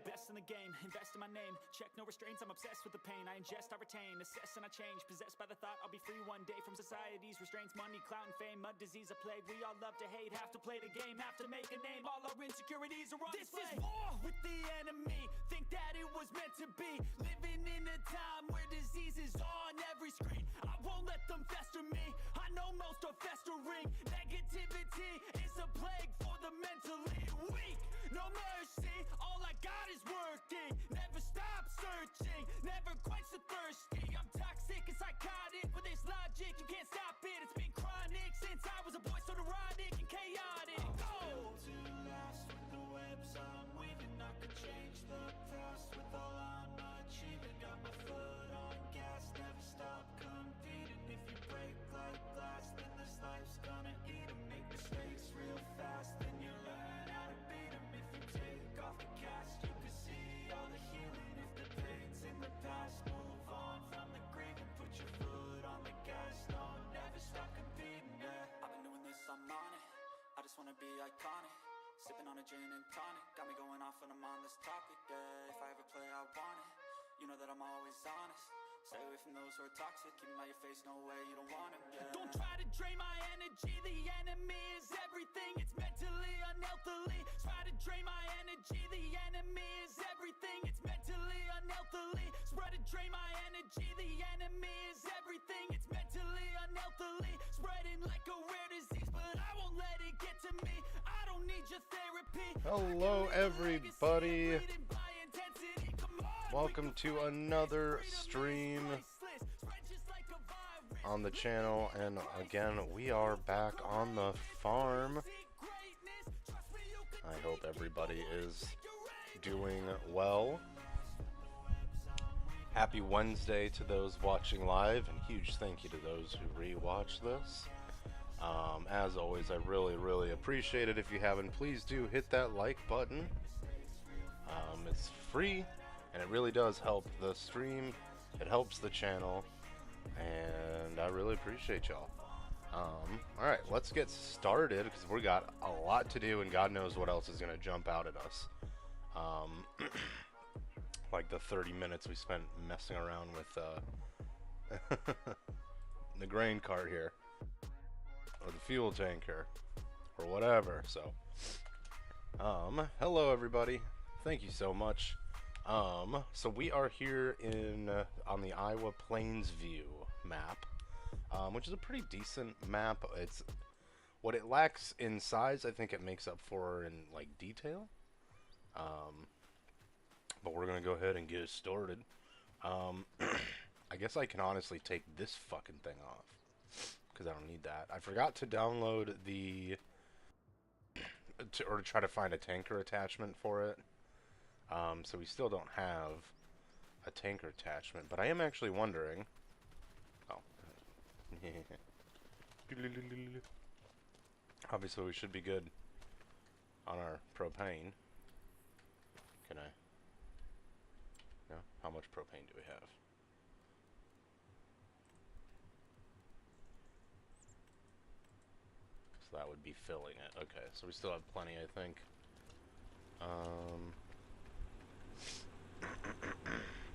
best in the game, invest in my name. Check no restraints, I'm obsessed with the pain. I ingest, I retain, assess and I change. Possessed by the thought I'll be free one day from society's restraints. Money, clout and fame, mud, disease, a plague. We all love to hate, have to play the game, have to make a name. All our insecurities are on display. This is war with the enemy, think that it was meant to be. Living in a time where disease is on every screen. I won't let them fester me, I know most are festering. Negativity is a plague for the mentally weak. No mercy, all I got is working. Never stop searching, never quench the thirsty. I'm toxic and psychotic, with this logic you can't stop it. It's been chronic since I was a boy, so neurotic and chaotic. I'm built to last with the webs I'm weaving. I could change the past with all I'm achieving. Got my foot on gas, never stop competing. If you break like glass, then this life's gonna eat 'em. Make mistakes real fast, then you learn how to beat 'em. If you take off the cast, you can see all the healing. If the pain's in the past, move on from the grave and put your foot on the gas. No, never stop competing, yeah. I've been doing this, I'm on it. I just wanna be iconic. Sipping on a gin and tonic, got me going off when I'm on this topic, yeah. If I ever play, I want it. You know that I'm always honest. Stay away from those who are toxic. Keep them out your face, no way, you don't want it, yeah. Don't try to drain my energy. The enemy is everything. It's mentally, unhealthily. Try to drain my energy. The enemy is everything. It's mentally, unhealthily. Spread to drain my energy. The enemy is everything. It's mentally, unhealthily. Spreading like a rare disease, but I won't let it get to me. I don't need your therapy. Hello, everybody. Welcome to another stream on the channel, and again, we are back on the farm. I hope everybody is doing well. Happy Wednesday to those watching live, and huge thank you to those who rewatch this. As always, I really appreciate it. If you haven't, please do hit that like button. It's free, and it really does help the stream. It helps the channel, and I really appreciate y'all. Alright, let's get started, because we got a lot to do, and God knows what else is going to jump out at us. Like the 30 minutes we spent messing around with the grain cart here, or the fuel tank here, or whatever. So, hello everybody. Thank you so much. So we are here in on the Iowa Plains View map, which is a pretty decent map. It's what it lacks in size, I think it makes up for in like detail. But we're gonna go ahead and get it started. I guess I can honestly take this fucking thing off, because I don't need that. I forgot to download the or to try to find a tanker attachment for it. So we still don't have a tanker attachment, but I am actually wondering. Oh. Obviously we should be good on our propane. Can I? No? How much propane do we have? So that would be filling it. Okay, so we still have plenty, I think.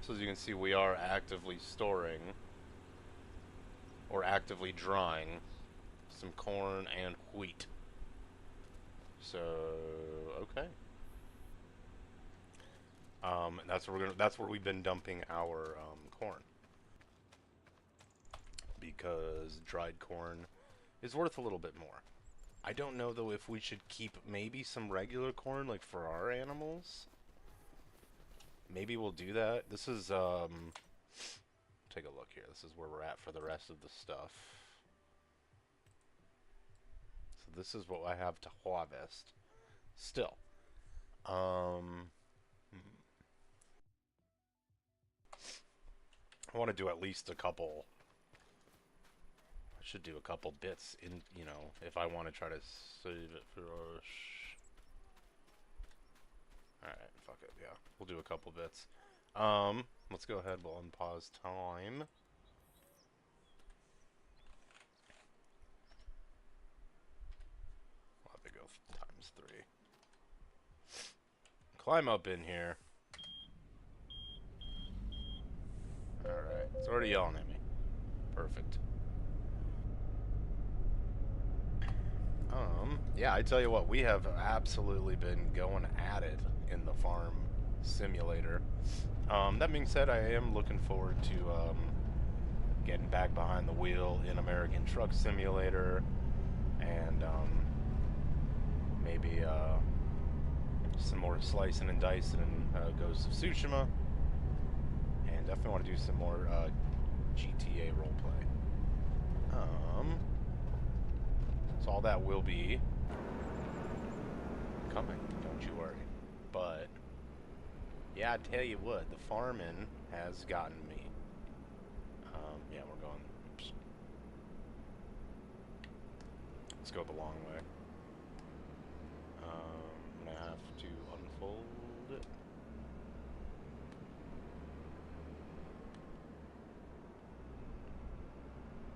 So as you can see, we are actively storing, or actively drying, some corn and wheat. So, okay. That's where we've been dumping our corn, because dried corn is worth a little bit more. I don't know though if we should keep maybe some regular corn, like for our animals. Maybe we'll do that. This is take a look here. This is where we're at for the rest of the stuff. So this is what I have to harvest. Still, I want to do at least a couple. I should do a couple bits in, you know, if I want to try to save it for us. Alright, fuck it, yeah. We'll do a couple bits. Let's go ahead, we'll unpause time. We'll have to go times 3. Climb up in here. It's already yelling at me. Perfect. Yeah, I tell you what, we have absolutely been going at it in the farm simulator. That being said, I am looking forward to getting back behind the wheel in American Truck Simulator, and maybe some more slicing and dicing in Ghost of Tsushima, and definitely want to do some more GTA roleplay. So all that will be coming, don't you worry. But yeah, I tell you what, the farming has gotten me. Yeah, we're going. Oops. Let's go the long way. I'm gonna have to unfold it.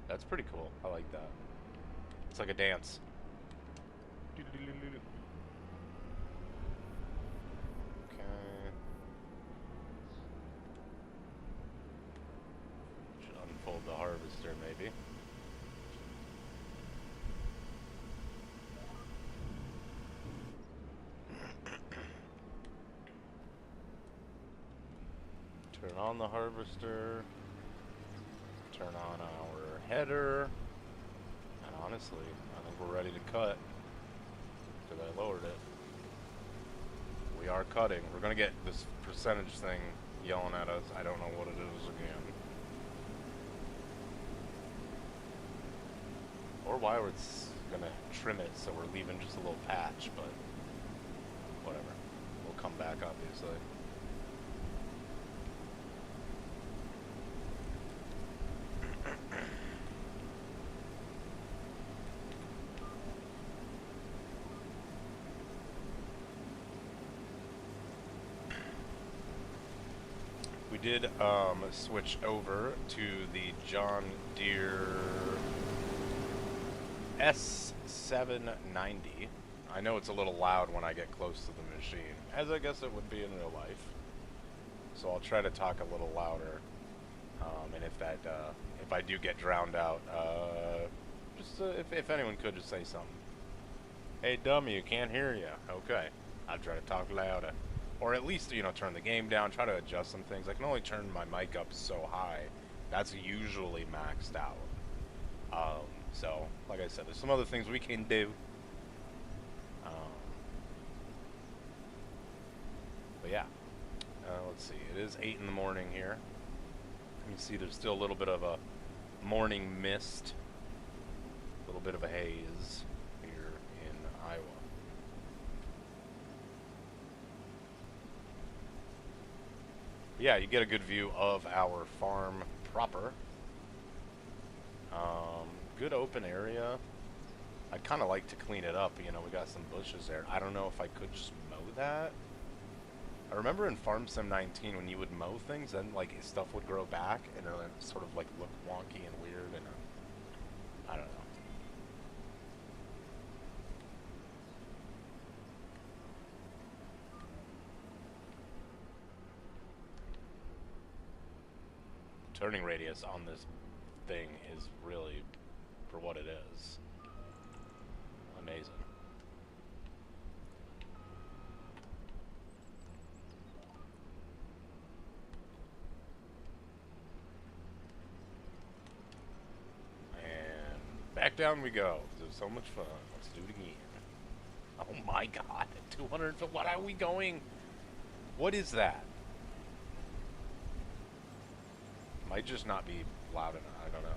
That's pretty cool. I like that. It's like a dance. Okay. Should unfold the harvester, maybe. Turn on the harvester. Turn on our header. And honestly, I think we're ready to cut. Because I lowered it. We are cutting. We're going to get this percentage thing yelling at us. I don't know what it is again. Or why it's going to trim it so we're leaving just a little patch, but whatever. We'll come back, obviously. We did switch over to the John Deere S790. I know it's a little loud when I get close to the machine, as I guess it would be in real life. So I'll try to talk a little louder. And if I do get drowned out, if anyone could just say something. Hey dummy, you can't hear you. Okay, I'll try to talk louder. Or at least, you know, turn the game down, try to adjust some things. I can only turn my mic up so high. That's usually maxed out. So, like I said, there's some other things we can do. But yeah, let's see. It is 8 in the morning here. You can see there's still a little bit of a morning mist. A little bit of a haze here in Iowa. Yeah, you get a good view of our farm proper. Good open area. I'd kind of like to clean it up. You know, we got some bushes there. I don't know if I could just mow that. I remember in Farm Sim 19 when you would mow things, then like stuff would grow back and then sort of like look wonky and weird, and I don't know. Turning radius on this thing is really, for what it is, amazing. And back down we go. It was so much fun. Let's do it again. Oh my god, 200 foot. What are we going? What is that? Might just not be loud enough. I don't know.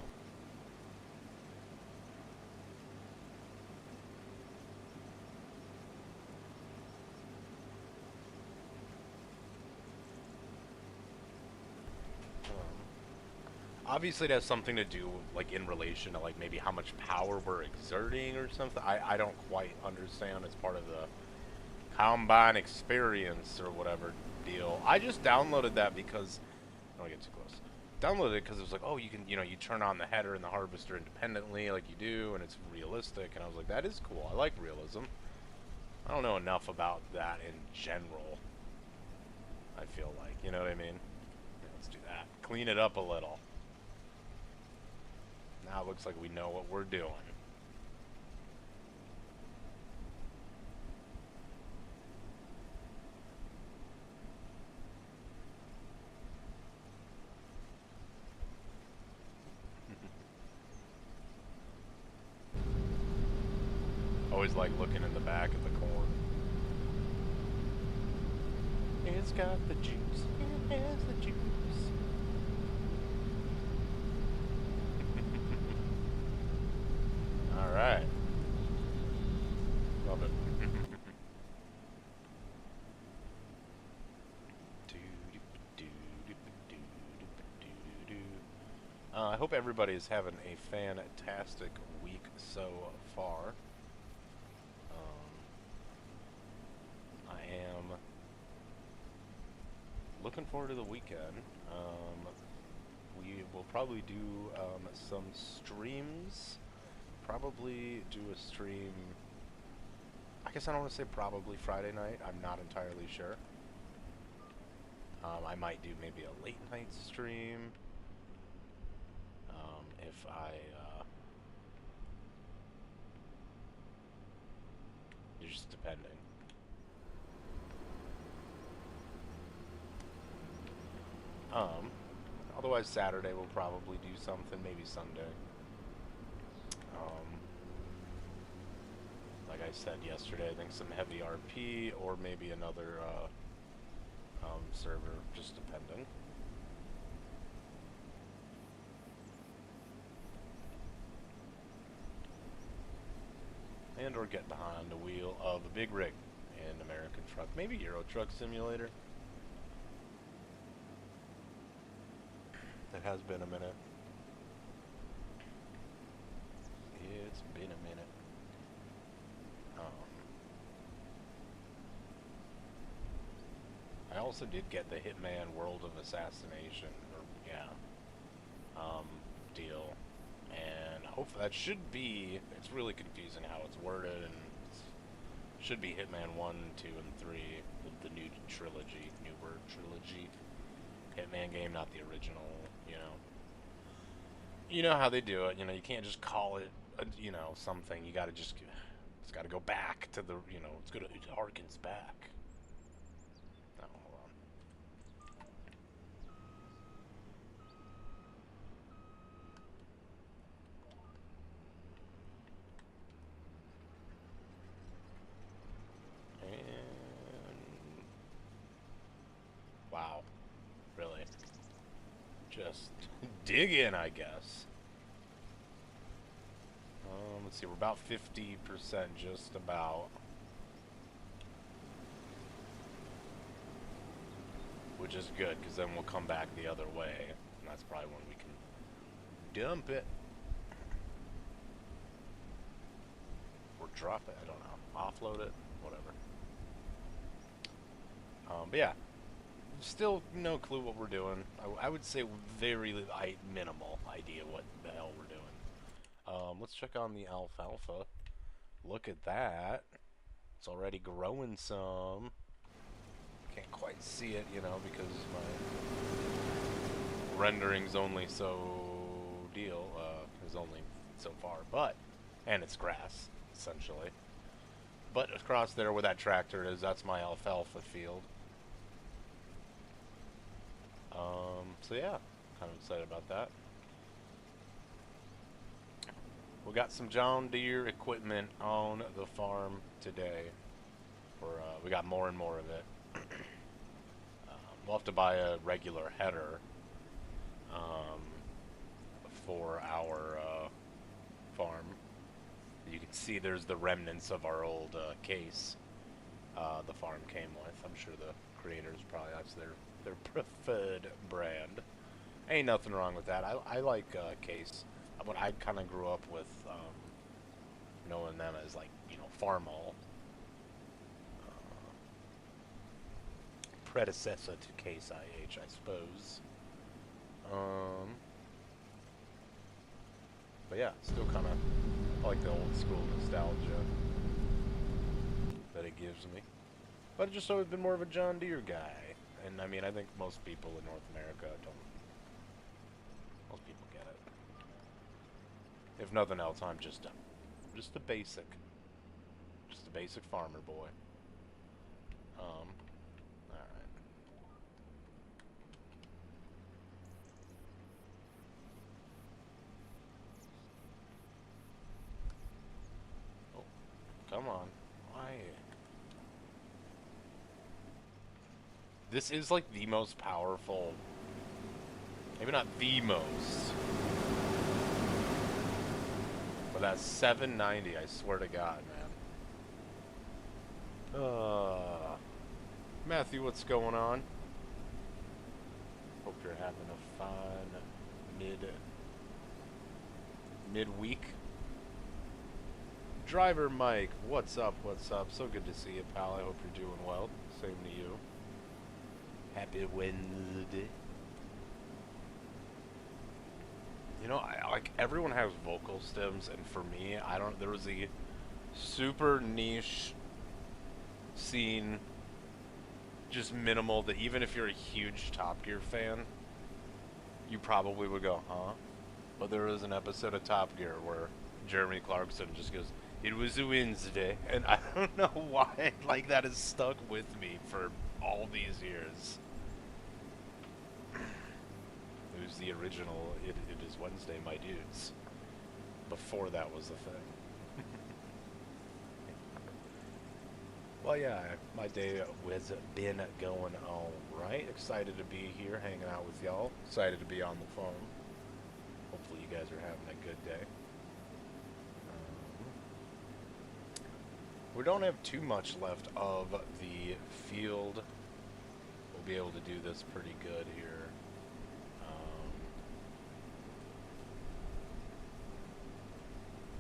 Obviously, it has something to do, like, in relation to, like, maybe how much power we're exerting or something. I don't quite understand. It's part of the Combine experience or whatever deal. I just downloaded that because... Don't get too close. Downloaded it because it was like, oh, you can, you know, you turn on the header and the harvester independently like you do, and it's realistic. And I was like, that is cool. I like realism. I don't know enough about that in general, I feel like. You know what I mean? Yeah, let's do that. Clean it up a little. Now it looks like we know what we're doing. Always like looking in the back of the corn. It's got the juice. It has the juice. All right. Love it. I hope everybody is having a fantastic week so far. I am looking forward to the weekend. We will probably do some streams. Probably do a stream. I guess I don't want to say probably Friday night. I'm not entirely sure. I might do maybe a late night stream. If I just depending. Otherwise Saturday we'll probably do something, maybe Sunday. Like I said yesterday, I think some heavy RP or maybe another server, just depending. And or get behind the wheel of a big rig in American Truck, maybe Euro Truck Simulator. It has been a minute. It's been a minute. I also did get the Hitman World of Assassination, or deal, and hopefully that should be. It's really confusing how it's worded, and it should be Hitman 1, 2, and 3, the new trilogy, New Word trilogy. Hitman game, not the original. You know how they do it. You can't just call it, something. You got to just. It's got to go back to the. It harkens back. Oh, hold on. And wow, really, just dig in, I guess. Let's see, we're about 50%, just about. Which is good, because then we'll come back the other way, and that's probably when we can dump it. Or drop it, I don't know. Offload it, whatever. But yeah, still no clue what we're doing. I would say very minimal idea what the hell we're doing. Let's check on the alfalfa. Look at that. It's already growing some. Can't quite see it, because my rendering's only is only so far, and it's grass, essentially. But across there where that tractor is, that's my alfalfa field. So yeah, kind of excited about that. We got some John Deere equipment on the farm today. We got more and more of it. We'll have to buy a regular header for our farm. You can see there's the remnants of our old case the farm came with. I'm sure the creators probably, that's their preferred brand. Ain't nothing wrong with that. I like case. But I kind of grew up with knowing them as Farmall. Predecessor to Case IH, I suppose. But yeah, still kind of like the old school nostalgia that it gives me. But I've just always been more of a John Deere guy. And I mean, I think most people in North America don't. Most people get it. If nothing else, I'm just a basic farmer boy. All right. Oh, come on. Why? This is like the most powerful. Maybe not the most. But that's 790, I swear to God, man. Matthew, what's going on? Hope you're having a fun midweek. Driver Mike, what's up, what's up? So good to see you, pal. I hope you're doing well. Same to you. Happy Wednesday. You know, like, everyone has vocal stems, and for me, there was a super niche scene, just minimal, that even if you're a huge Top Gear fan, you probably would go, huh? But there was an episode of Top Gear where Jeremy Clarkson just goes, "It was a Wednesday," and I don't know why, like, that has stuck with me for all these years. It was the original, it is Wednesday, my dudes. Before that was the thing. Well, yeah, my day has been going all right. Excited to be here, hanging out with y'all. Excited to be on the phone. Hopefully you guys are having a good day. We don't have too much left of the field. We'll be able to do this pretty good here.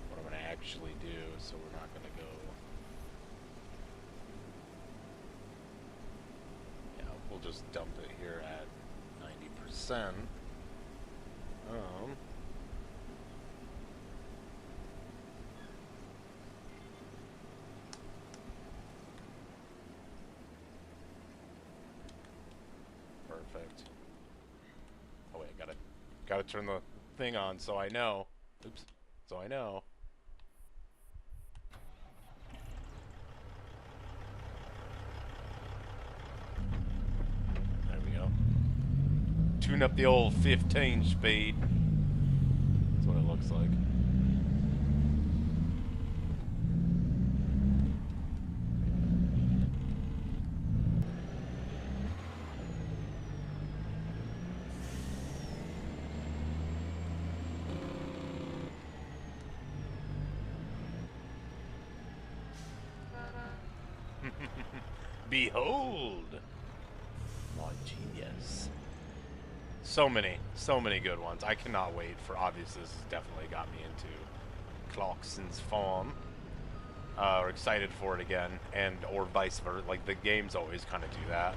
What I'm going to actually do, so we're not going to go... Yeah, we'll just dump it here at 90%. Perfect. Oh wait, gotta turn the thing on so I know. Oops. So I know. There we go. Tune up the old 15 speed. That's what it looks like. Behold, my genius. So many good ones. I cannot wait for, obviously this has definitely got me into Clarkson's farm. We're excited for it again, and or vice versa. Like, the games always kind of do that.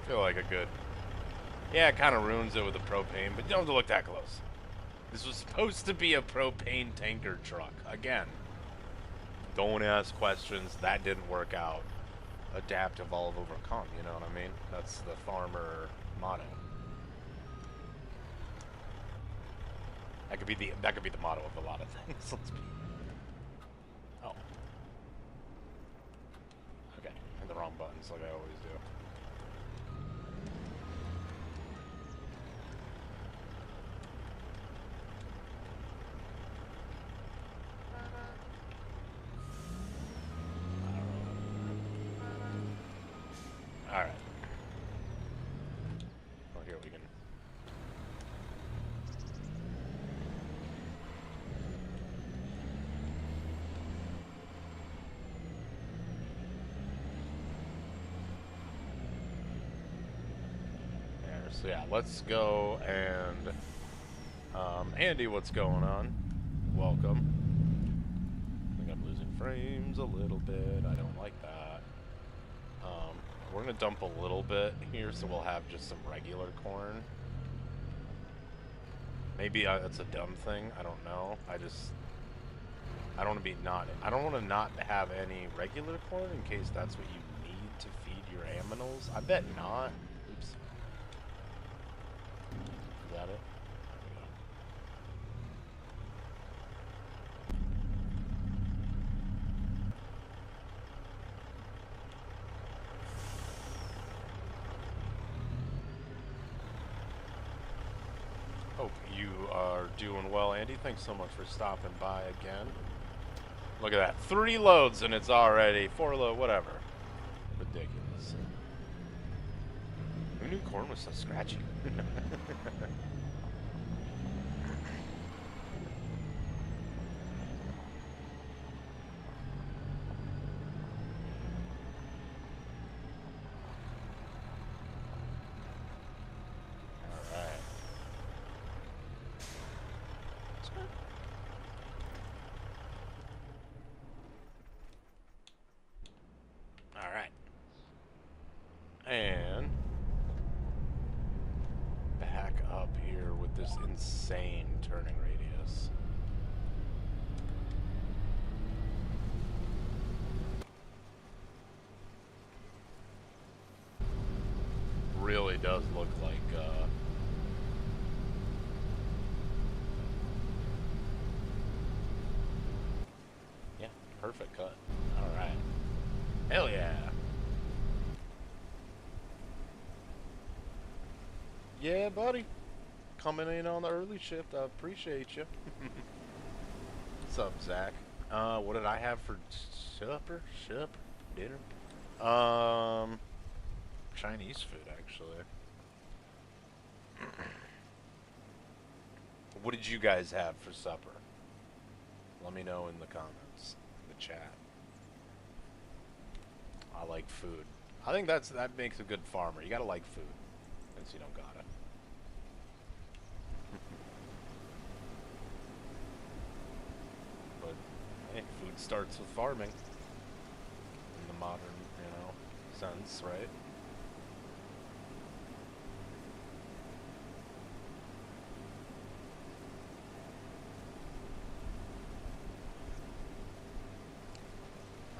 I feel like a good... Yeah, it kind of ruins it with the propane, but you don't have to look that close. This was supposed to be a propane tanker truck. Again, don't ask questions. That didn't work out. Adapt, evolve, overcome. You know what I mean? That's the farmer motto. That could be the motto of a lot of things. Let's be. Oh. Okay, hit the wrong buttons like I always do. Alright. Oh, here we can... There, so yeah, let's go and... Andy, what's going on? Welcome. I think I'm losing frames a little bit. I don't like that. We're going to dump a little bit here, so we'll have just some regular corn. Maybe that's a dumb thing. I don't know. I don't want to not have any regular corn in case that's what you need to feed your aminals? I bet not. Oops. Is that it? Hope you are doing well, Andy. Thanks so much for stopping by again. Look at that. 3 loads and it's already 4 load, whatever. Ridiculous. Who knew corn was so scratchy? Alright. And back up here with this insane turning radius. Really does look like yeah, perfect cut. Alright. Hell yeah. Yeah, buddy. Coming in on the early shift. I appreciate you. What's up, Zach? What did I have for supper? Dinner? Chinese food, actually. What did you guys have for supper? Let me know in the comments, in the chat. I like food. I think that makes a good farmer. You gotta like food, since you don't got it. But hey, food starts with farming in the modern, sense, right?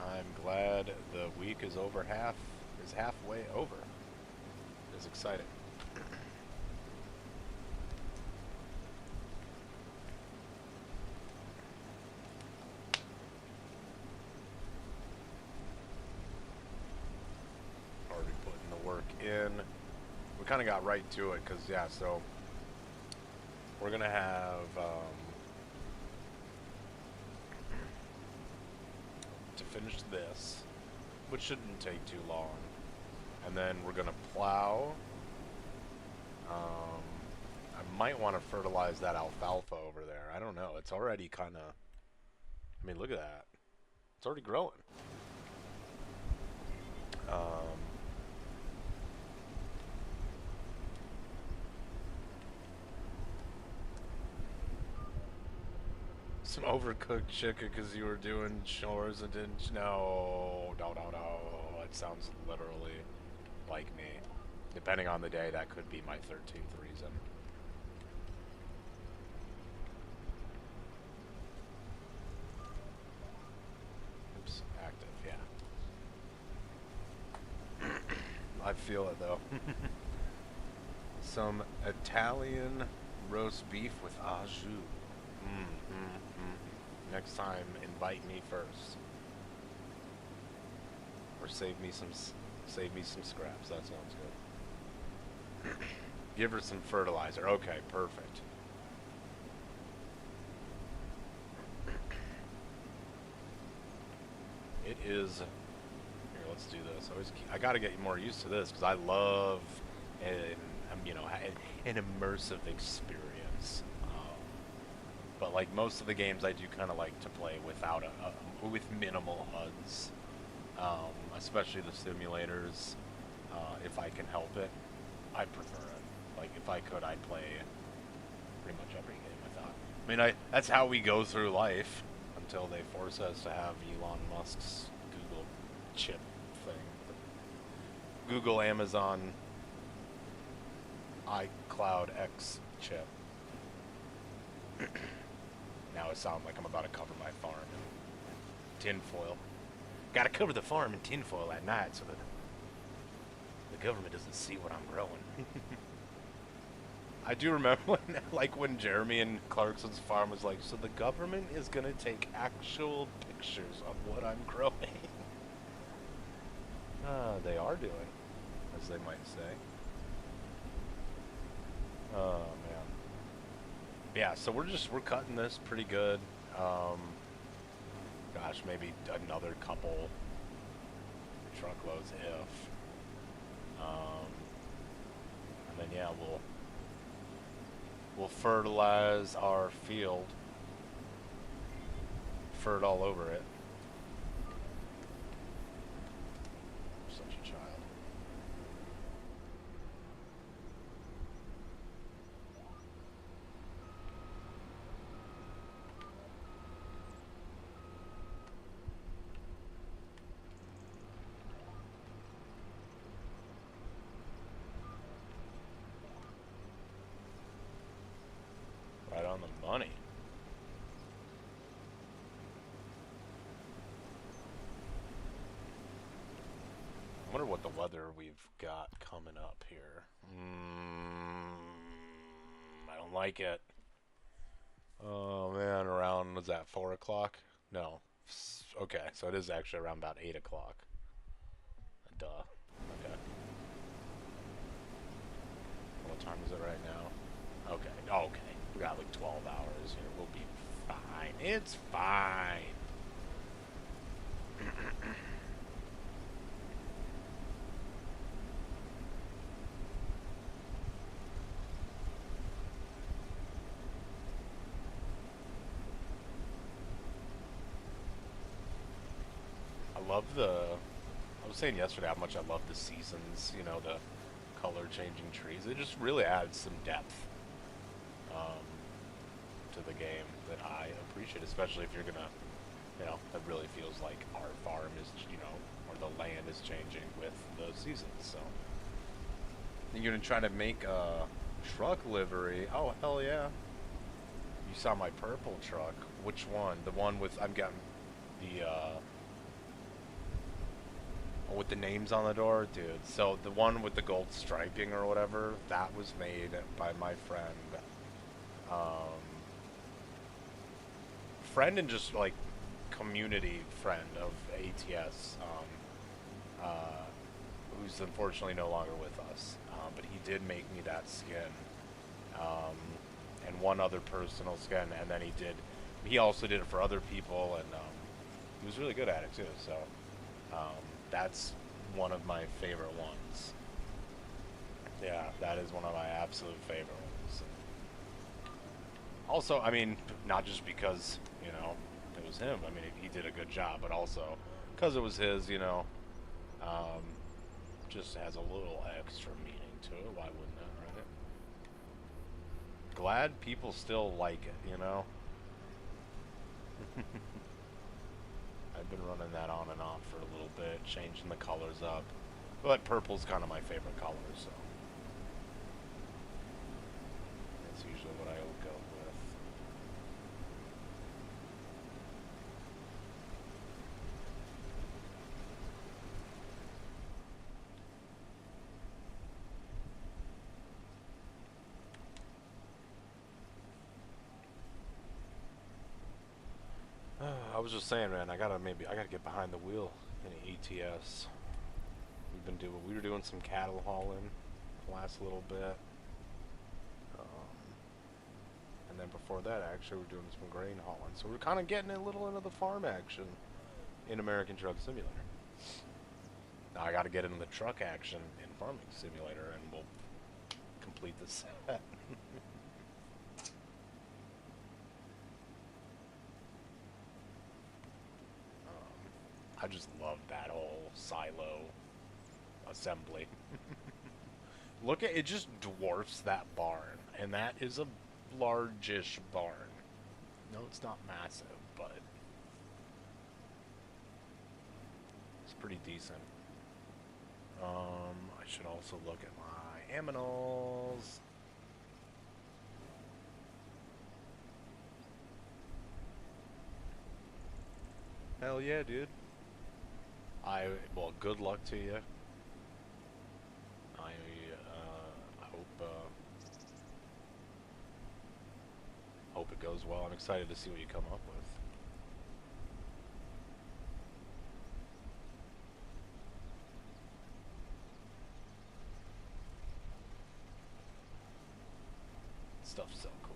I'm glad the week is halfway over. It's exciting. Already putting the work in. We kind of got right to it because, yeah, so we're going to have to finish this, which shouldn't take too long, and then we're gonna plow. I might want to fertilize that alfalfa over there. I don't know. It's already kind of, I mean, look at that. It's already growing. Some overcooked chicken because you were doing chores and didn't. No. It sounds literally like me. Depending on the day, that could be my 13th reason. Oops, active, yeah. I feel it though. Some Italian roast beef with au jus. Next time, invite me first, or save me some scraps. That sounds good. Give her some fertilizer. Okay, perfect. It is. Here, let's do this. I gotta get more used to this because I love an immersive experience. But like most of the games, I do kind of like to play without with minimal HUDs, especially the simulators. If I can help it, I prefer it. Like if I could, I'd play pretty much every game without. I mean, that's how we go through life until they force us to have Elon Musk's Google chip thing, Google, Amazon, iCloud X chip. Now it sounds like I'm about to cover my farm in tinfoil. Gotta cover the farm in tinfoil at night so that government doesn't see what I'm growing. I do remember when, like, when Jeremy and Clarkson's farm was like, so the government is gonna take actual pictures of what I'm growing. They are doing, as they might say. Oh man. Yeah, so we're cutting this pretty good. Gosh, maybe another couple truckloads if. And then yeah, we'll fertilize our field. Fert all over it. Such a child. Right on the money. I wonder what the weather we've got coming up here. I don't like it. Oh man, around, was that 4 o'clock? No. Okay, so it is actually around about 8 o'clock. Duh. Okay. What time is it right now? Okay. Okay. We got like 12 hours here. We'll be fine. It's fine. I was saying yesterday how much I love the seasons, you know, the color changing trees. It just really adds some depth to the game that I appreciate, especially if you're gonna, you know, it really feels like our farm is, you know, or the land is changing with the seasons. So you're gonna try to make a truck livery. Oh hell yeah! You saw my purple truck. Which one? The one with, I'm getting the with the names on the door, dude. So the one with the gold striping or whatever, that was made by my friend. Friend and just like community friend of ATS, who's unfortunately no longer with us. But he did make me that skin, and one other personal skin, and then he also did it for other people, and he was really good at it too. So that's one of my favorite ones. Yeah, that is one of my absolute favorite ones. Also, I mean, not just because, you know, it was him. I mean, he did a good job, but also because it was his, you know, just has a little extra meaning to it. Why wouldn't that, right? Glad people still like it, you know? I've been running that on and off for a little bit, changing the colors up. But purple's kind of my favorite color, so that's usually what I will go with. I was just saying, man, I gotta get behind the wheel in ATS. We were doing some cattle hauling the last little bit, and then before that, actually, we're doing some grain hauling. So we're kind of getting a little into the farm action in American Truck Simulator. Now I got to get into the truck action in Farming Simulator, and we'll complete the set. I just love that whole silo assembly. Look at it, just dwarfs that barn, and that is a largish barn. No, it's not massive, but it's pretty decent. I should also look at my aminals. Hell yeah, dude. Well, good luck to you. hope it goes well. I'm excited to see what you come up with. Stuff's so cool.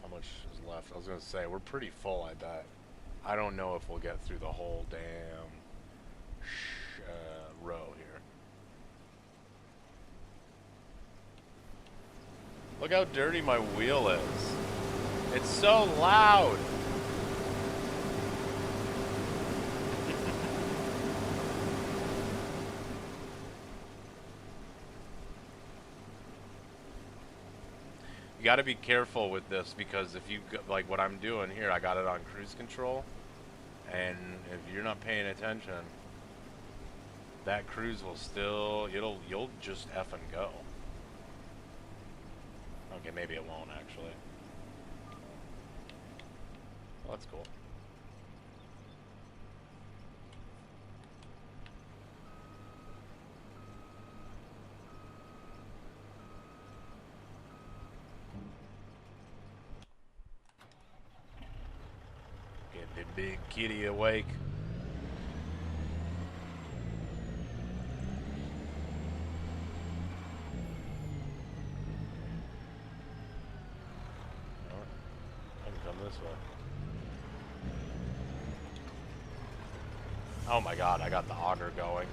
How much is left? I was gonna say, we're pretty full, I bet. I don't know if we'll get through the whole damn row here. Look how dirty my wheel is. It's so loud. You got to be careful with this, because if you, like what I'm doing here, I got it on cruise control, and if you're not paying attention, that cruise will still, you'll just F and go. Okay, maybe it won't actually. Well, that's cool. Get the big kitty awake. I can come this way. Oh my god, I got the auger going.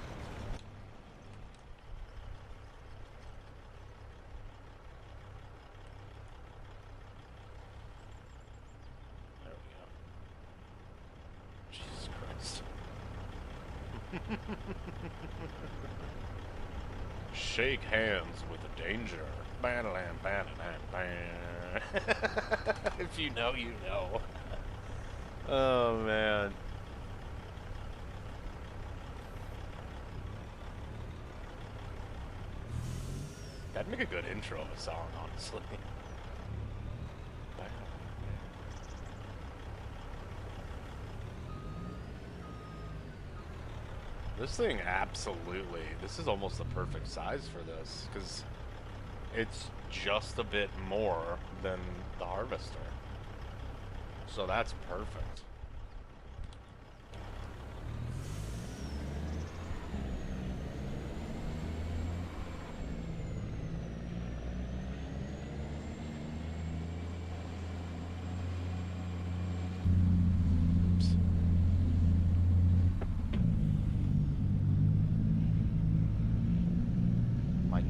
There we go. Jesus Christ. Shake hands with the danger. If you know, you know. Oh man. That'd make a good intro of a song, honestly. This thing, absolutely. This is almost the perfect size for this, because it's just a bit more than the Harvester. So that's perfect.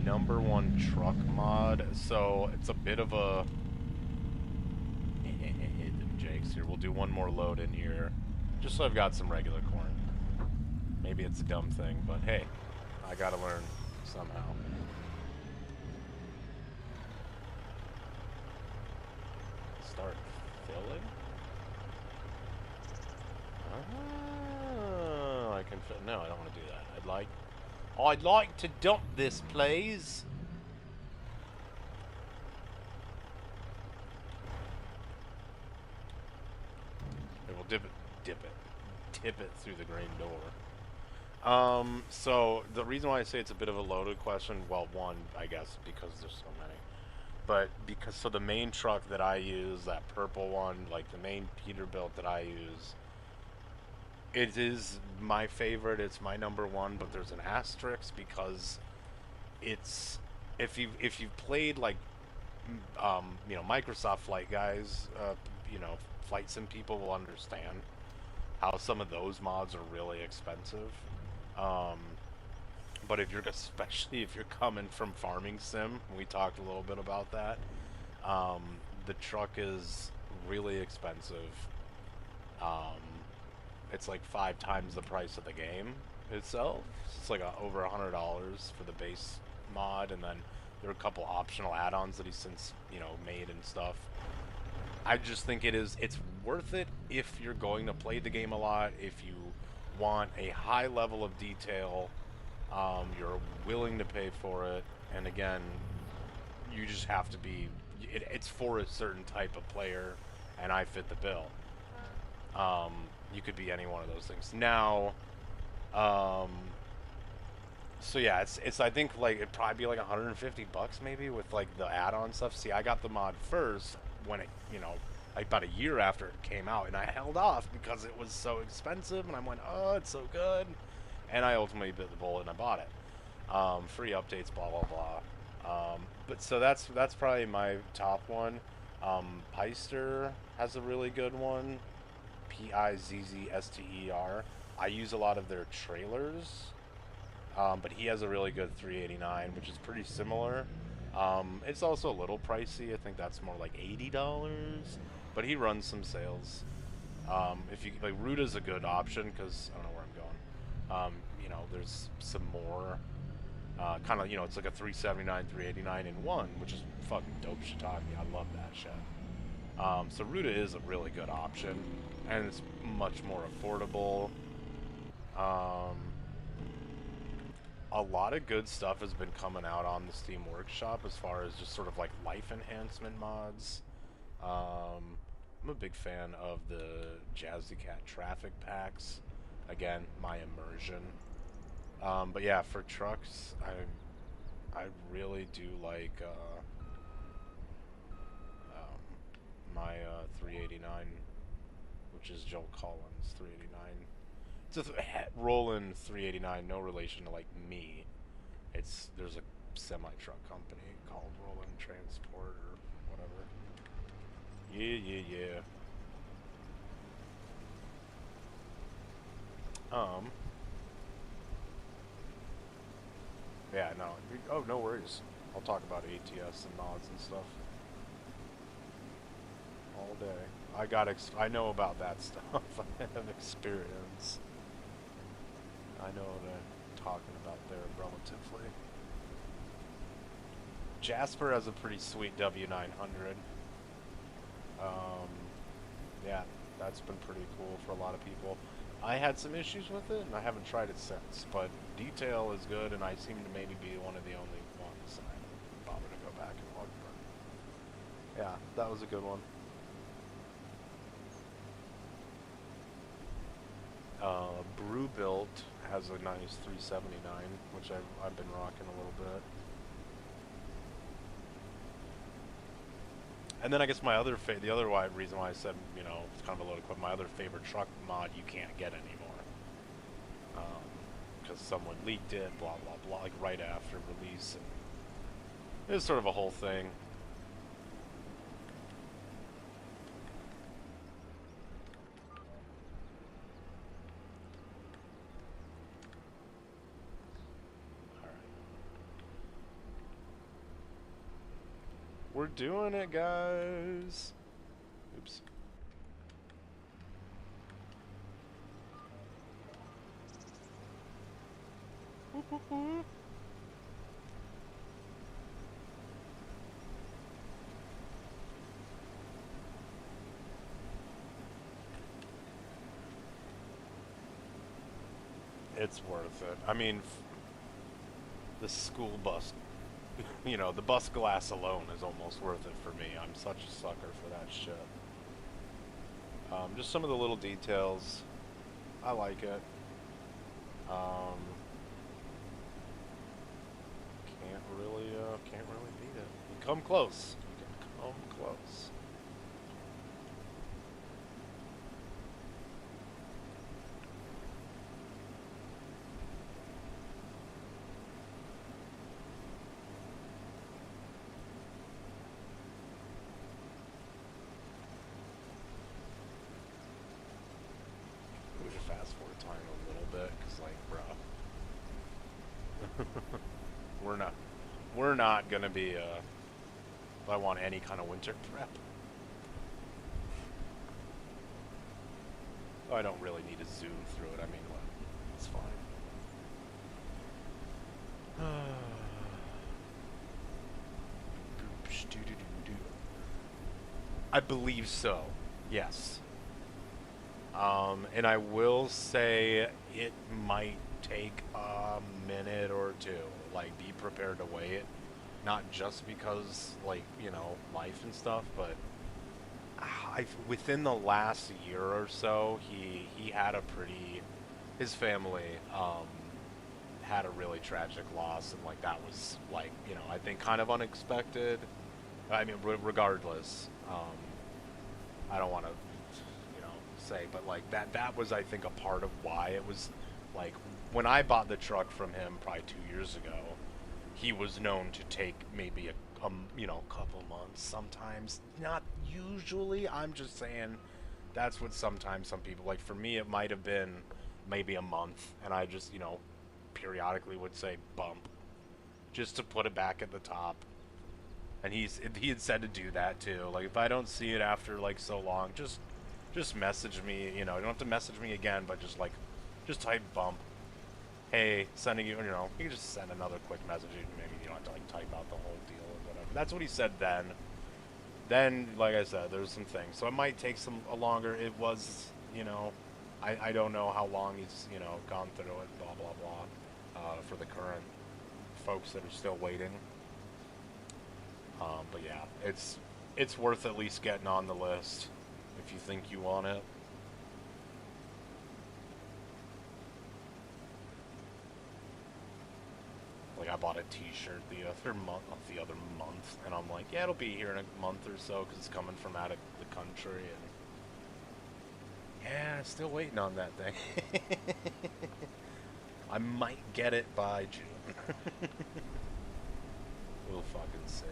#1 truck mod, so it's a bit of a Jake's here. We'll do one more load in here, just so I've got some regular corn. Maybe it's a dumb thing, but hey, I gotta learn somehow. Start filling? Oh, I can fill. No, I don't want to do that. I'd like to dump this, please. Okay, we'll tip it through the green door. So the reason why I say it's a bit of a loaded question, well, one, I guess, because there's so many, but because, so the main truck that I use, that purple one, like the main Peterbilt that I use, it is my favorite. It's my #1, but there's an asterisk because it's, if you've played like you know, Microsoft Flight guys, you know, flight sim people will understand how some of those mods are really expensive. But if you're, especially if you're coming from farming sim, we talked a little bit about that. The truck is really expensive. It's like 5 times the price of the game itself. It's like over $100 for the base mod, and then there are a couple optional add-ons that he's since, you know, made and stuff. I just think it's worth it if you're going to play the game a lot, if you want a high level of detail, you're willing to pay for it, and again, you just have to be, it's for a certain type of player, and I fit the bill. You could be any one of those things. Now, so yeah, it's I think like it'd probably be like 150 bucks maybe with like the add-on stuff. See, I got the mod first when it, like about a year after it came out, and I held off because it was so expensive, and I went, oh, it's so good, and I ultimately bit the bullet and I bought it. Free updates, blah blah blah. But so that's probably my top one. Peister has a really good one. Pizzster. I use a lot of their trailers. But he has a really good 389, which is pretty similar. It's also a little pricey. I think that's more like $80, but he runs some sales. If you like, Ruta's a good option because I don't know where I'm going. There's some more kind of, it's like a 379, 389 in one, which is fucking dope shiitake. I love that shit. So Ruta is a really good option, and it's much more affordable. A lot of good stuff has been coming out on the Steam Workshop as far as just sort of like life enhancement mods. I'm a big fan of the Jazzy Cat traffic packs. Again, my immersion. But yeah, for trucks, I really do like my 389, which is Joel Collins' 389. It's a Roland 389, no relation to like me. There's a semi-truck company called Roland Transport or whatever. Yeah. Yeah, no. Oh, no worries. I'll talk about ATS and mods and stuff all day. I know about that stuff. I have experience. I know what I'm talking about there relatively. Jasper has a pretty sweet W900. Yeah, that's been pretty cool for a lot of people. I had some issues with it, and I haven't tried it since, but detail is good, and I seem to maybe be one of the only ones. I didn't bother to go back and look, but yeah, that was a good one. Brewbuilt has a nice 379, which I've been rocking a little bit. And then I guess my other the other reason why I said, it's kind of a loaded question, my other favorite truck mod you can't get anymore. Because someone leaked it, blah, blah, blah, like right after release. And it was sort of a whole thing. We're doing it, guys. Oops. It's worth it. I mean, the school bus, the bus glass alone is almost worth it for me. I'm such a sucker for that shit. Just some of the little details. I like it. Can't really beat it. You can come close. You can come close. We should fast forward time a little bit, cause like, bruh, we're not gonna be if I want any kind of winter prep. I don't really need to zoom through it. I mean, what? It's fine. I believe so. Yes. And I will say it might take a minute or two. Like, be prepared to wait. Not just because, like, you know, life and stuff, but within the last year or so, he had a pretty, his family had a really tragic loss, and like that was like, you know, I think kind of unexpected. I mean, regardless, I don't want to, you know, say, but like that was, I think, a part of why it was like when I bought the truck from him probably 2 years ago. He was known to take maybe a you know, couple months, sometimes, not usually. I'm just saying that's what sometimes some people, like for me, it might have been maybe a month, and I just, you know, periodically would say bump just to put it back at the top. And he had said to do that too. Like, if I don't see it after like so long, just message me. You know, you don't have to message me again, but just like, just type bump. Hey, sending you, you know, you can just send another quick message. Maybe you don't have to like type out the whole deal or whatever. That's what he said then. Then, like I said, there's some things. So it might take some longer. It was, you know, I don't know how long he's, you know, gone through it, blah, blah, blah, for the current folks that are still waiting. But yeah, it's worth at least getting on the list if you think you want it. Like, I bought a T-shirt the other month, and I'm like, yeah, it'll be here in a month or so because it's coming from out of the country, and yeah, still waiting on that thing. I might get it by June. We'll fucking see.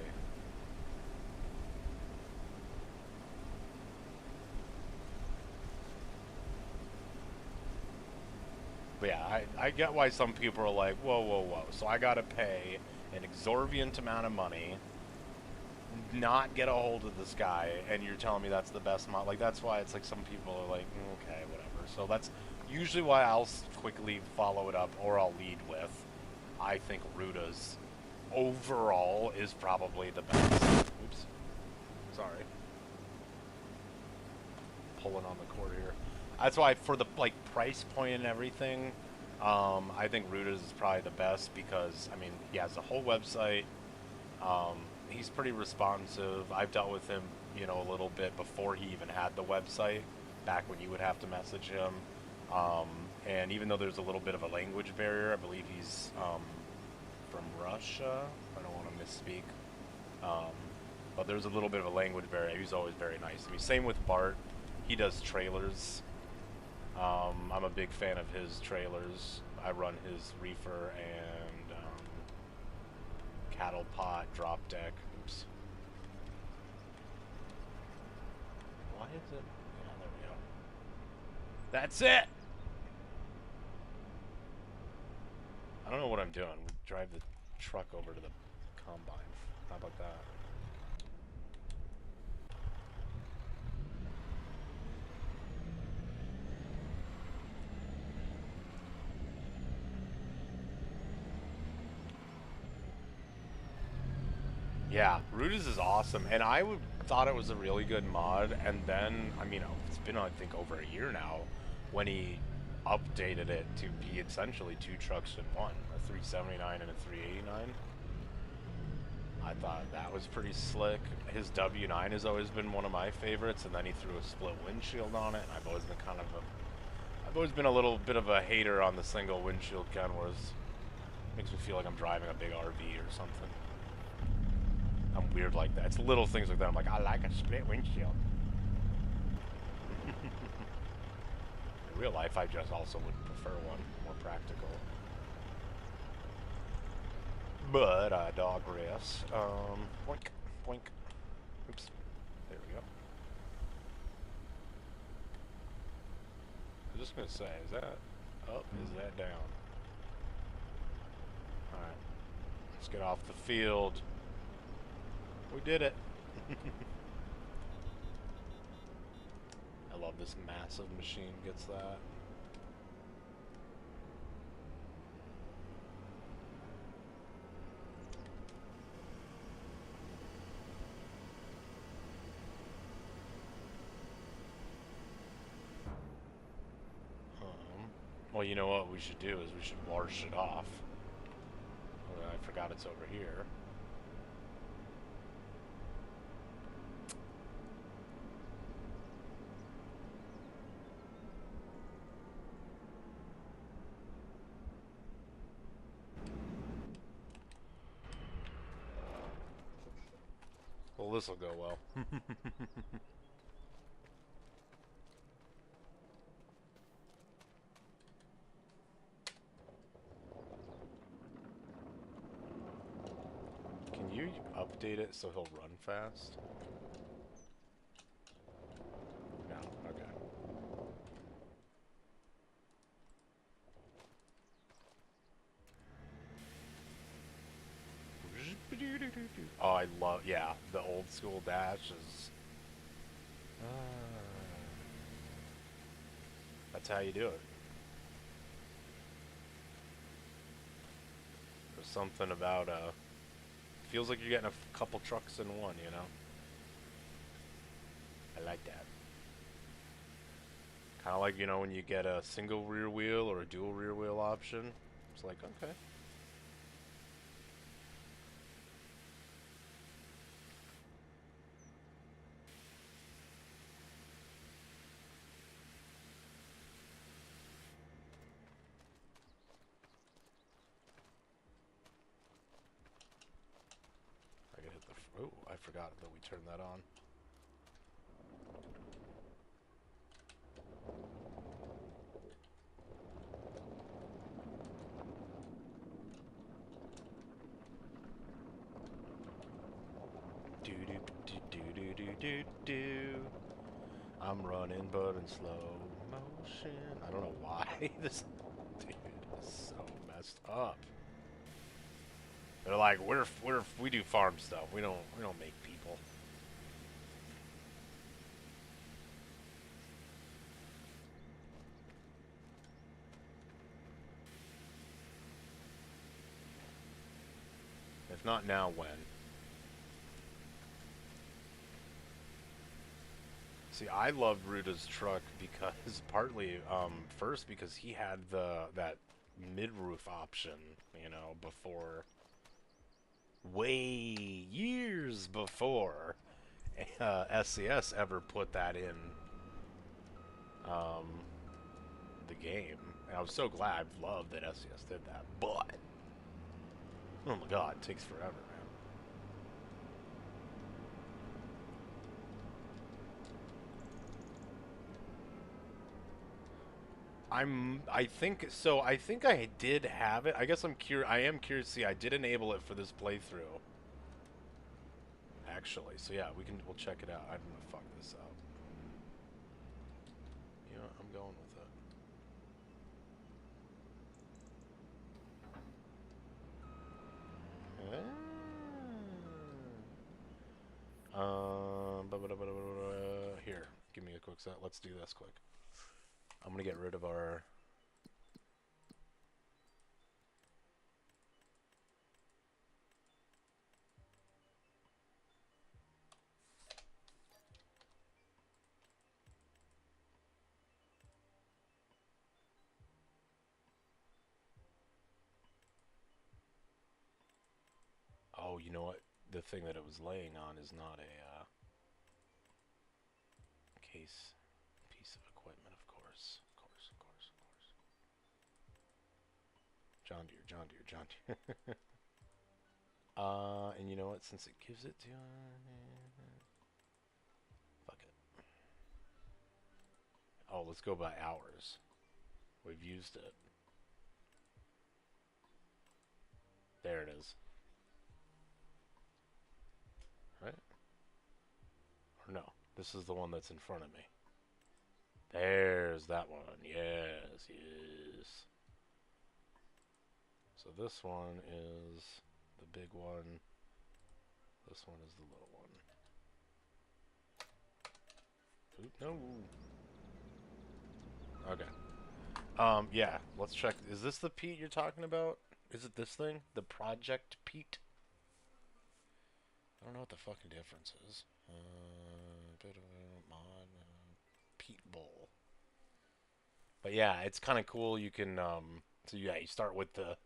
But yeah, I get why some people are like, whoa, whoa, whoa. So I gotta pay an exorbitant amount of money, not get a hold of this guy, and you're telling me that's the best mod. Like, that's why it's like some people are like, okay, whatever. So that's usually why I'll quickly follow it up, or I'll lead with, I think Ruta's overall is probably the best. Oops. Sorry. Pulling on the cord here. That's why, for the like price point and everything, I think Ruta's is probably the best because, I mean, he has a whole website. He's pretty responsive. I've dealt with him, you know, a little bit before he even had the website, back when you would have to message him. And even though there's a little bit of a language barrier, I believe he's from Russia. I don't want to misspeak. But there's a little bit of a language barrier. He's always very nice to me. Same with Bart. He does trailers. I'm a big fan of his trailers. I run his reefer and cattle pot, drop deck. Oops. Why is it? Yeah, there we go. That's it! I don't know what I'm doing. We drive the truck over to the combine. How about that? Yeah, Ruta's is awesome, and I thought it was a really good mod, and then, I mean, it's been, I think, over a year now, when he updated it to be essentially two trucks in one, a 379 and a 389. I thought that was pretty slick. His W9 has always been one of my favorites, and then he threw a split windshield on it, and I've always been a little bit of a hater on the single windshield Kenworths. Makes me feel like I'm driving a big RV or something. I'm weird like that. It's little things like that. I'm like, I like a split windshield. In real life, I just also would prefer one, more practical. But I digress. Boink, boink. Oops. There we go. I was just gonna say, is that up? Is that down? All right. Let's get off the field. We did it. I love this massive machine gets that. Well, you know what we should do is we should wash it off. Oh, I forgot it's over here. Well, this'll go well. Can you update it so he'll run fast? No, okay. Oh, I love, yeah, the old school dash is... that's how you do it. There's something about, feels like you're getting a couple trucks in one, you know? I like that. Kind of like, you know, when you get a single rear wheel or a dual rear wheel option. It's like, okay. I gotta hit the... oh, I forgot that we turned that on. Do. I'm running, but in slow motion. I don't know why this dude is so messed up. They're like, we do farm stuff. We don't make people. If not now, when? See, I loved Ruda's truck because partly, first because he had that mid-roof option, you know, before, way years before SCS ever put that in the game. And I was so glad, I loved that SCS did that, but oh my god, it takes forever. I think so. I think I did have it. I guess I am curious to see. I did enable it for this playthrough. Actually, so yeah, we'll check it out. I'm gonna fuck this up. You know what? I'm going with it. Here, give me a quick set. Let's do this quick. I'm gonna get rid of our... Oh, you know what? The thing that it was laying on is not a piece of equipment, of course. Of course. John Deere. And you know what? Since it gives it to... fuck it. Oh, let's go by hours. We've used it. There it is. Right? Or no, this is the one that's in front of me. There's that one. Yes. So this one is the big one. This one is the little one. Oop, no. Okay. Yeah, let's check. Is this the Pete you're talking about? Is it this thing? The Project Pete? I don't know what the fucking difference is. Mod, Pete Bull. But yeah, it's kind of cool. You can, so yeah, you start with the,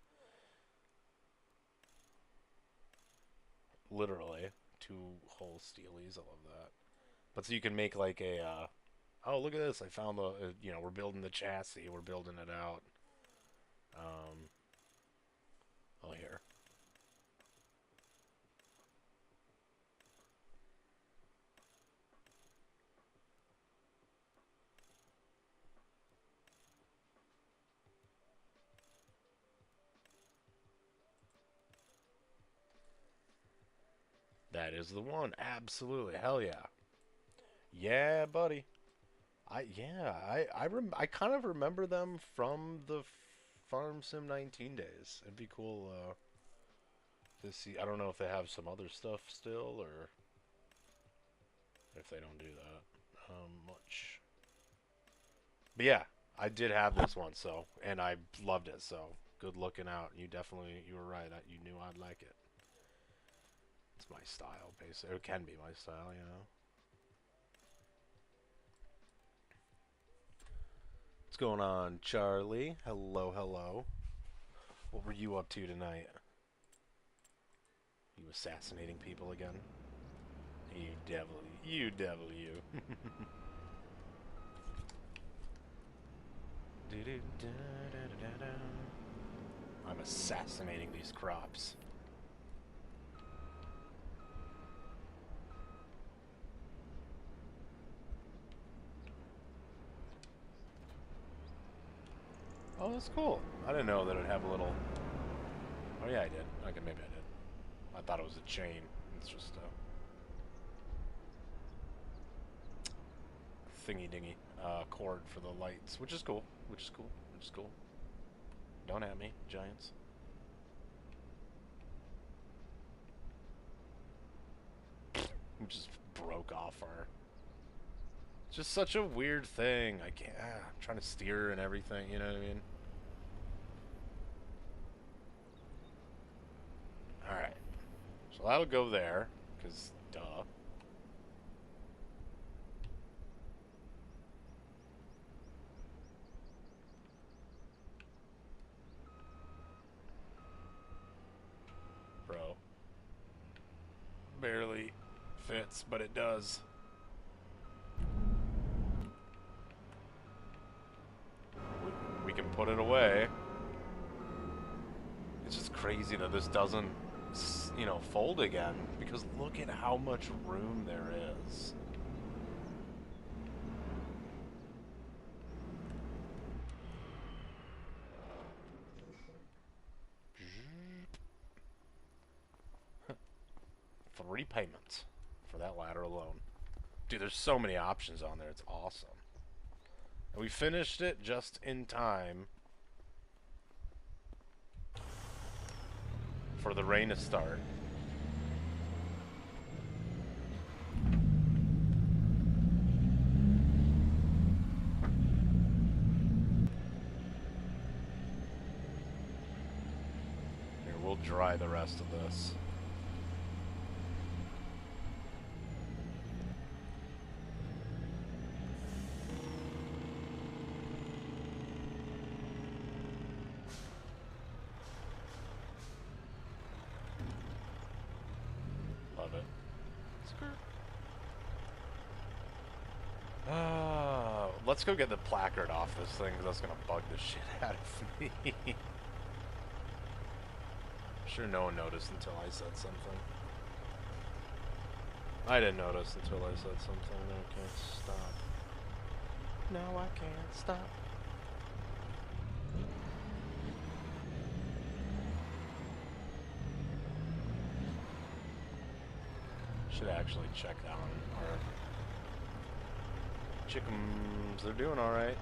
literally, 2 whole steelies. I love that. But so you can make like a, oh, look at this. I found the, we're building the chassis. We're building it out. Um, oh, here. That is the one. Absolutely. Hell yeah. Yeah, buddy. I kind of remember them from the Farm Sim 19 days. It'd be cool to see. I don't know if they have some other stuff still or if they don't do that much. But yeah, I did have this one, so, and I loved it, so good looking out. You were right. You knew I'd like it. It's my style, basically. It can be my style, you know. What's going on, Charlie? Hello, hello. What were you up to tonight? You assassinating people again? You devil, you devil, you. I'm assassinating these crops. Oh, that's cool. I didn't know that it'd have a little... Oh, yeah, I did. Okay, maybe I did. I thought it was a chain. It's just a thingy-dingy cord for the lights, which is cool. Which is cool. Which is cool. Don't at me, giants. We just broke off our... It's just such a weird thing. I can't... I'm trying to steer and everything, you know what I mean? Alright. So that'll go there, because, duh. Bro. Barely fits, but it does. We can put it away. It's just crazy that this doesn't, fold again, because look at how much room there is. Three payments for that ladder alone. Dude, there's so many options on there. It's awesome. And we finished it just in time for the rain to start. Here, we'll dry the rest of this. Love it. Let's go get the placard off this thing, because that's going to bug the shit out of me. I'm sure no one noticed until I said something. I didn't notice until I said something. I can't stop. No, I can't stop. Should actually check that one. Our chickens, they're doing alright.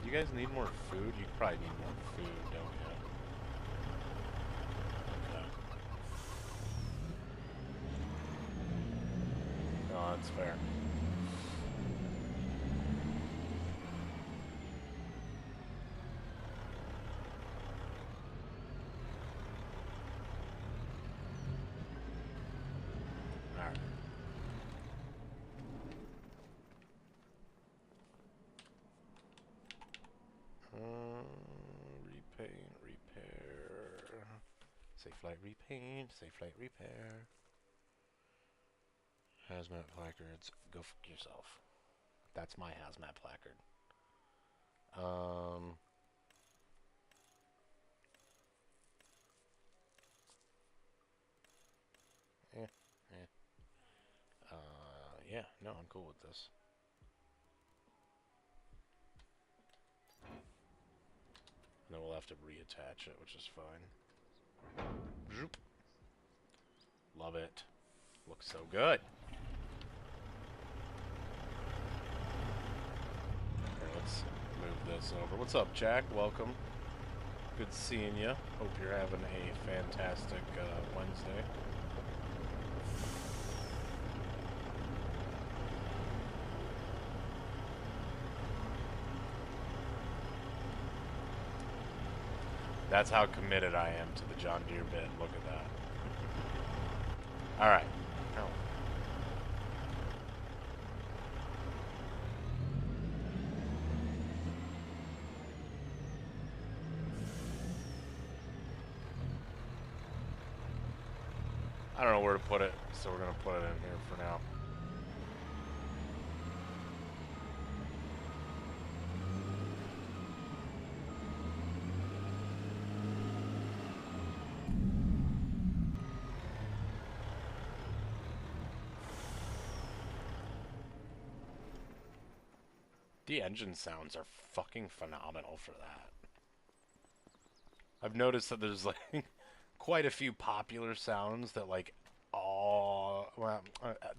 Do you guys need more food? You probably need more food, don't you? Okay. No, that's fair. paint, repair. Safe light repaint, safe light repair. Hazmat placards. Go fuck yourself. That's my hazmat placard. Eh, eh. Yeah, no, I'm cool with this. And then we'll have to reattach it, which is fine. Zoop. Love it. Looks so good. Okay, let's move this over. What's up, Jack? Welcome. Good seeing you. Hope you're having a fantastic Wednesday. That's how committed I am to the John Deere bit. Look at that. Alright. Oh. I don't know where to put it, so we're going to put it in here for now. The engine sounds are fucking phenomenal for that. I've noticed that there's like quite a few popular sounds that like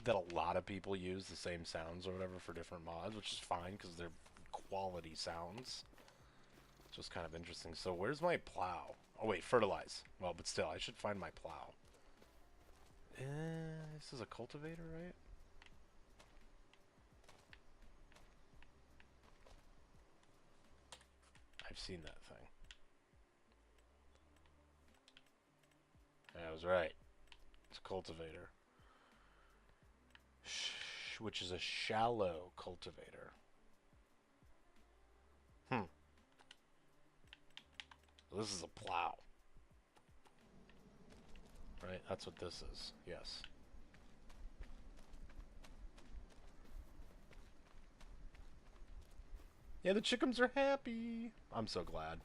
that a lot of people use the same sounds or whatever for different mods, which is fine because they're quality sounds. It's just kind of interesting. So where's my plow? Oh wait, fertilize. Well, but still, I should find my plow. This is a cultivator, right? I've seen that thing. I was right. It's a cultivator. Which is a shallow cultivator. This is a plow. Right? That's what this is. Yes. Yeah, the chickens are happy. I'm so glad.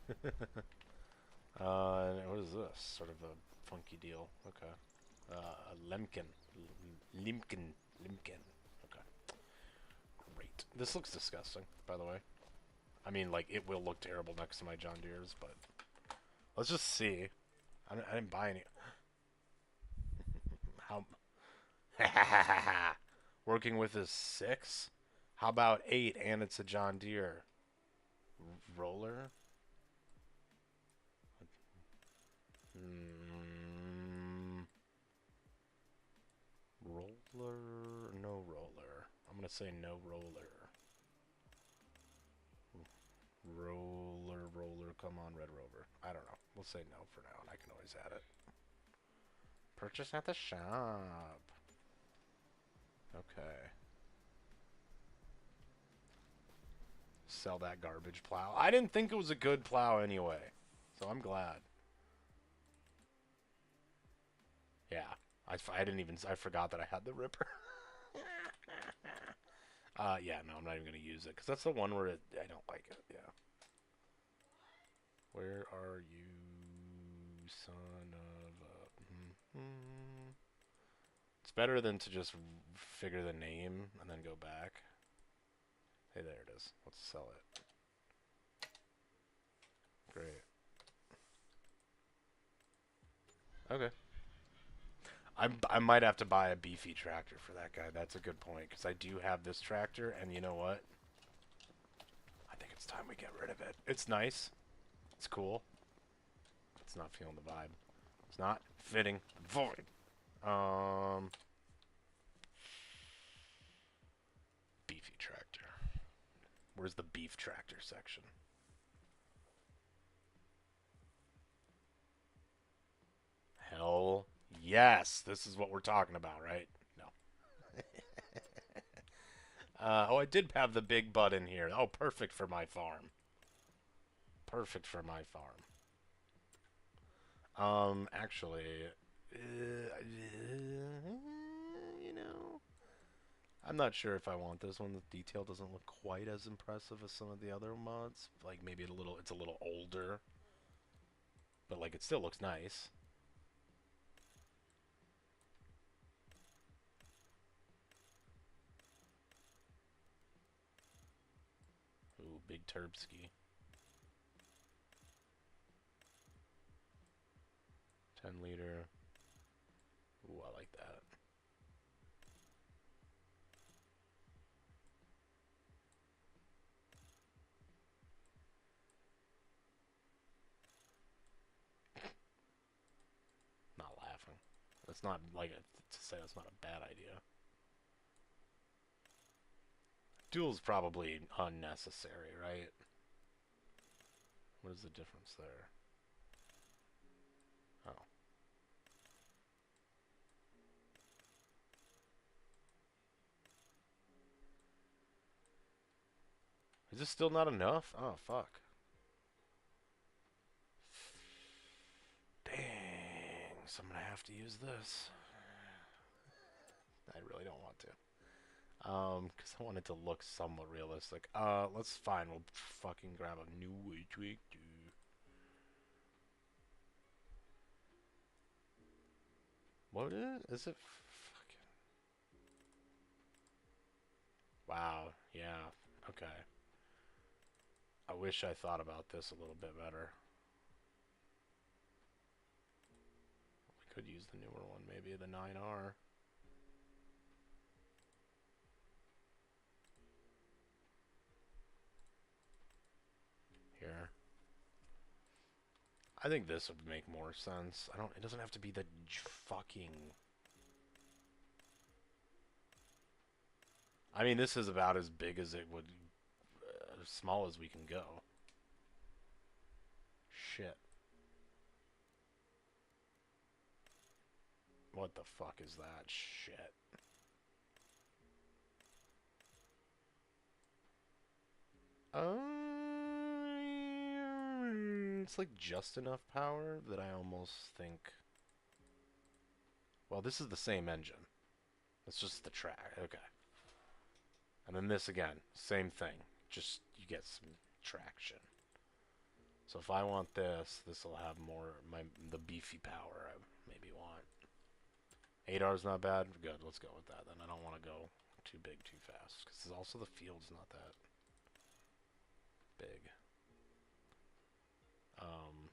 What is this? Sort of a funky deal. Okay. A lemkin. Limkin. Okay. Great. This looks disgusting, by the way. I mean, like, it will look terrible next to my John Deere's, but let's just see. I didn't buy any. How? Working with is 6? How about 8 and it's a John Deere? Roller? Roller? No roller. I'm gonna say no roller. Roller, come on, Red Rover. I don't know. We'll say no for now, and I can always add it. Purchase at the shop. Okay. Sell that garbage plow. I didn't think it was a good plow anyway, so I'm glad. Yeah, I didn't even, I forgot that I had the Ripper. Yeah, no, I'm not even gonna use it because that's the one where I don't like it. Yeah. Where are you, son of a? It's better than to just figure the name and then go back. Hey, there it is. Let's sell it. Great. Okay. I might have to buy a beefy tractor for that guy. That's a good point, because I do have this tractor, and you know what? I think it's time we get rid of it. It's nice. It's cool. It's not feeling the vibe. It's not fitting the void. Beefy tractor. Where's the beef tractor section? Hell yes. This is what we're talking about, right? No. Oh, I did have the big butt in here. Oh, perfect for my farm. Perfect for my farm. Actually, you know, I'm not sure if I want this one. The detail doesn't look quite as impressive as some of the other mods. Like maybe it's a little older, but like it still looks nice. Ooh, big Turbski. 10 liter. Ooh, I like that. Not laughing. That's not like to say that's not a bad idea. Duel's probably unnecessary, right? What is the difference there? Oh. Is this still not enough? Oh, fuck. Dang. So I'm gonna have to use this. I really don't want to. Because I want it to look somewhat realistic. Let's fine. We'll fucking grab a new tweak, dude. What is it? Fucking. Wow. Yeah. Okay. I wish I thought about this a little bit better. We could use the newer one, maybe the 9R. Here. I think this would make more sense. It doesn't have to be the fucking... I mean, this is about as big as it would... as small as we can go. Shit. What the fuck is that? Shit. It's like just enough power that I almost think... Well, this is the same engine. It's just the track. Okay. And then this again. Same thing. Just you get some traction. So if I want this, this will have more... the beefy power I maybe want. 8R's not bad. Good. Let's go with that then. I don't want to go too big too fast. Because also the field's not that big.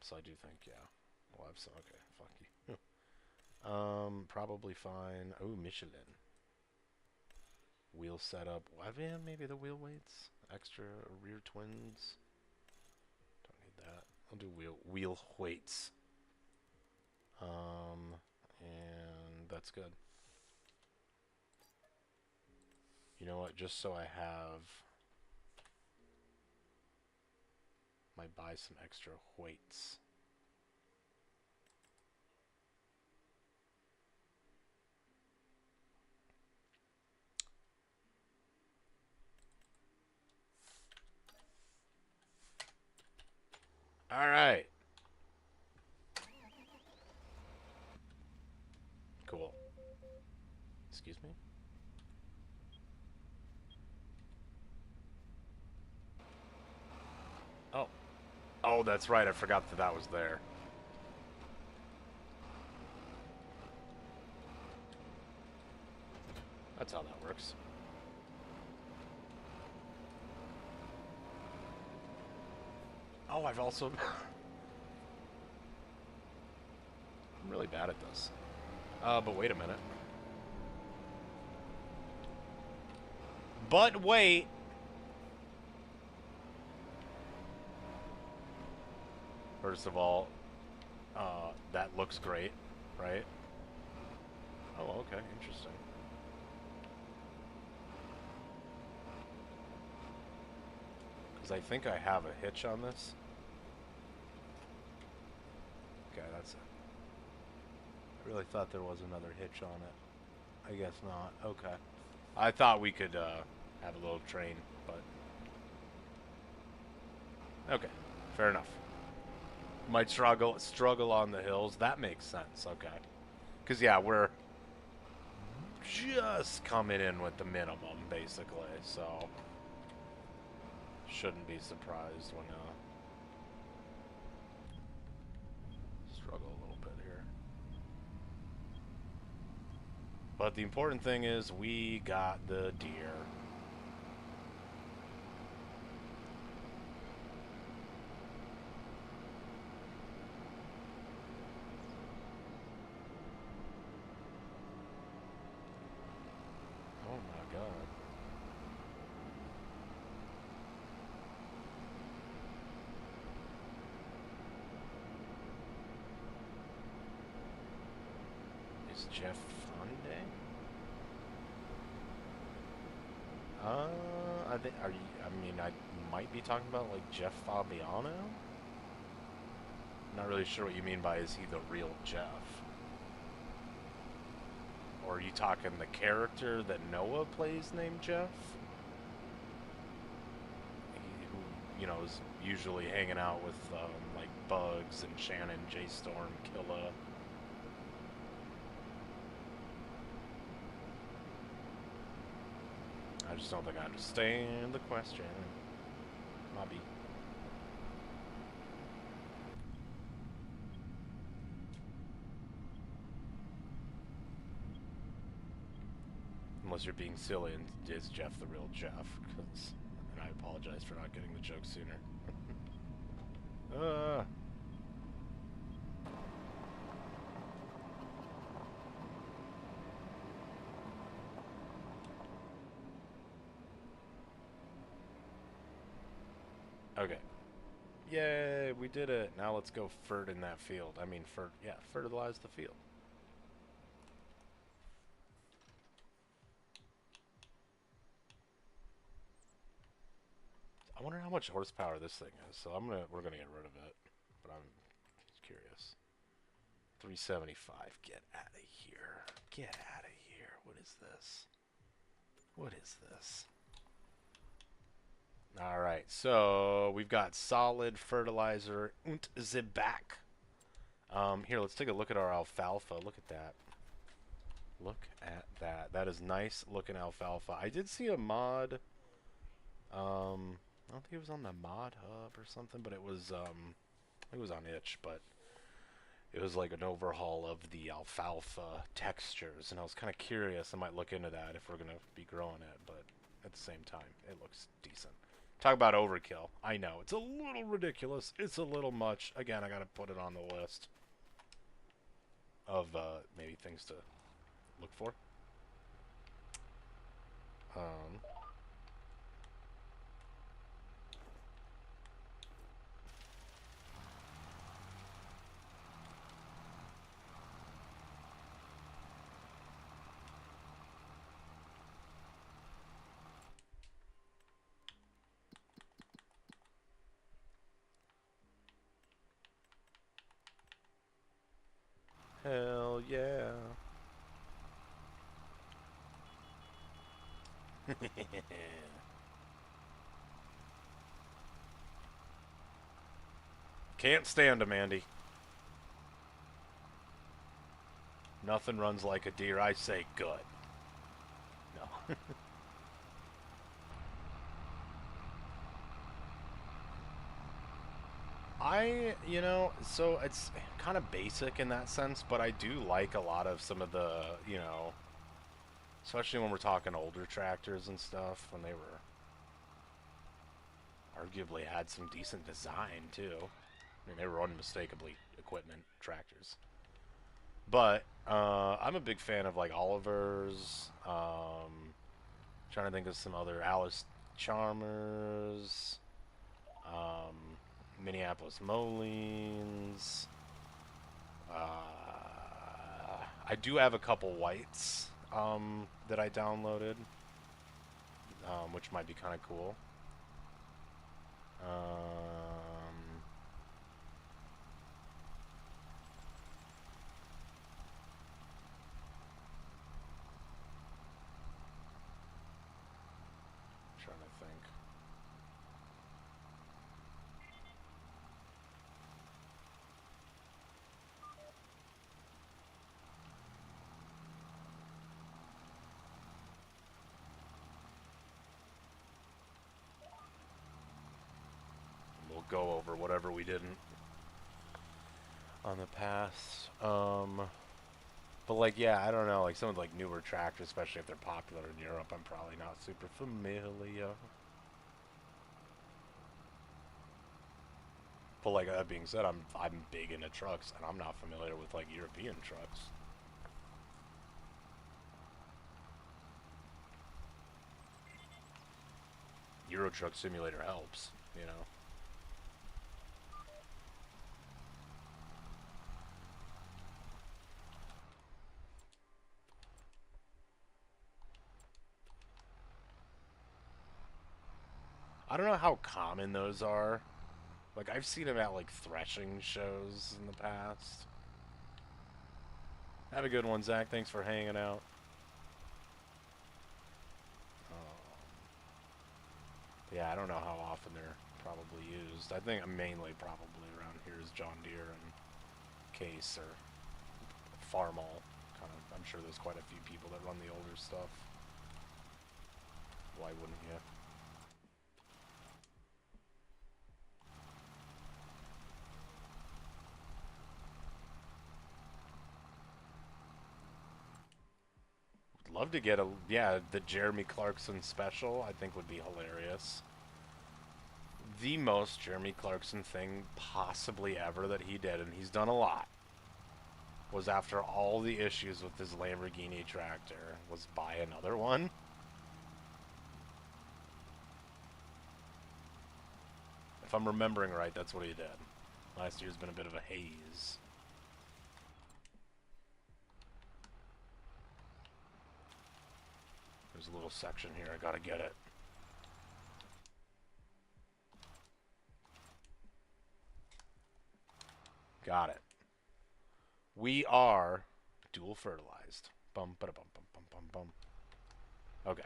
So I do think, yeah. Well, I've okay, fuck you. Probably fine. Oh, Michelin. Wheel setup. Yeah, maybe the wheel weights. Extra rear twins. Don't need that. I'll do wheel weights. And that's good. You know what? Just so I have... might buy some extra weights. All right. Cool. Excuse me? Oh. Oh, that's right. I forgot that that was there. That's how that works. Oh, I've also... I'm really bad at this. But wait a minute. But wait! First of all, that looks great, right? Oh, okay, interesting. Because I think I have a hitch on this. Okay, that's it. I really thought there was another hitch on it. I guess not. Okay. I thought we could have a little train, but... Okay, fair enough. Might struggle on the hills. That makes sense. Okay. Because, yeah, we're just coming in with the minimum, basically. So, shouldn't be surprised when struggle a little bit here. But the important thing is we got the deer. Oh my god. Is Jeff Hyundai? I think, are you, I mean, I might be talking about, like, Jeff Fabiano? Not really sure what you mean by, is he the real Jeff? Or are you talking the character that Noah plays named Jeff? Who, you know, is usually hanging out with, like, Bugs and Shannon, J-Storm, Killa. I just don't think I understand the question. Maybe. Unless you're being silly and is Jeff the real Jeff? And I apologize for not getting the joke sooner. Okay. Yay, we did it. Now let's go in that field. I mean, fertilize the field. I wonder how much horsepower this thing is. So we're gonna get rid of it. But I'm curious. 375. Get out of here. Get out of here. What is this? What is this? Alright, so we've got solid fertilizer und the back. Here, let's take a look at our alfalfa. Look at that. Look at that. That is nice looking alfalfa. I did see a mod. I don't think it was on the mod hub or something, but it was on itch, but it was like an overhaul of the alfalfa textures, and I was kind of curious. I might look into that if we're going to be growing it, but at the same time, it looks decent. Talk about overkill. I know, it's a little ridiculous. It's a little much. Again, I got to put it on the list of maybe things to look for. Hell yeah. Can't stand him, Andy. Nothing runs like a deer. I say good. No. you know, so it's kind of basic in that sense, but I do like a lot of some of the, you know, especially when we're talking older tractors and stuff, when they were arguably had some decent design, too. I mean, they were unmistakably equipment tractors. But, I'm a big fan of, like, Oliver's, trying to think of some other Alice Chalmers, Minneapolis Moleens. I do have a couple whites that I downloaded, which might be kind of cool. Trying to think. go over whatever we didn't on the past. But like, yeah, I don't know, like some of like newer tracks, especially if they're popular in Europe, I'm probably not super familiar. But like that being said, I'm big into trucks, and I'm not familiar with like European trucks. Euro Truck Simulator helps, you know. I don't know how common those are. Like, I've seen them at, like, threshing shows in the past. Have a good one, Zach. Thanks for hanging out. Yeah, I don't know how often they're probably used. I think mainly probably around here is John Deere and Case or Farmall. Kind of, I'm sure there's quite a few people that run the older stuff. Why wouldn't you? Love to get the Jeremy Clarkson special, I think would be hilarious. The most Jeremy Clarkson thing possibly ever that he did, and he's done a lot, was after all the issues with his Lamborghini tractor, was buy another one. If I'm remembering right, that's what he did. Last year's been a bit of a haze. There's a little section here, I gotta get it. Got it. We are dual fertilized. Bum, ba, bum, bum, bum, bum, bum. Okay.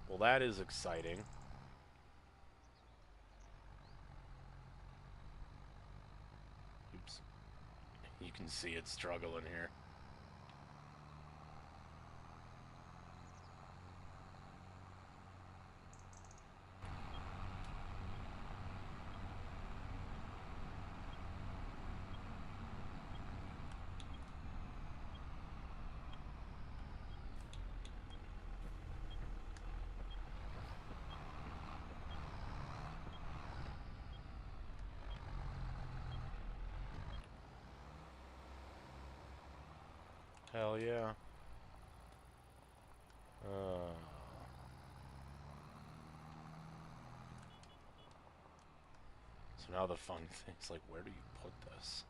Well, that is exciting. Oops. You can see it struggling here. Hell yeah. So now the fun thing is, like, where do you put this?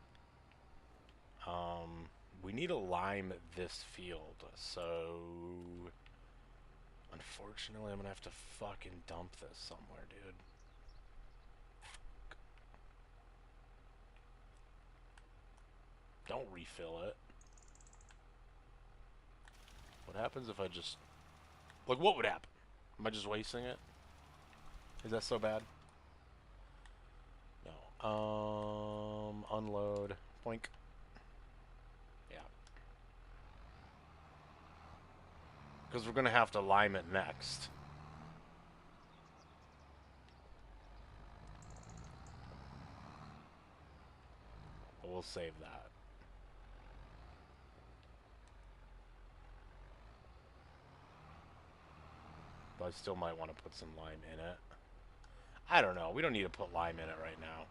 We need to lime this field, so unfortunately I'm gonna have to fucking dump this somewhere, dude. Don't refill it. What happens if I just... Like, what would happen? Am I just wasting it? Is that so bad? No. Unload. Boink. Yeah. Because we're going to have to lime it next. But we'll save that. But I still might want to put some lime in it. I don't know. We don't need to put lime in it right now.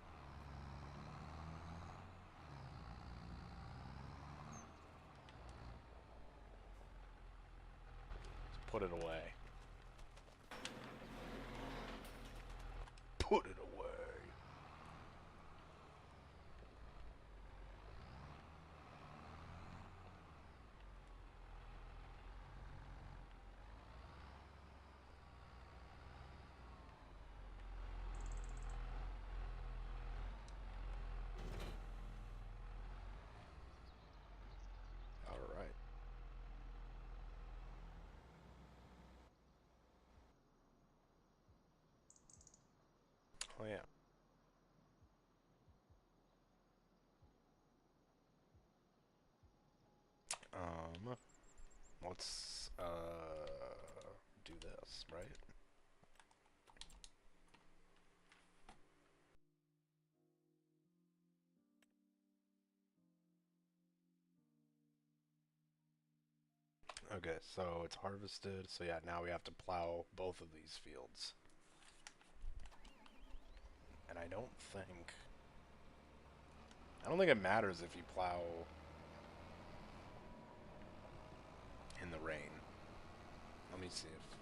Let's put it away. Put it away. Oh, yeah. let's do this, right? Okay, so it's harvested. So yeah, now we have to plow both of these fields. And I don't think it matters if you plow in the rain. Let me see if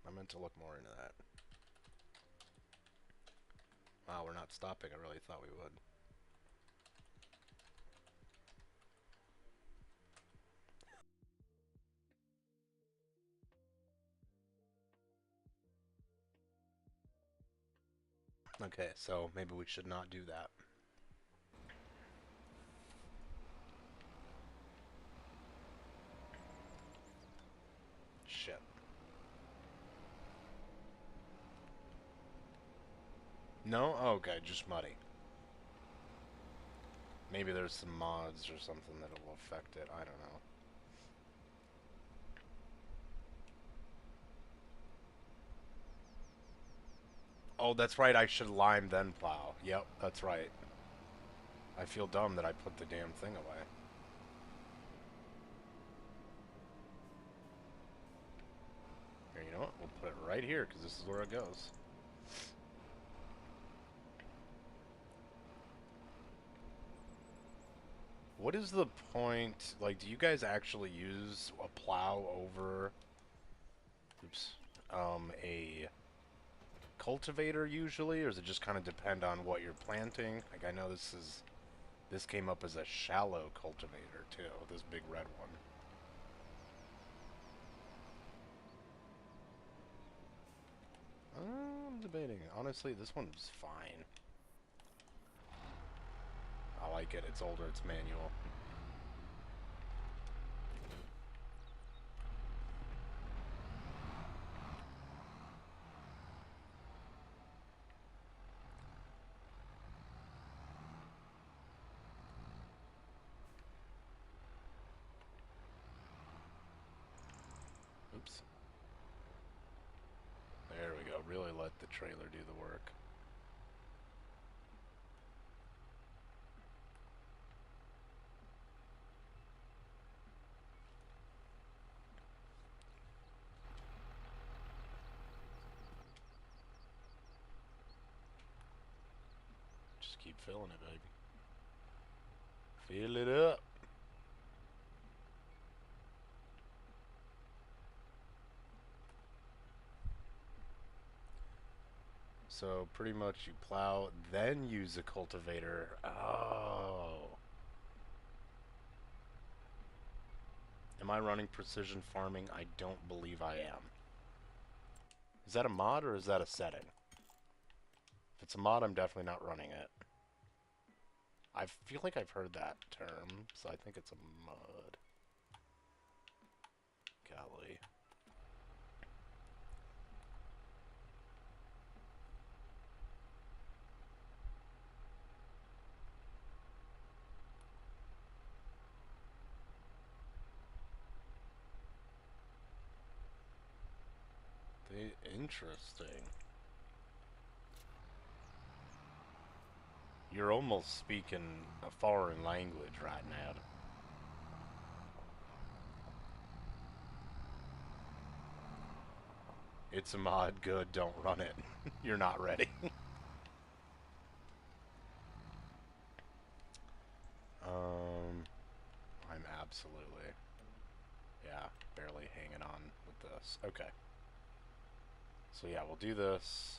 I meant to look more into that. Wow, we're not stopping. I really thought we would. Okay, so maybe we should not do that. Shit. No? Oh, okay, just muddy. Maybe there's some mods or something that will affect it. I don't know. Oh, that's right. I should lime then plow. Yep, that's right. I feel dumb that I put the damn thing away. Here, you know what? We'll put it right here because this is where it goes. What is the point? Like, do you guys actually use a plow over, oops, a cultivator usually, or does it just kind of depend on what you're planting? Like, I know this came up as a shallow cultivator too, this big red one. I'm debating. Honestly, this one's fine. I like it. It's older. It's manual. Oops. There we go. Really let the trailer do the work. Just keep filling it, baby. Fill it up. So pretty much you plow, then use a cultivator. Oh. Am I running precision farming? I don't believe I am. Is that a mod or is that a setting? If it's a mod, I'm definitely not running it. I feel like I've heard that term, so I think it's a mod. Golly. Interesting. You're almost speaking a foreign language right now. It's a mod, good, don't run it. You're not ready. I'm absolutely, yeah, barely hanging on with this. Okay. So yeah, we'll do this.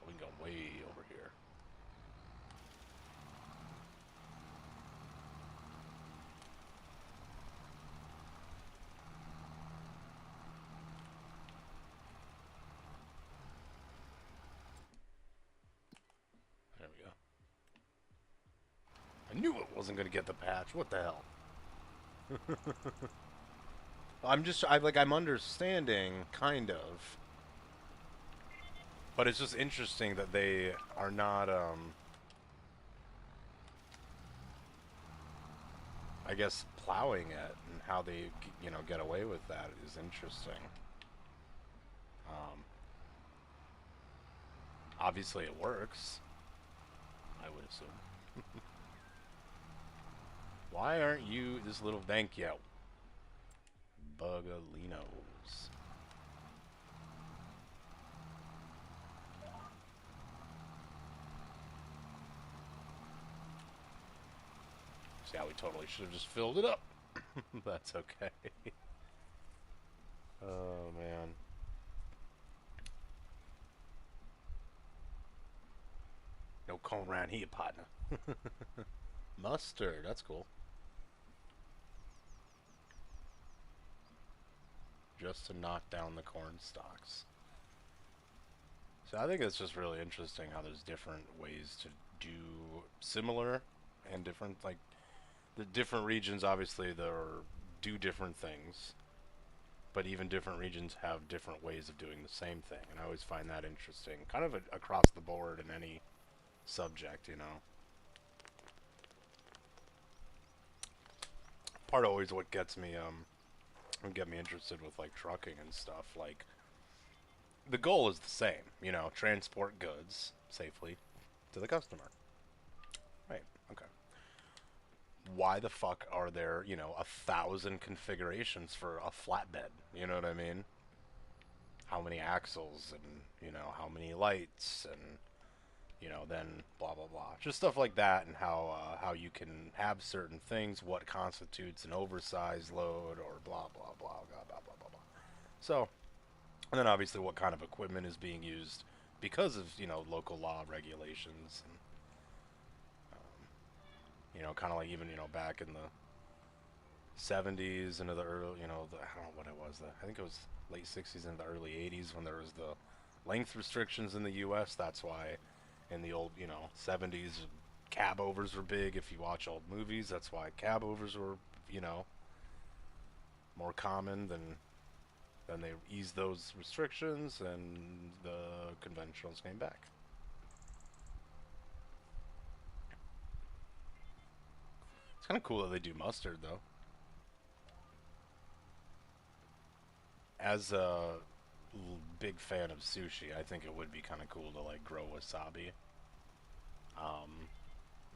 We can go way over here. There we go. I knew it wasn't going to get the patch. What the hell? I'm understanding, kind of. But it's just interesting that they are not, I guess plowing it and how they, you know, get away with that is interesting. Obviously it works, I would assume. Why aren't you this little thank you? Bugalinos. See how we totally should have just filled it up. That's okay. Oh man. No corn around here, partner. Mustard, that's cool. Just to knock down the corn stalks. So I think it's just really interesting how there's different ways to do similar and different, like, the different regions obviously do different things, but even different regions have different ways of doing the same thing, and I always find that interesting, kind of across the board in any subject, you know. Part of always what gets me get me interested with like trucking and stuff, like the goal is the same, you know, transport goods safely to the customer. Right, okay. Why the fuck are there, you know, 1,000 configurations for a flatbed? You know what I mean? How many axles and, you know, how many lights and, you know, then blah blah blah. Just stuff like that, and how you can have certain things, what constitutes an oversized load, or blah blah blah blah blah blah blah blah. So, and then obviously what kind of equipment is being used because of, you know, local law regulations, and you know, kind of like even, you know, back in the 70s into the early, you know, I don't know what it was, I think it was late 60s into the early 80s when there was the length restrictions in the U.S. That's why in the old, you know, 70s, cab overs were big. If you watch old movies, that's why cab overs were, you know, more common. Then they eased those restrictions and the conventionals came back. It's kind of cool that they do mustard, though. As a big fan of sushi, I think it would be kind of cool to like grow wasabi.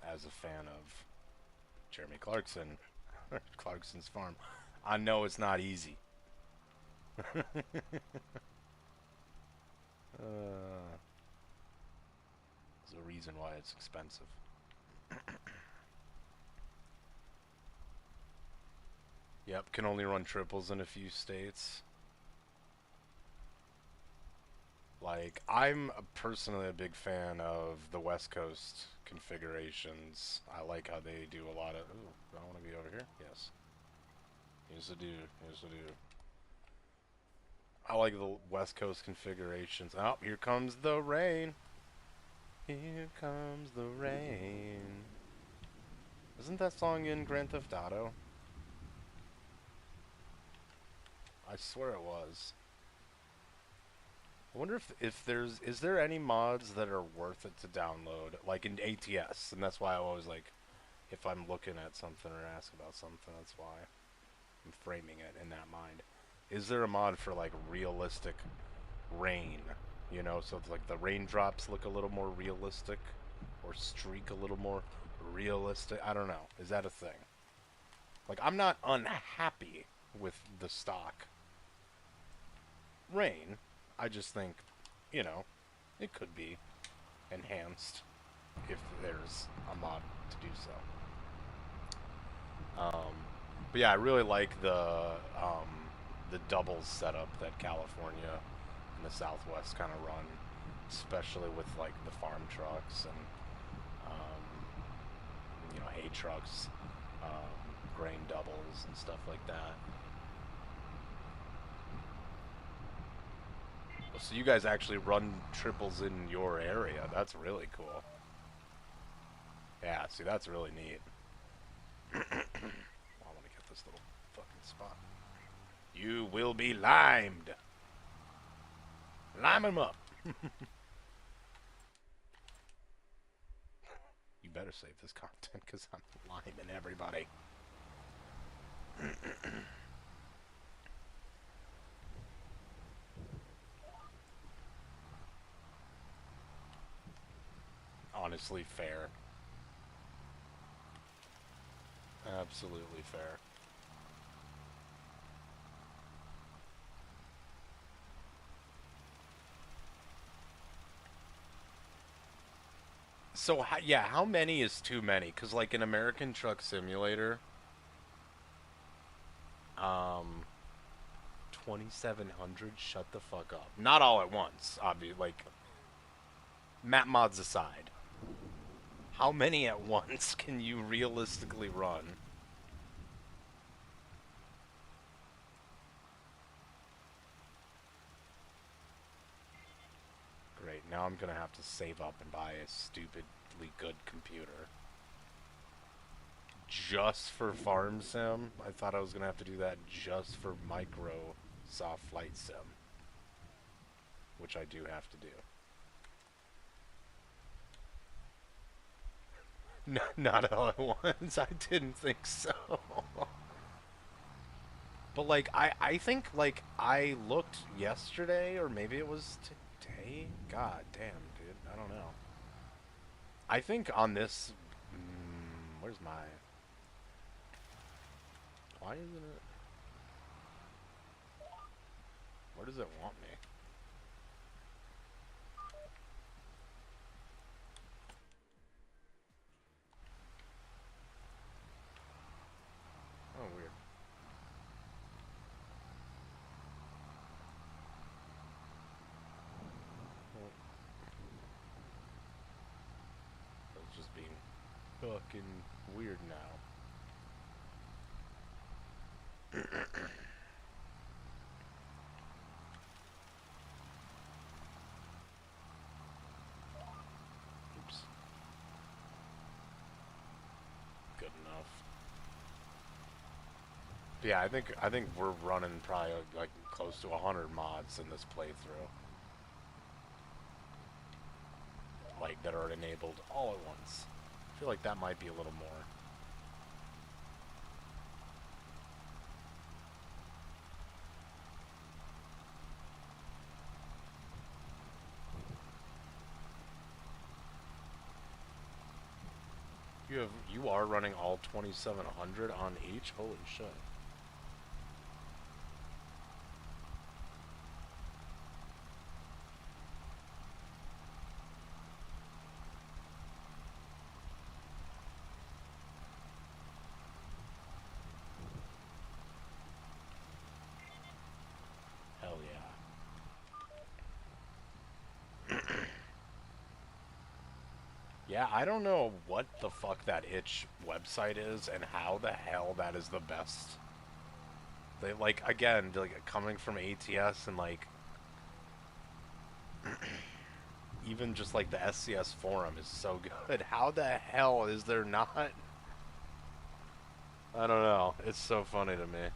As a fan of Jeremy Clarkson, Clarkson's Farm, I know it's not easy. There's a reason why it's expensive. Yep, can only run triples in a few states. Like, I'm personally a big fan of the West Coast configurations. I like how they do a lot of... Ooh, do I want to be over here? Yes. Here's the dude. Here's the dude. I like the West Coast configurations. Oh, here comes the rain. Here comes the rain. Isn't that song in Grand Theft Auto? I swear it was. I wonder if there's... Is there any mods that are worth it to download? Like in ATS. And that's why I always like... If I'm looking at something or ask about something, that's why I'm framing it in that mind. Is there a mod for like realistic rain? You know, so it's like the raindrops look a little more realistic, or streak a little more realistic. I don't know. Is that a thing? Like, I'm not unhappy with the stock rain. I just think, you know, it could be enhanced if there's a mod to do so. But yeah, I really like the doubles setup that California and the Southwest kind of run, especially with like the farm trucks and you know, hay trucks, grain doubles and stuff like that. So you guys actually run triples in your area. That's really cool. Yeah, see, that's really neat. I want to get this little fucking spot. You will be limed. Lime him up. You better save this content because I'm liming everybody. Honestly, fair. Absolutely fair. So, yeah, how many is too many? Because, like, in American Truck Simulator, um, 2,700, shut the fuck up. Not all at once, obviously. Like, map mods aside, how many at once can you realistically run? Great, now I'm gonna have to save up and buy a stupidly good computer. Just for Farm Sim? I thought I was gonna have to do that just for Microsoft Flight Sim. Which I do have to do. No, not all at once. I didn't think so. But, like, I think, like, I looked yesterday, or maybe it was today? God damn, dude. I don't know. I think on this... where's my... Why isn't it... Where does it want me? Oh, weird. Well, it's just being fucking weird now. Oops. Good enough. But yeah, I think we're running probably like close to 100 mods in this playthrough. Like, that are enabled all at once. I feel like that might be a little more. You are running all 2,700 on each? Holy shit. Hell yeah. Yeah, I don't know what the fuck that itch website is and how the hell that is the best. They, like, again, like, coming from ATS and, like, even just, like, the SCS forum is so good. How the hell is there not? I don't know. It's so funny to me.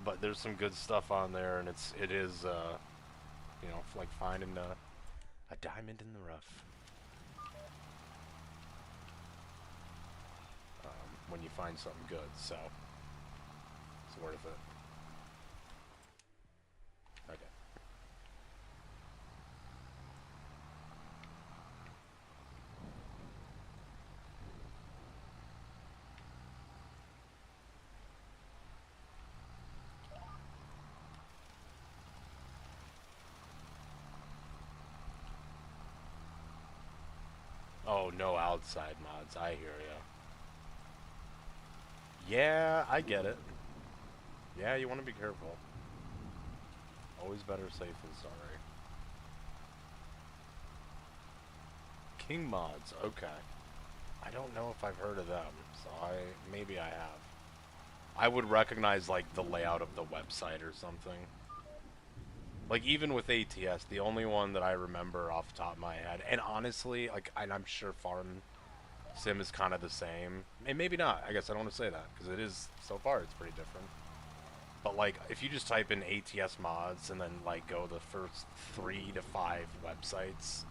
But there's some good stuff on there, and it is, you know, like finding a diamond in the rough. When you find something good, so it's worth it. Okay. Oh, no outside mods. I hear ya. Yeah, I get it. Yeah, you want to be careful. Always better safe than sorry. King mods, okay. I don't know if I've heard of them, so maybe I have. I would recognize, like, the layout of the website or something. Like, even with ATS, the only one that I remember off the top of my head, and honestly, like, and I'm sure Farm Sim is kind of the same, and maybe not, I guess I don't want to say that, because it is, so far, it's pretty different. But, like, if you just type in ATS mods, and then, like, go the first 3 to 5 websites,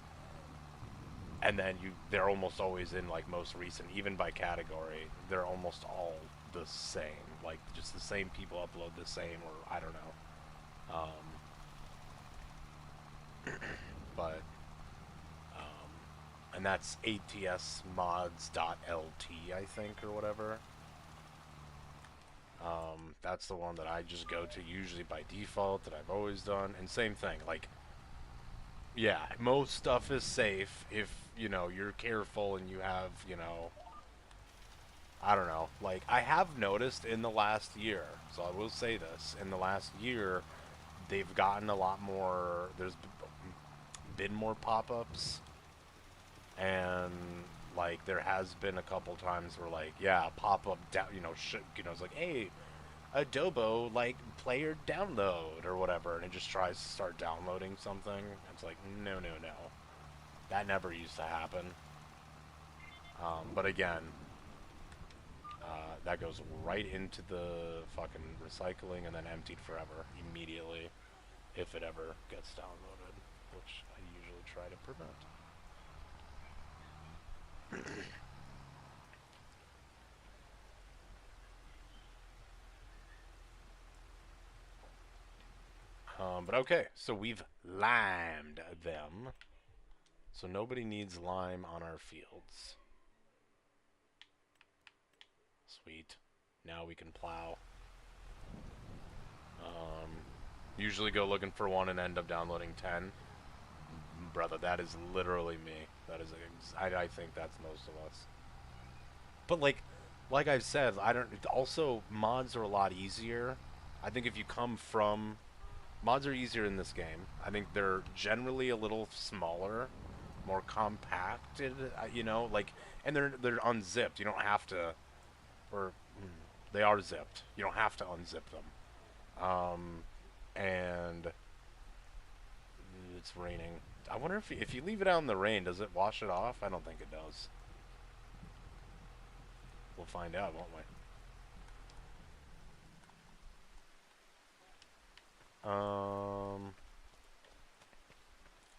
and then they're almost always in, like, most recent, even by category, they're almost all the same. Like, just the same people upload the same, or I don't know. But, and that's atsmods.lt, I think, or whatever. That's the one that I just go to usually by default, that I've always done. And same thing, like, yeah, most stuff is safe if, you know, you're careful and you have, you know, I don't know. Like, I have noticed in the last year, so I will say this, in the last year, they've gotten a lot more, there's been more pop-ups, and, like, there has been a couple times where, like, yeah, pop-up, you know, it's like, hey, Adobo, like, player download, or whatever, and it just tries to start downloading something. It's like, no, no, no. That never used to happen. But again, that goes right into the fucking recycling and then emptied forever, immediately, if it ever gets downloaded, which I usually try to prevent. But okay, so we've limed them. So nobody needs lime on our fields. Sweet. Now we can plow. Usually go looking for one and end up downloading 10. Brother, that is literally me. That is, I think that's most of us. But like I've said, also mods are a lot easier. I think if you come from, mods are easier in this game. I think they're generally a little smaller, more compacted, you know, like, and they're unzipped. You don't have to, or they are zipped. You don't have to unzip them. And it's raining. I wonder if you leave it out in the rain, does it wash it off? I don't think it does. We'll find out, won't we?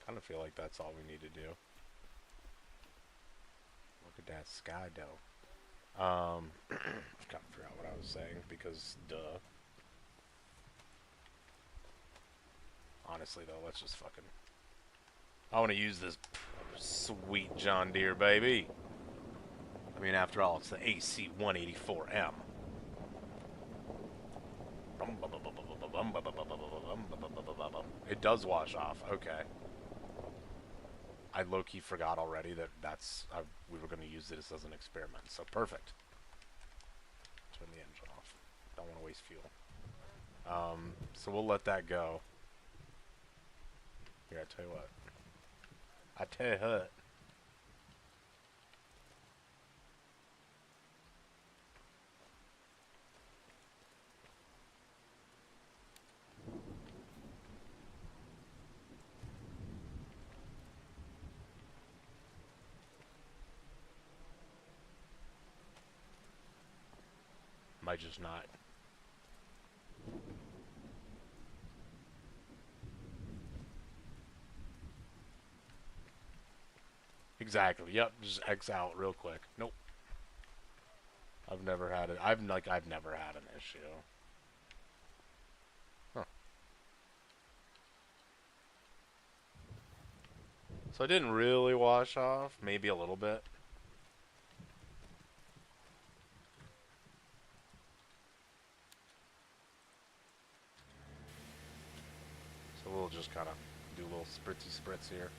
Kind of feel like that's all we need to do. Look at that sky, though. I've got to figure out what I was saying, because, duh. Honestly, though, let's just fucking... I want to use this sweet John Deere, baby. I mean, after all, it's the AC-184M. It does wash off. Okay. I low-key forgot already that we were going to use this as an experiment. So perfect. Turn the engine off. Don't want to waste fuel. So we'll let that go. Here, I tell you what. I tell you what. Might just not. Exactly. Yep. Just X out real quick. Nope. I've never had it. I've never had an issue. Huh. So it didn't really wash off. Maybe a little bit. So we'll just kind of do a little spritzy spritz here.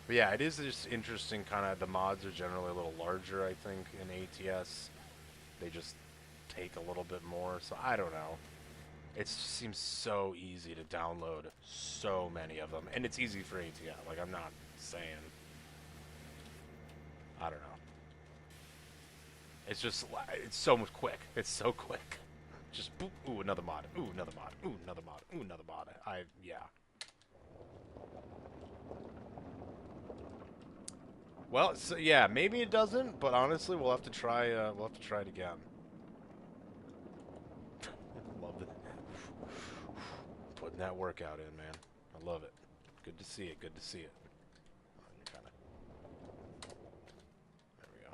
But yeah, it is just interesting, kind of, the mods are generally a little larger, I think, in ATS. They just take a little bit more, so I don't know. It seems so easy to download so many of them, and it's easy for ATS, like, I'm not saying, I don't know. It's just, it's so much quick. It's so quick. Just, boop, ooh, another mod, ooh, another mod, ooh, another mod, ooh, another mod. Yeah. Well, so yeah, maybe it doesn't, but honestly, we'll have to try it again. Love it. getting that workout in, man. I love it. Good to see it. Good to see it. Kinda. There we go.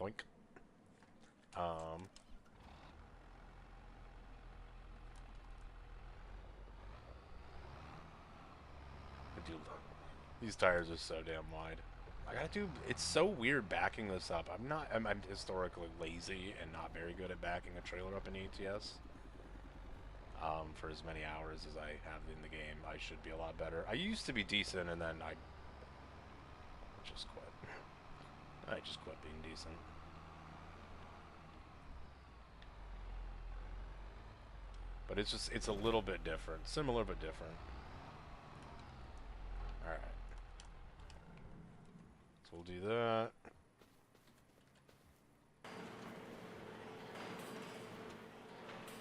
Boink. Dude, these tires are so damn wide. I gotta do. It's so weird backing this up. I'm historically lazy and not very good at backing a trailer up in ATS. For as many hours as I have in the game, I should be a lot better. I used to be decent, and then I just quit. I just quit being decent. But it's a little bit different. Similar, but different. Alright. So we'll do that.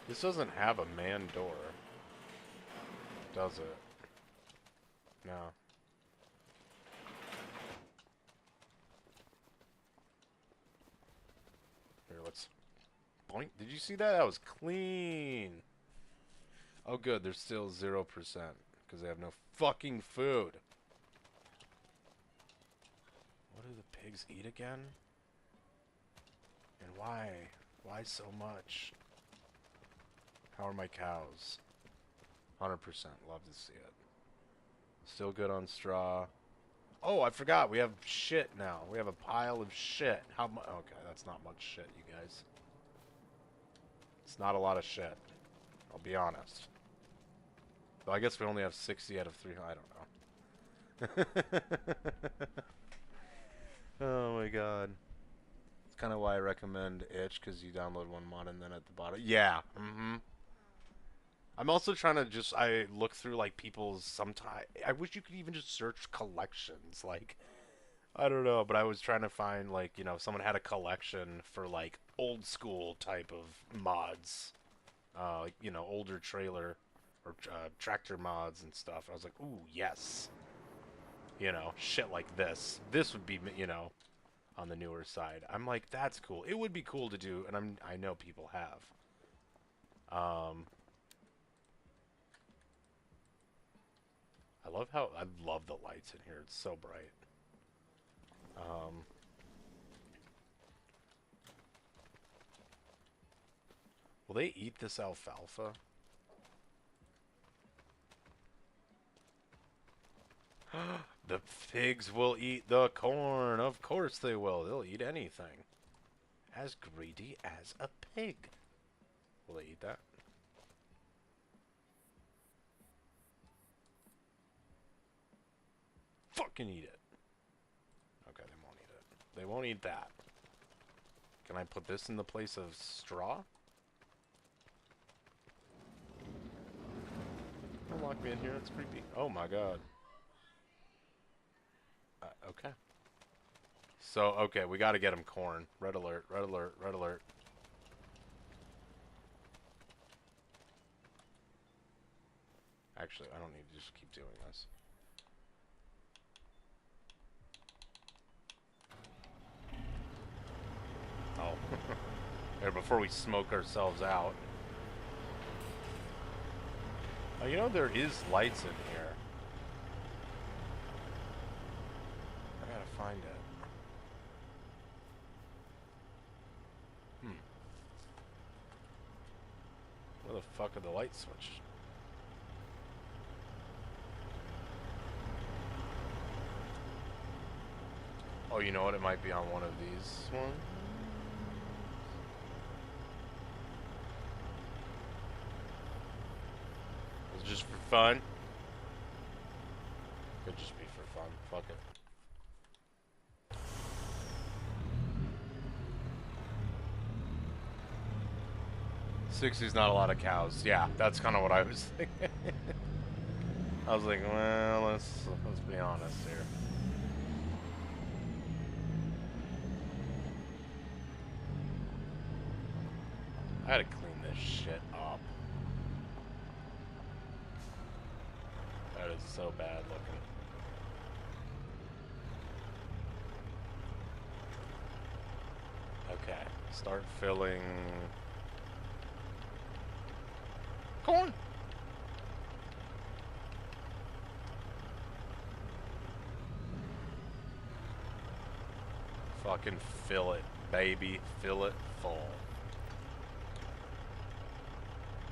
This doesn't have a man door, does it? No. Here, let's... Boink. Did you see that? That was clean. Oh, good. There's still 0%, because they have no fucking food. What do the pigs eat again? And why? Why so much? How are my cows? 100%. Love to see it. Still good on straw. Oh, I forgot. We have shit now. We have a pile of shit. How much? Okay, that's not much shit, you guys. It's not a lot of shit. I'll be honest. Well, I guess we only have 60 out of 300. I don't know. Oh my god. It's kind of why I recommend itch, because you download one mod and then at the bottom. Yeah. I'm also trying to I look through like people's sometimes. I wish you could even just search collections. Like, I don't know, but I was trying to find like, you know, if someone had a collection for like old school type of mods, like, you know, older trailer or tractor mods and stuff. I was like, ooh, yes. You know, shit like this. This would be, you know, on the newer side. I'm like, that's cool. It would be cool to do, and I know people have. I love the lights in here. It's so bright. Will they eat this alfalfa? The pigs will eat the corn. Of course they will. They'll eat anything. As greedy as a pig. Will they eat that? Fucking eat it. Okay, they won't eat it. They won't eat that. Can I put this in the place of straw? Don't lock me in here. That's creepy. Oh my god. Okay. So, okay, we gotta get him corn. Red alert, red alert, red alert. Actually, I don't need to just keep doing this. Oh. There, before we smoke ourselves out. Oh, you know, there is lights in here. I gotta find it. Where the fuck are the light switch? Oh, you know what? It might be on one of these ones. It's just for fun. Could just be for fun. Fuck it. $60's not a lot of cows. Yeah, that's kind of what I was thinking. I was like, well, let's be honest here. I had to clean this shit up. That is so bad looking. Okay, start filling. Corn! Fucking fill it, baby. Fill it full.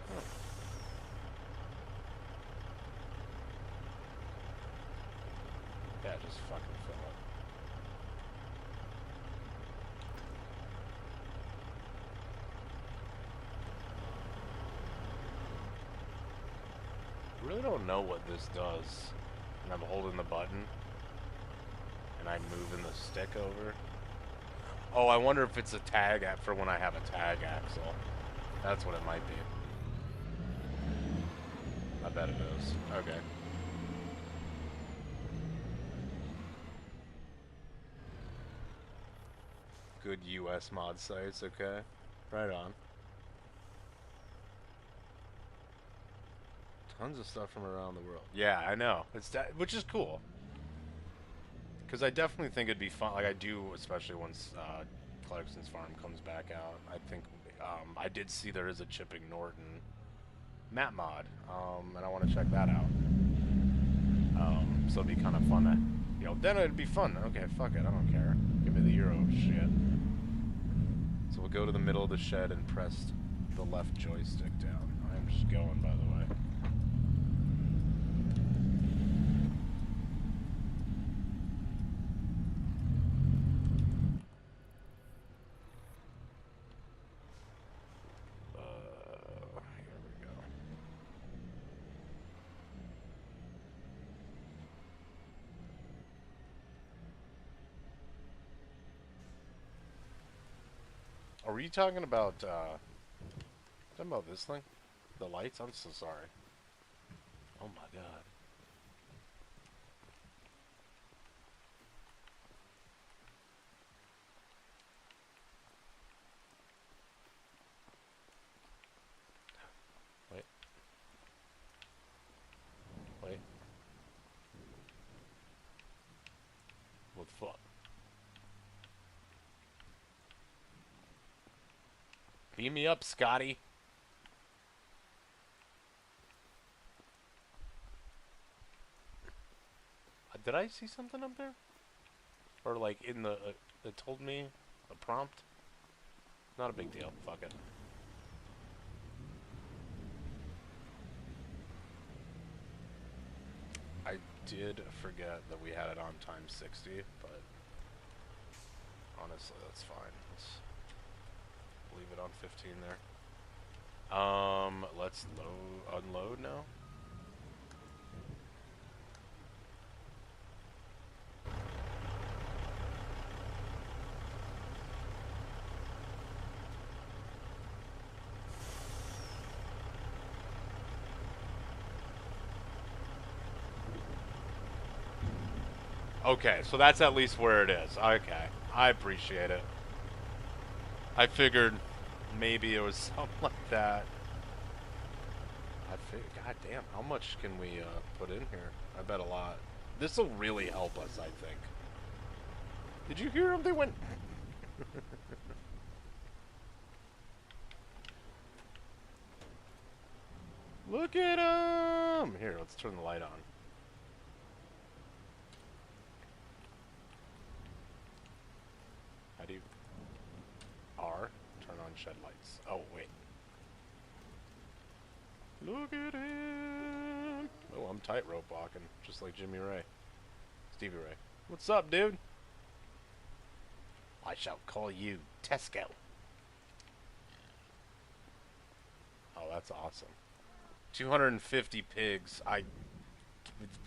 Huh. Yeah, just fucking fill it. I really don't know what this does. And I'm holding the button. And I'm moving the stick over. Oh, I wonder if it's a tag for when I have a tag axle. That's what it might be. I bet it is. Okay. Good US mod sites, okay. Right on. Tons of stuff from around the world. Yeah, I know. Which is cool. Because I definitely think it'd be fun. Like, I do, especially once Clarkson's Farm comes back out. I think, I did see there is a Chipping Norton map mod. And I want to check that out. So it'd be kind of fun to, you know, then it'd be fun. Okay, fuck it, I don't care. Give me the Euro shit. So we'll go to the middle of the shed and press the left joystick down. I'm just going, by the way. Here we go. Are we talking about this thing? The lights? I'm so sorry. Oh my god. Wait. Wait. What the fuck? Beam me up, Scotty. Did I see something up there? Or like in the, it told me a prompt? Not a big deal. Fuck it. I did forget that we had it on times 60, but honestly, that's fine. Let's leave it on 15 there. Let's unload now. Okay, so that's at least where it is. Okay, I appreciate it. I figured maybe it was something like that. I figured, god damn, how much can we put in here? I bet a lot. This will really help us, I think. Did you hear them? They went... Look at them! Here, let's turn the light on. How do you... R? Turn on shed lights. Oh, wait. Look at him! Oh, I'm tightrope walking, just like Jimmy Ray. Stevie Ray. What's up, dude? I shall call you Tesco. Oh, that's awesome. 250 pigs. I'm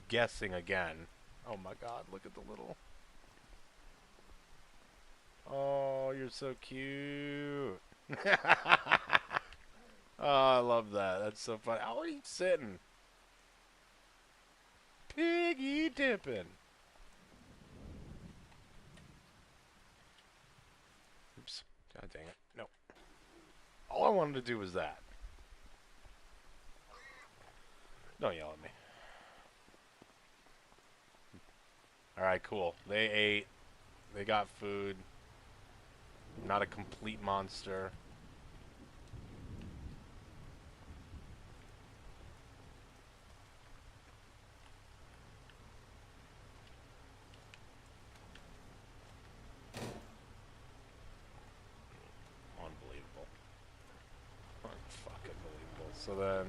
guessing again. Oh my god, look at the little... Oh, you're so cute. Oh, I love that. That's so funny. How are you sitting? Piggy dipping. Oops. God dang it. No. All I wanted to do was that. Don't yell at me. Alright, cool. They ate. They got food. Not a complete monster. So then...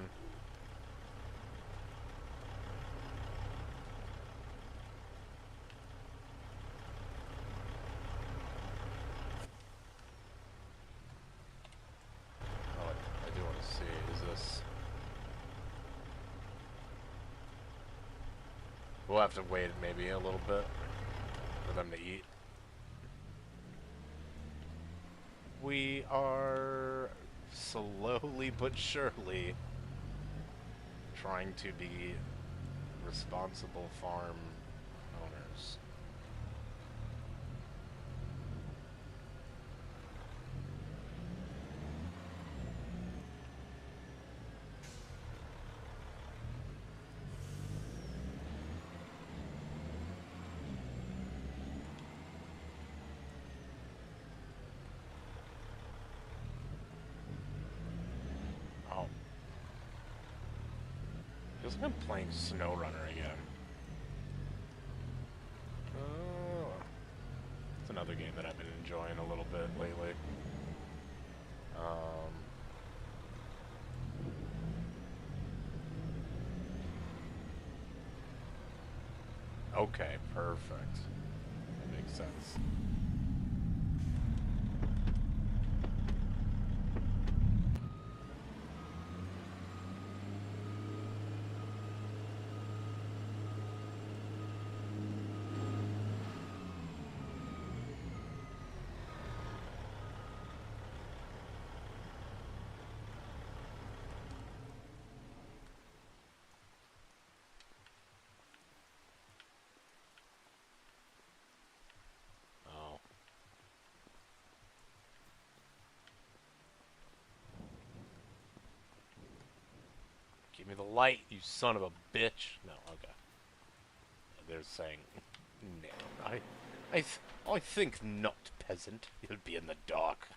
Oh, I do want to see, is this... We'll have to wait maybe a little bit for them to eat. We are slowly but surely trying to be responsible farm owners. Oh. Feels like I'm playing SnowRunner again. Oh. It's another game that I've been enjoying a little bit lately. Okay, perfect. That makes sense. Give me the light, you son of a bitch. No, okay. They're saying, no, I think not, peasant. You'll be in the dark.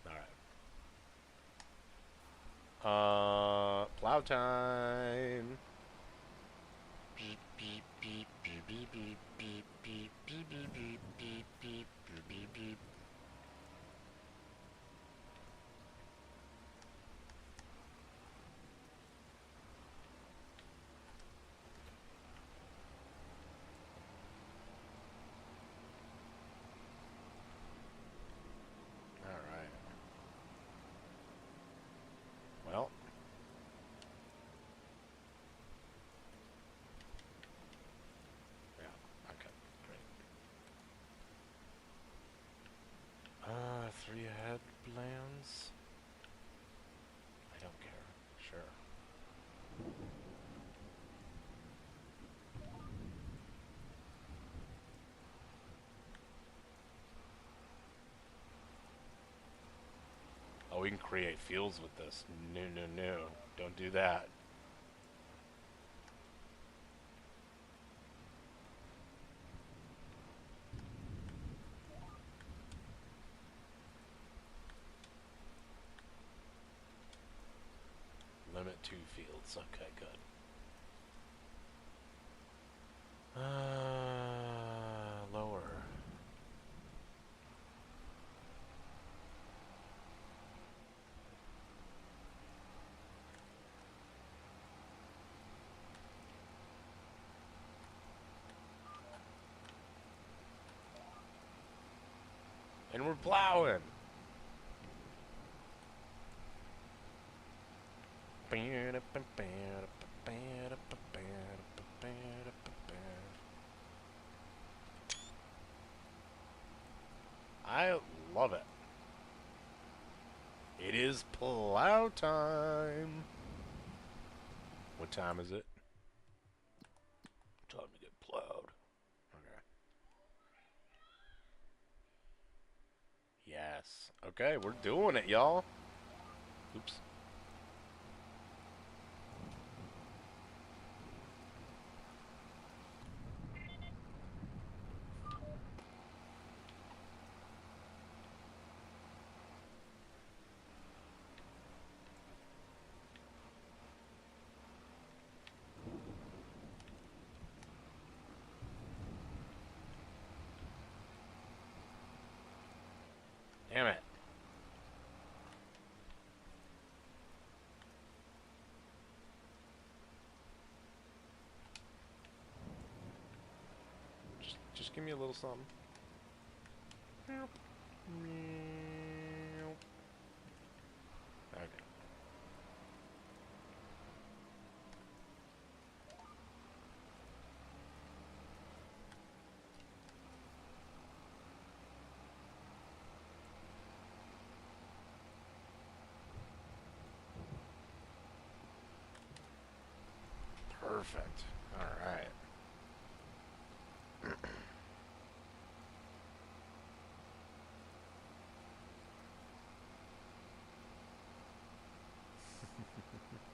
Alright. Plow time. Beep, beep, beep, beep, beep, beep, beep, beep, beep, beep, beep, beep, beep, beep, beep. Alright. Well. Yeah, okay, great. 3 ahead lands? I don't care. Sure. Oh, we can create fields with this. No, no, no. Don't do that. Limit 2 fields. Okay, good. Lower. And we're plowing. I love it. It is plow time. What time is it? Time to get plowed. Okay. Yes. Okay, we're doing it, y'all. Oops. Damn it. give me a little something. Okay. Perfect. All right.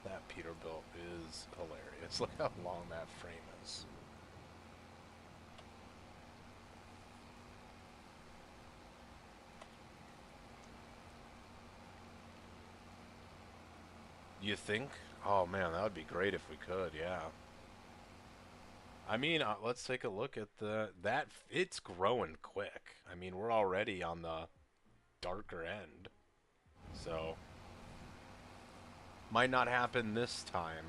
That Peterbilt is hilarious. Look how long that frame is. You think? Oh man, that would be great if we could, yeah. I mean, let's take a look at it's growing quick. I mean, we're already on the darker end. So, might not happen this time,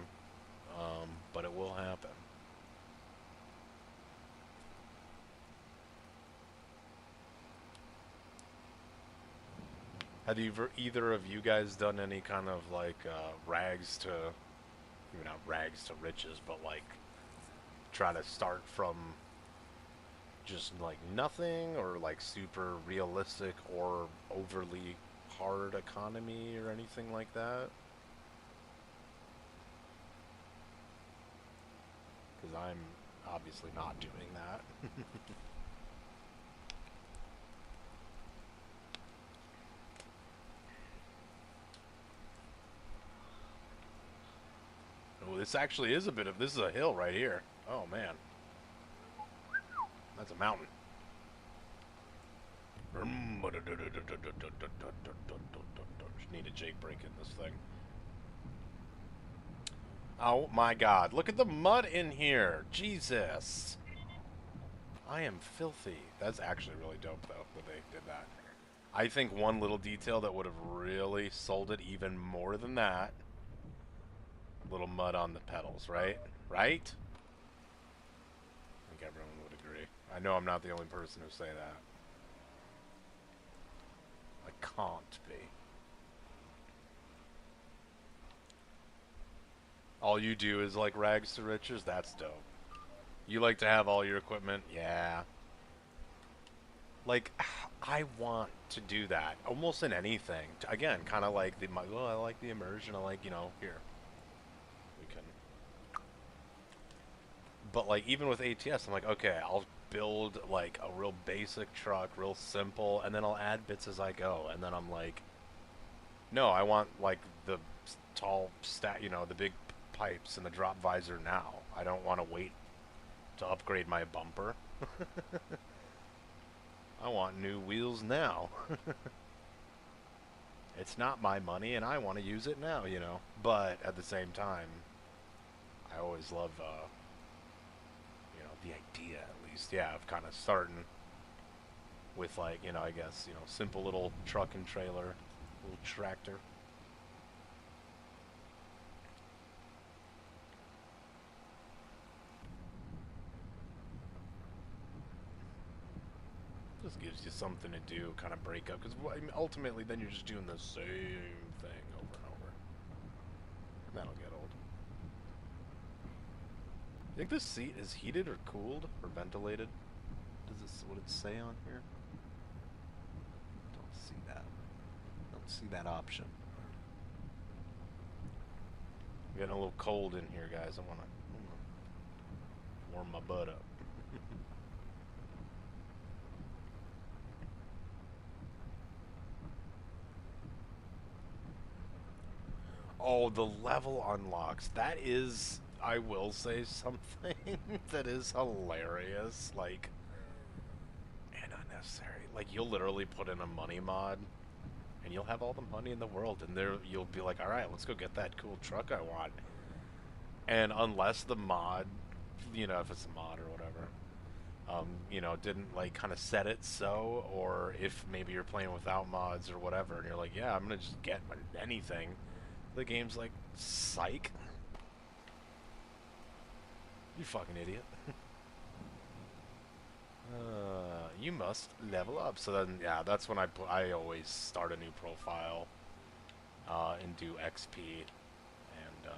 but it will happen. Have either of you guys done any kind of like rags to, maybe not rags to riches, but like try to start from just like nothing, or like super realistic or overly hard economy or anything like that? Because I'm obviously not doing that. Oh, this actually is this is a hill right here. Oh man. That's a mountain. Just need a Jake break in this thing. Oh my god, look at the mud in here. Jesus. I am filthy. That's actually really dope though that they did that. I think one little detail that would have really sold it even more than that. Little mud on the pedals, right? Right? I think everyone would agree. I know I'm not the only person who say that. I can't be. All you do is like rags to riches? That's dope. You like to have all your equipment? Yeah. Like, I want to do that almost in anything. Again, kind of like I like the immersion. I like, you know, here. We can. But like, even with ATS, I'm like, okay, I'll build like a real basic truck, real simple, and then I'll add bits as I go. And then I'm like, no, I want like the tall you know, the big pipes and the drop visor now. I don't want to wait to upgrade my bumper. I want new wheels now. It's not my money and I want to use it now, you know. But at the same time, I always love, you know, the idea at least, yeah, of kind of starting with like, you know, I guess, you know, simple little truck and trailer, little tractor. Just gives you something to do, kind of break up, because I mean, ultimately then you're just doing the same thing over and over. And that'll get old. You think this seat is heated or cooled or ventilated? What it say on here? Don't see that. Don't see that option. I'm getting a little cold in here, guys. I wanna warm my butt up. Oh, the level unlocks. That is, I will say something that is hilarious. Like, and unnecessary. Like, you'll literally put in a money mod, and you'll have all the money in the world, and there you'll be like, all right, let's go get that cool truck I want. And unless the mod, you know, if it's a mod or whatever, you know, didn't like kind of set it so, or if maybe you're playing without mods or whatever, and you're like, yeah, I'm gonna just get anything. The game's like, psych. You fucking idiot. You must level up. So then, yeah, that's when I always start a new profile and do XP. And,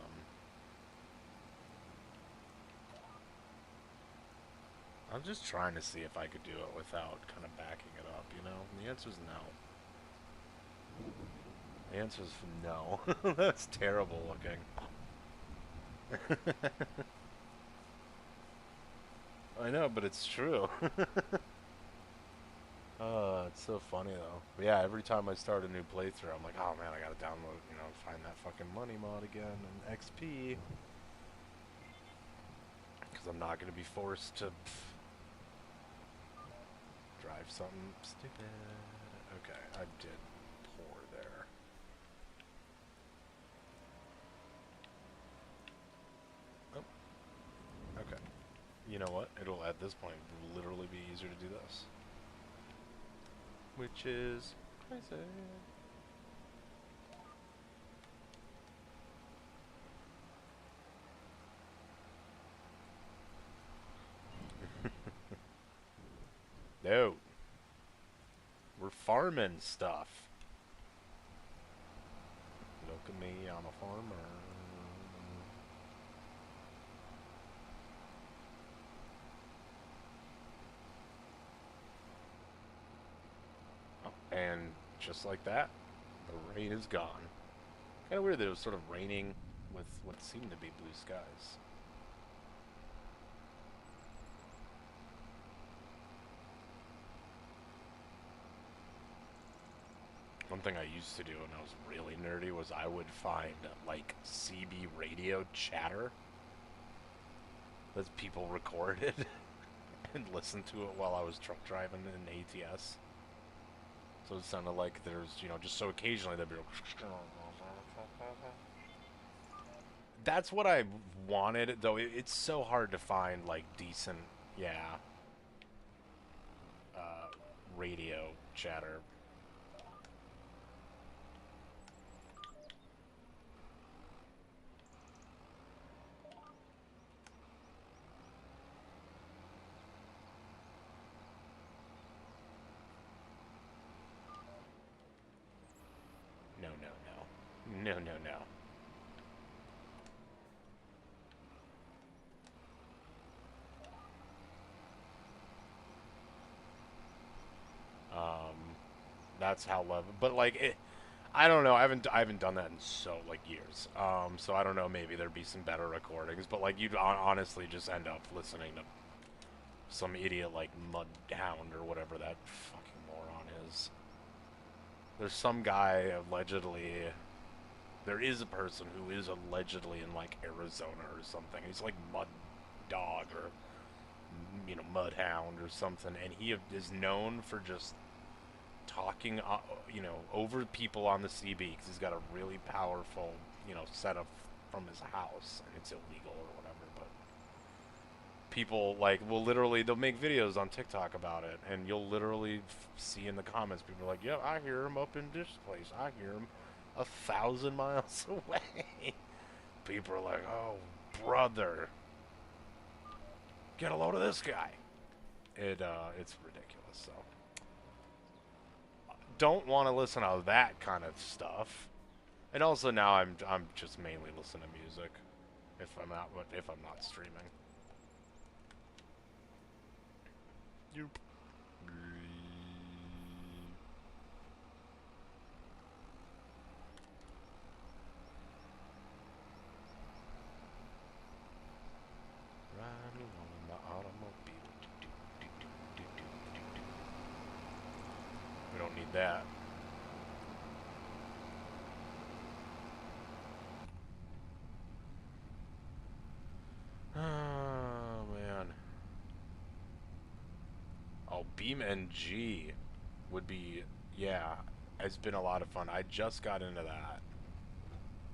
I'm just trying to see if I could do it without kind of backing it up, you know? And the answer is no. The answer is no. That's terrible looking. I know, but it's true. It's so funny though. But yeah, every time I start a new playthrough, I'm like, oh man, I gotta download, you know, find that fucking money mod again and XP. Because I'm not gonna be forced to drive something stupid. Okay, I did pour there. Oh, okay. You know what? It'll, at this point, literally be easier to do this. Which is crazy. No. We're farming stuff. Look at me, I'm a farmer. And just like that, the rain is gone. Kind of weird that it was sort of raining with what seemed to be blue skies. One thing I used to do when I was really nerdy was I would find, like, CB radio chatter that people recorded and listen to it while I was truck driving in ATS. So it sounded like there's, you know, just so occasionally there'd be That's what I wanted, though it's so hard to find, like, decent, yeah, radio chatter. No, no, no. No, no, no. That's how love. But like, I don't know. I haven't done that in so like years. So I don't know. Maybe there'd be some better recordings. But like, you'd honestly just end up listening to some idiot like Mudhound or whatever that fucking moron is. There's some guy allegedly. There is a person who is allegedly in like Arizona or something. He's like Mud Dog or, you know, Mudhound or something, and he is known for just talking, you know, over people on the CB because he's got a really powerful, you know, setup from his house, and it's illegal or whatever. But people like will literally they'll make videos on TikTok about it, and you'll literally see in the comments people are like, "Yeah, I hear him up in this place. I hear him 1,000 miles away." People are like, "Oh, brother, get a load of this guy." It's ridiculous. So don't want to listen to that kind of stuff. And also now I'm just mainly listening to music if I'm not streaming. Yep. Riding on the automobile. We don't need that. Oh, man. Oh, Beam NG would be, yeah, it's been a lot of fun. I just got into that.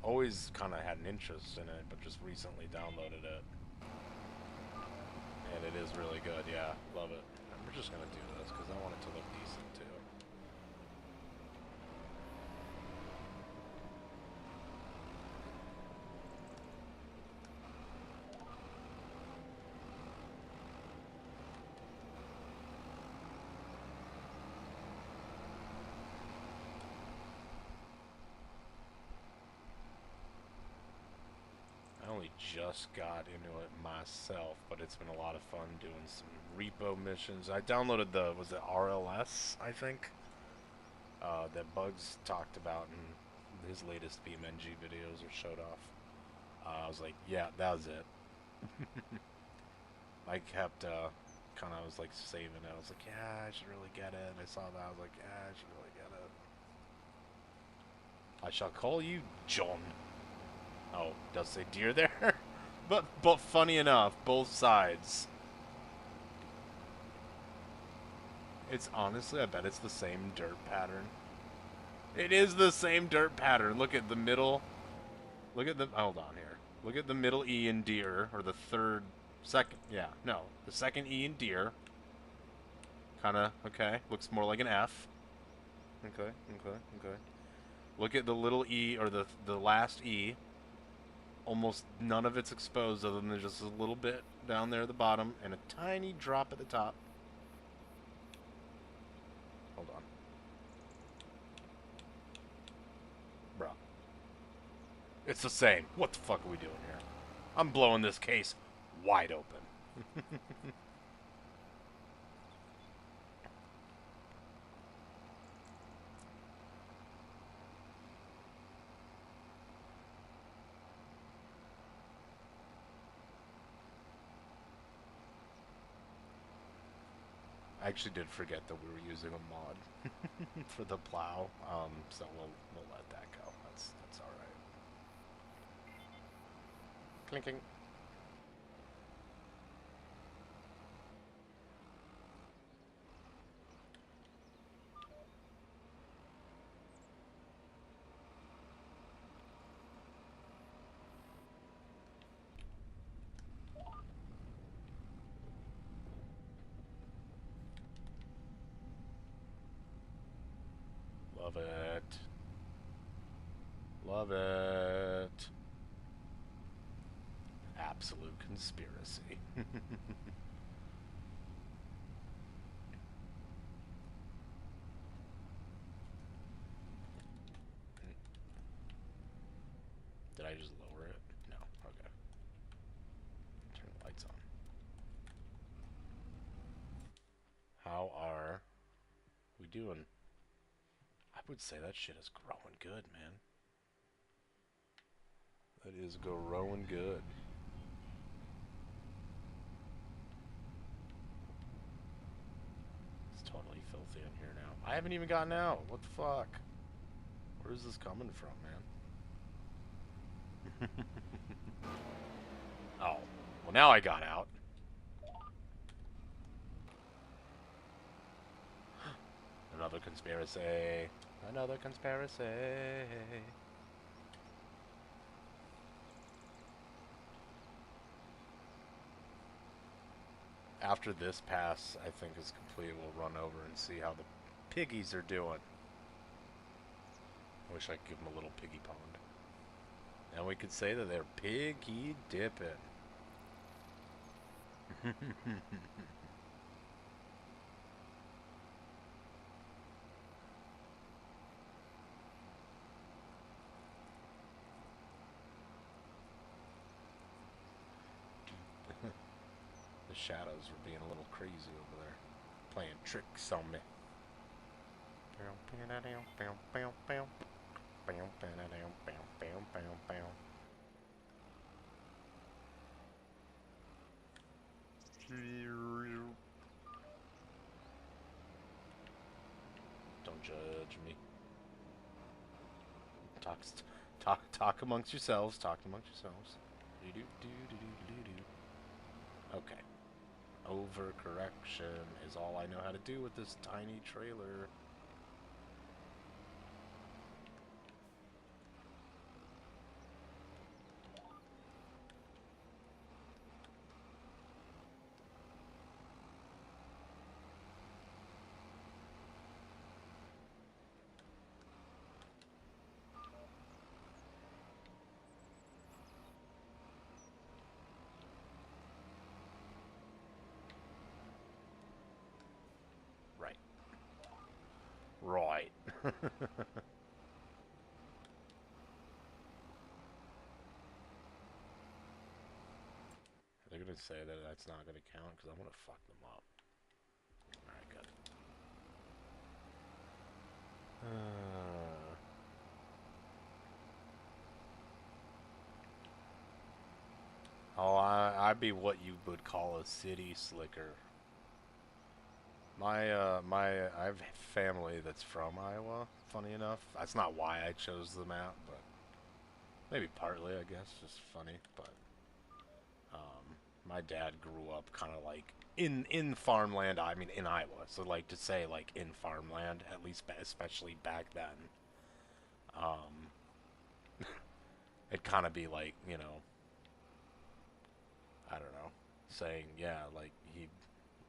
Always kind of had an interest in it, but just recently downloaded it. And it is really good, yeah. Love it. And we're just going to do this because I want it to look decent, too. only just got into it myself, but it's been a lot of fun doing some repo missions. I downloaded the, was it RLS, I think? That Bugs talked about in his latest BeamNG videos or showed off. I was like, yeah, that was it. I kept, kind of was like saving it. I was like, yeah, I should really get it. And I saw that. I was like, yeah, I should really get it. I shall call you John. Oh, it does say deer there? but funny enough, both sides. It's honestly, I bet it's the same dirt pattern. It is the same dirt pattern. Look at the middle. Look at the, hold on here. Look at the middle E in deer, or the second, no, the second E in deer. Kinda, okay, looks more like an F. Okay. Look at the little E, or the last E. Almost none of it's exposed other than just a little bit down there at the bottom and a tiny drop at the top. Hold on. Bruh. It's the same. What the fuck are we doing here? I'm blowing this case wide open. I actually did forget that we were using a mod for the plow, so we'll let that go. That's all right. Clinking. Love it. Love it. Absolute conspiracy. Did I just lower it? No. Okay. Turn the lights on. How are we doing? I would say that shit is growing good, man. That is growing good. It's totally filthy in here now. I haven't even gotten out. What the fuck? Where is this coming from, man? Oh. Well, now I got out. Another conspiracy. Another conspiracy. After this pass, I think is complete, we'll run over and see how the piggies are doing. I wish I could give them a little piggy pond. And we could say that they're piggy dipping. The shadows were being a little crazy over there, playing tricks on me. Don't judge me. Talk amongst yourselves. Talk amongst yourselves. Okay. Overcorrection is all I know how to do with this tiny trailer. Right. say that that's not going to count because I'm going to fuck them up. Alright, good. Oh, I'd be what you would call a city slicker. I have family that's from Iowa, funny enough. That's not why I chose the map, but maybe partly, I guess, just funny. But my dad grew up kind of like in farmland. I mean, in Iowa, so like to say like in farmland, at least, especially back then, it'd kind of be like, you know, I don't know, saying yeah, like he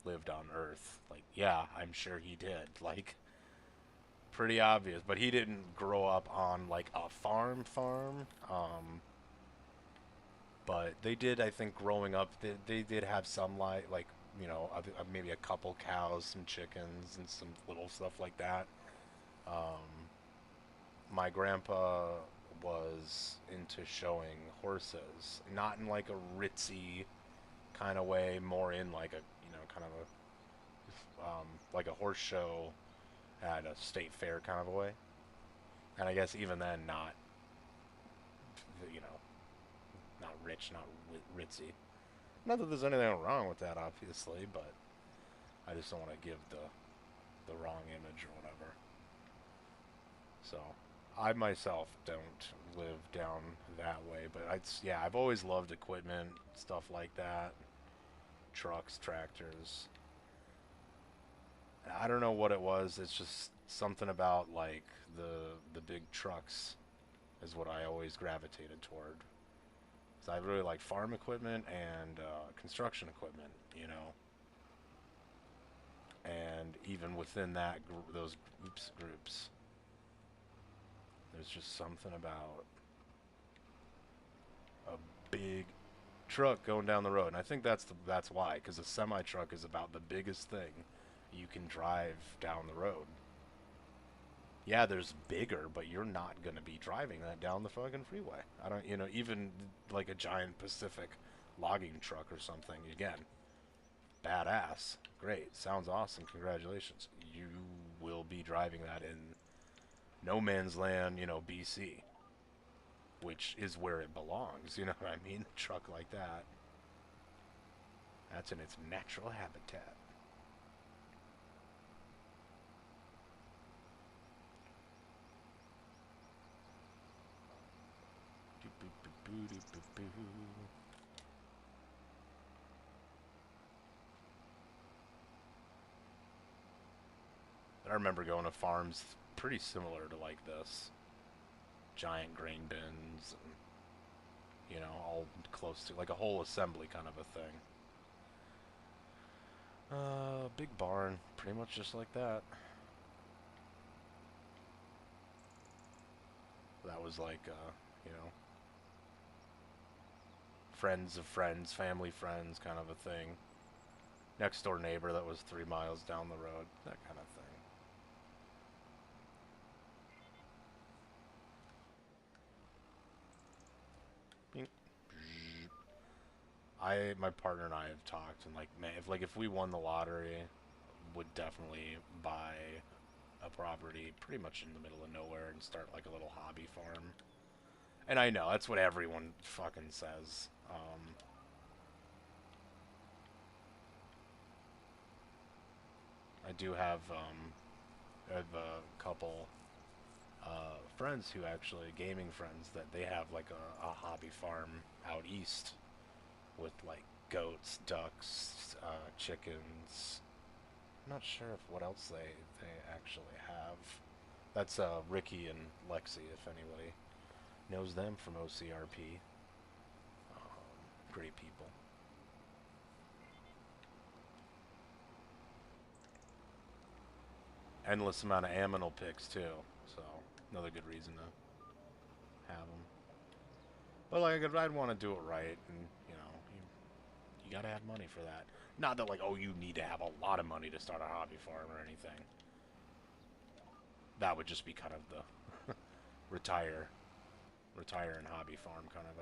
lived on Earth. Like, yeah, I'm sure he did. Like, pretty obvious. But he didn't grow up on like a farm. But they did, I think, growing up. They did have some like you know, maybe a couple cows, some chickens, and some little stuff like that. My grandpa was into showing horses, not in like a ritzy kind of way, more in like a, you know, kind of a like a horse show at a state fair kind of a way. And I guess even then, not, you know, not rich, not ritzy. Not that there's anything wrong with that, obviously, but I just don't want to give the wrong image or whatever. So, I myself don't live down that way, but yeah, I've always loved equipment, stuff like that, trucks, tractors. I don't know what it was. It's just something about like the big trucks is what I always gravitated toward. So I really like farm equipment and construction equipment, you know. And even within that those groups, there's just something about a big truck going down the road, and I think that's why, because a semi truck is about the biggest thing you can drive down the road. Yeah, there's bigger, but you're not going to be driving that down the fucking freeway. I don't, you know, even like a giant Pacific logging truck or something, again, badass. Great. Sounds awesome. Congratulations. You will be driving that in no man's land, you know, BC, which is where it belongs, you know what I mean? A truck like that. That's in its natural habitat. I remember going to farms pretty similar to like this. Giant grain bins, and, you know, all close to like a whole assembly kind of a thing. Big barn, pretty much just like that. That was like, you know, friends of friends, family friends kind of a thing. Next door neighbor that was 3 miles down the road, that kind of thing. My partner and I have talked, and like, man, if we won the lottery, would definitely buy a property pretty much in the middle of nowhere and start like a little hobby farm. And I know that's what everyone fucking says. I do have a couple friends who actually, gaming friends, that they have like a hobby farm out east with like goats, ducks, chickens. I'm not sure if what else they actually have. That's Ricky and Lexi, if anybody knows them from OCRP. Great people. Endless amount of aminal picks too, so another good reason to have them. But like, I'd want to do it right, and you know, you gotta have money for that. Not that like, oh, you need to have a lot of money to start a hobby farm or anything. That would just be kind of the retire and hobby farm kind of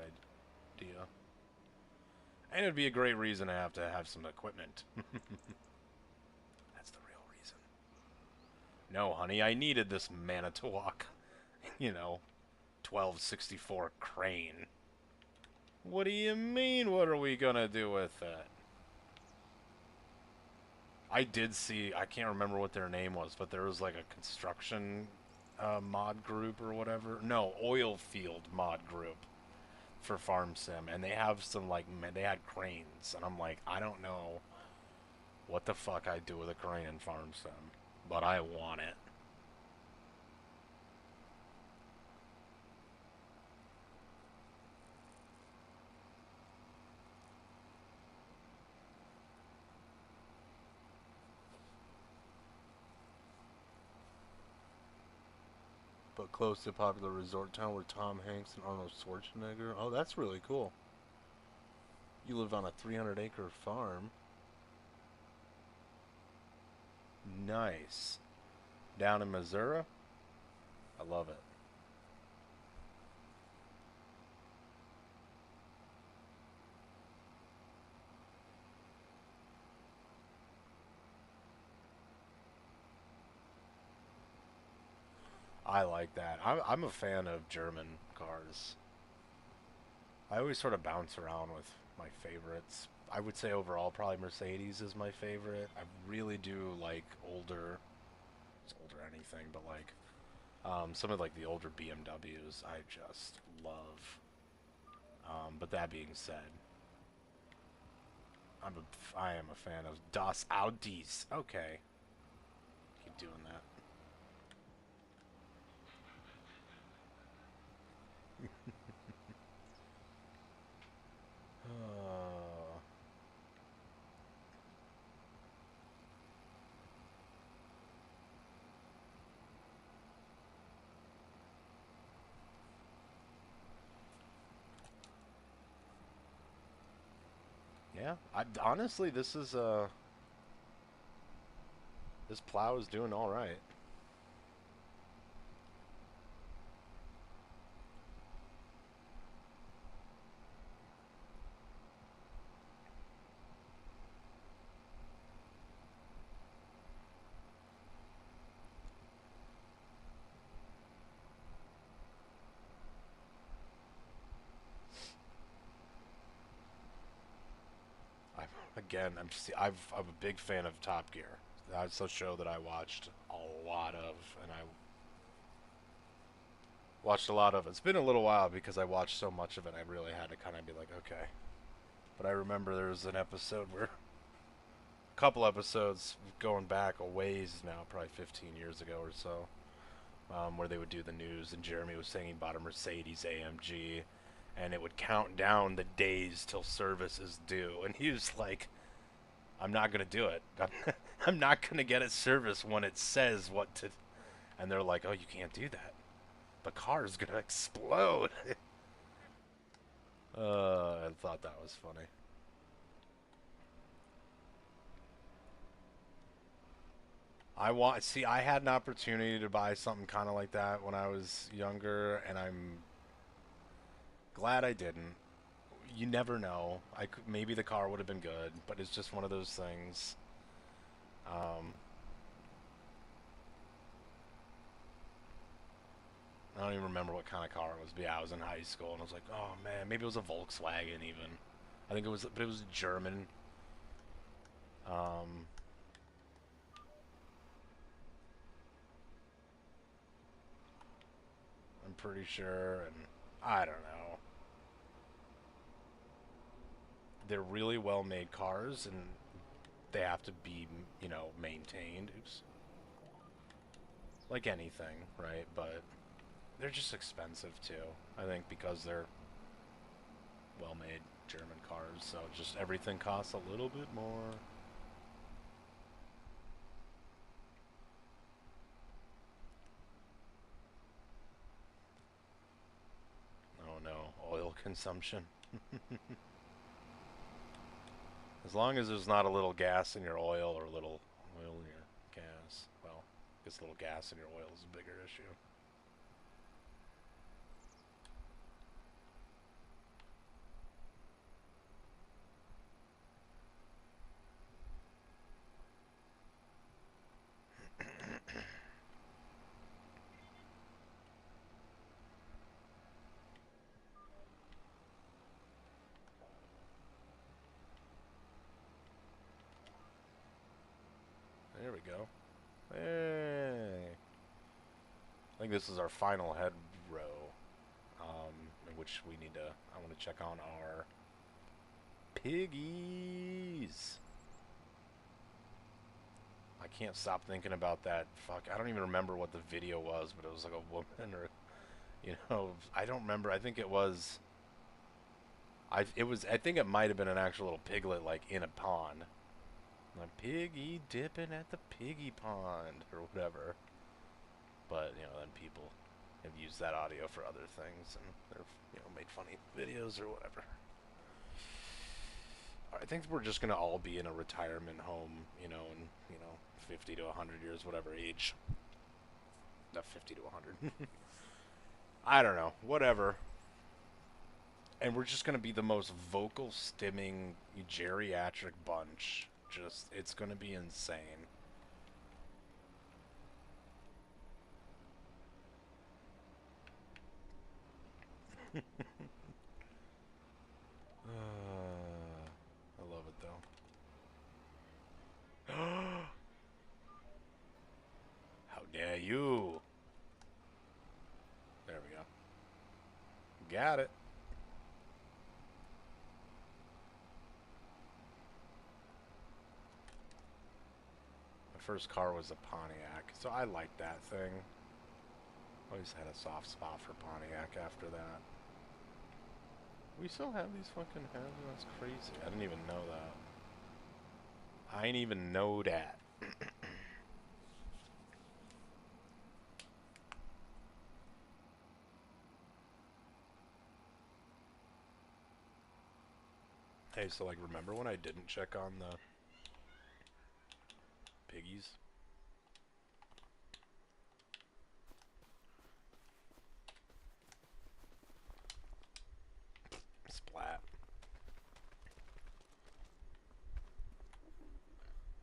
idea. And it'd be a great reason to have some equipment. That's the real reason. No, honey, I needed this Manitowoc, 1264 crane. What do you mean, what are we gonna do with it? I did see, I can't remember what their name was, but there was like a construction mod group or whatever. No, oil field mod group for Farm Sim, and they have some, like, they had cranes, and I'm like, I don't know what the fuck I do with a crane in Farm Sim, but I want it. But close to a popular resort town where Tom Hanks and Arnold Schwarzenegger. Oh, that's really cool. You live on a 300-acre farm. Nice. Down in Missouri? I love it. I like that. I'm a fan of German cars. I always sort of bounce around with my favorites. I would say overall probably Mercedes is my favorite. I really do like older, it's older anything, but like some of like the older BMWs I just love. But that being said, I am a fan of Das Audis. Okay. Keep doing that. Yeah, honestly, this plow is doing all right. I'm a big fan of Top Gear. That's a show that I watched a lot of, and I watched a lot of it. It's been a little while because I watched so much of it. I really had to kind of be like, okay. But I remember there was an episode where, a couple episodes going back a ways now, probably 15 years ago or so, where they would do the news, and Jeremy was saying he bought a Mercedes AMG, and it would count down the days till service is due, and he was like, I'm not going to do it. I'm not going to get it serviced when it says what to... And they're like, oh, you can't do that. The car's going to explode. I thought that was funny. I had an opportunity to buy something kind of like that when I was younger, and I'm glad I didn't. You never know. Maybe the car would have been good, but it's just one of those things. I don't even remember what kind of car it was, but yeah, I was in high school, and I was like, oh man, maybe it was a Volkswagen even. I think it was, but it was German. I'm pretty sure, and I don't know. They're really well-made cars, and they have to be, maintained. Oops. Like anything, right? But they're just expensive, too. I think because they're well-made German cars, so just everything costs a little bit more. Oh no, oil consumption. As long as there's not a little gas in your oil or a little oil in your gas. Well, I guess a little gas in your oil is a bigger issue. think this is our final head row, in which we need to, I want to check on our piggies. I can't stop thinking about that. Fuck, I don't even remember what the video was, but it was like a woman or, you know, I don't remember. I think it was, I think it might have been an actual little piglet, like, in a pond. Like, piggy dipping at the piggy pond, or whatever. But, you know, then people have used that audio for other things, and they've, you know, made funny videos or whatever. I think we're just gonna all be in a retirement home, you know, in, you know, 50 to 100 years, whatever age. Not 50 to 100. I don't know, whatever. And we're just gonna be the most vocal stimming geriatric bunch. Just, it's gonna be insane. I love it though. How dare you? There we go. Got it. My first car was a Pontiac, so I liked that thing. Always had a soft spot for Pontiac after that. We still have these fucking heads? That's crazy. I didn't even know that. I didn't even know that. Hey, so like, remember when I didn't check on the piggies? Splat.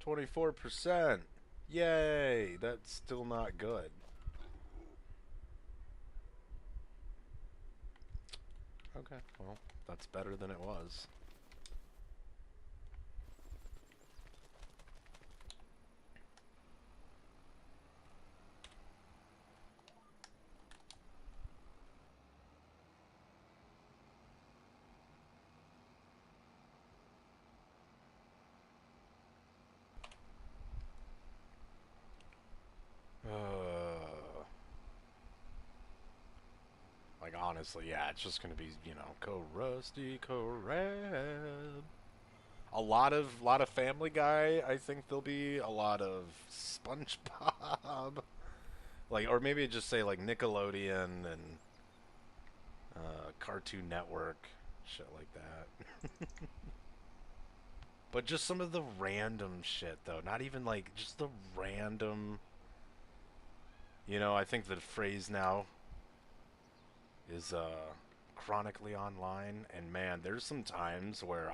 24%. Yay! That's still not good. Okay, well, that's better than it was. Like, honestly, yeah, it's just gonna be, you know, go Rusty, go Red. A lot of Family Guy. I think there'll be a lot of SpongeBob, like, or maybe just say like Nickelodeon and Cartoon Network, shit like that. But just some of the random shit, though. Not even like just the random. You know, I think the phrase now is chronically online, and man, there's some times where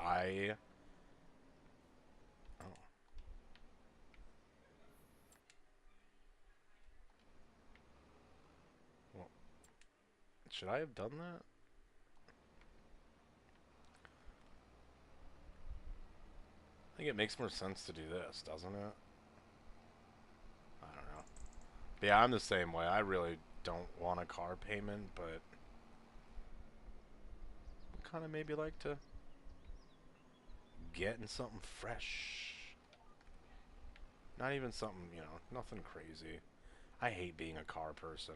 well, should I have done that? I think it makes more sense to do this, doesn't it? I don't know. But yeah, I'm the same way. I really don't want a car payment, but kind of maybe like to get in something fresh. Not even something, you know, nothing crazy. I hate being a car person.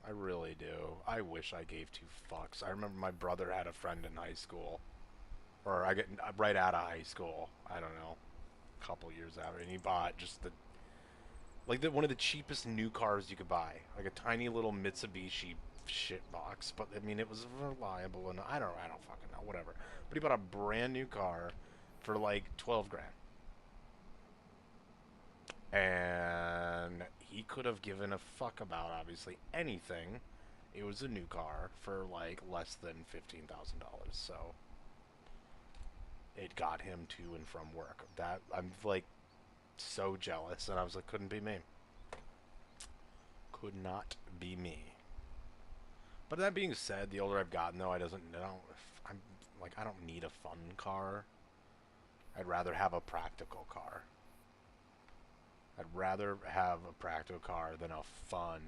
I really do. I wish I gave two fucks. I remember my brother had a friend in high school. Or I get right out of high school. I don't know. A couple years after. And he bought just the... Like one of the cheapest new cars you could buy. Like a tiny little Mitsubishi shit box. But, I mean, it was reliable. And I don't fucking know. Whatever. But he bought a brand new car for like 12 grand. And he could have given a fuck about, obviously, anything. It was a new car for like less than $15,000. So it got him to and from work. That, I'm like so jealous, and I was like, couldn't be me. Could not be me. But that being said, the older I've gotten, though, I don't need a fun car. I'd rather have a practical car. I'd rather have a practical car than a fun,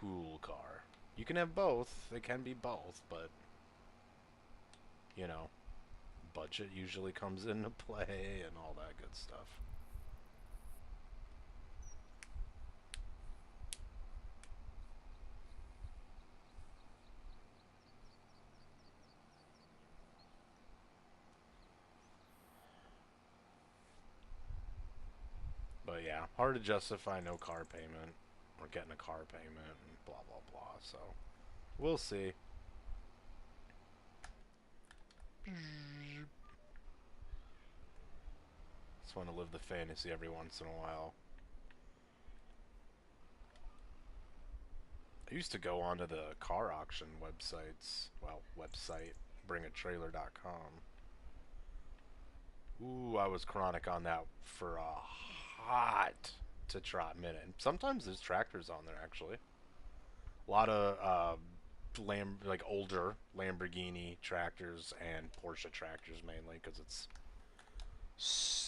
cool car. You can have both. They can be both, but, you know, budget usually comes into play and all that good stuff. But yeah, hard to justify no car payment or getting a car payment and blah blah blah. So we'll see. Just want to live the fantasy every once in a while. I used to go onto the car auction websites. Well, website, bringatrailer.com. Ooh, I was chronic on that for a hot to trot minute. And sometimes there's tractors on there, actually. A lot of like older Lamborghini tractors and Porsche tractors mainly, because it's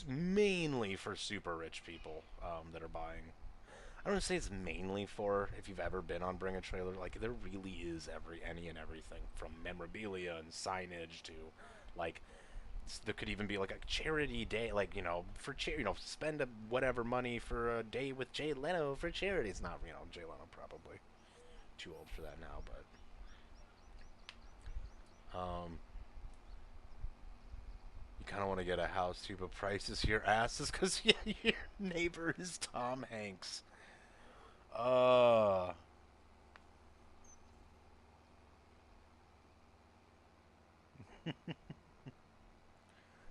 mainly for super rich people that are buying. I don't want to say it's mainly for if you've ever been on Bring a Trailer. Like, there really is any and everything from memorabilia and signage to, like, there could even be like a charity day, like, you know, for spend whatever money for a day with Jay Leno for charity. It's not, you know, Jay Leno probably too old for that now, but you kind of want to get a house too, but prices your asses because yeah, your neighbor is Tom Hanks.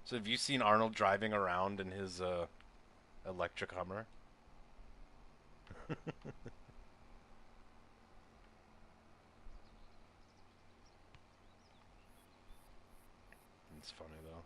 So have you seen Arnold driving around in his electric Hummer? It's funny though.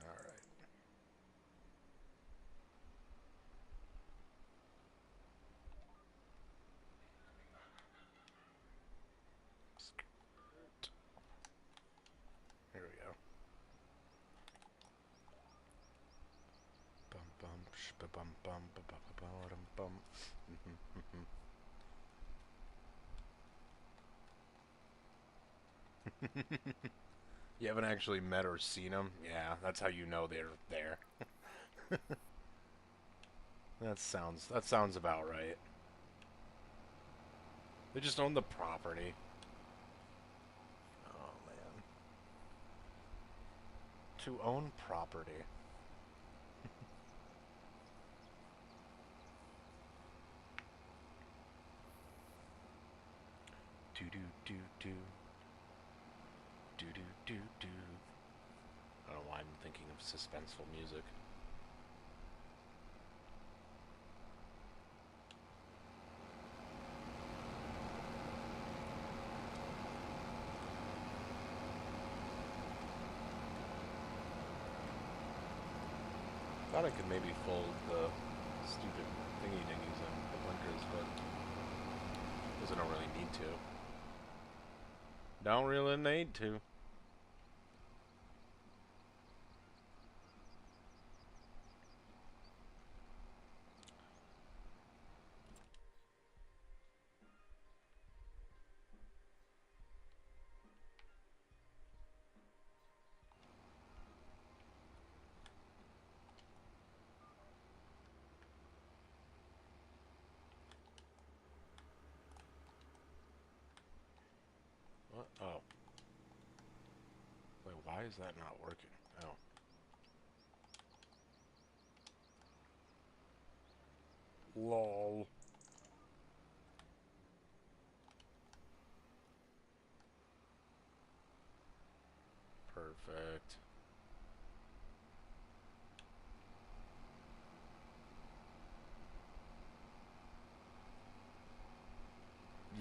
Alright. Here we go. Bum bum sh ba bum bum ba ba ba ba dum bum. You haven't actually met or seen them? Yeah, that's how you know they're there. That sounds about right. They just own the property. Oh man. To own property. Do do do do. Do do do do. I don't know why I'm thinking of suspenseful music. Thought I could maybe fold the stupid thingy dingies in the blinkers, but because I don't really need to. Don't really need to. What? Oh. Wait, why is that not working? Oh. LOL. Perfect.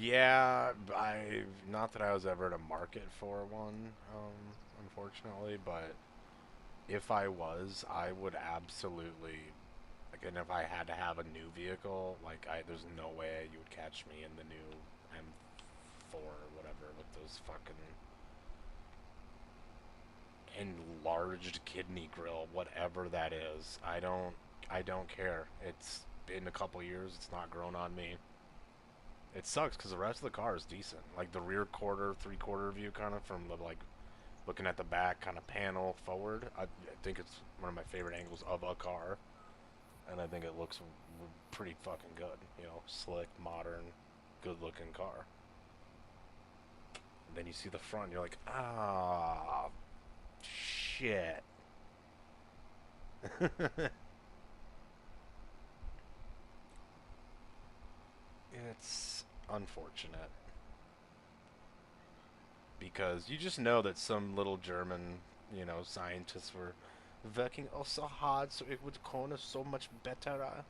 Yeah, not that I was ever to market for one, unfortunately, but if I was, I would absolutely, like, and if I had to have a new vehicle, like, there's no way you would catch me in the new M4 or whatever with those fucking enlarged kidney grill, whatever that is. I don't care. It's been a couple years. It's not grown on me. It sucks because the rest of the car is decent. Like the rear quarter, three-quarter view, kind of from the like looking at the back, kind of panel forward. I think it's one of my favorite angles of a car, and I think it looks pretty fucking good. You know, slick, modern, good-looking car. And then you see the front, you're like, ah, shit. It's unfortunate because you just know that some little German, you know, scientists were working oh so hard so it would corner so much better.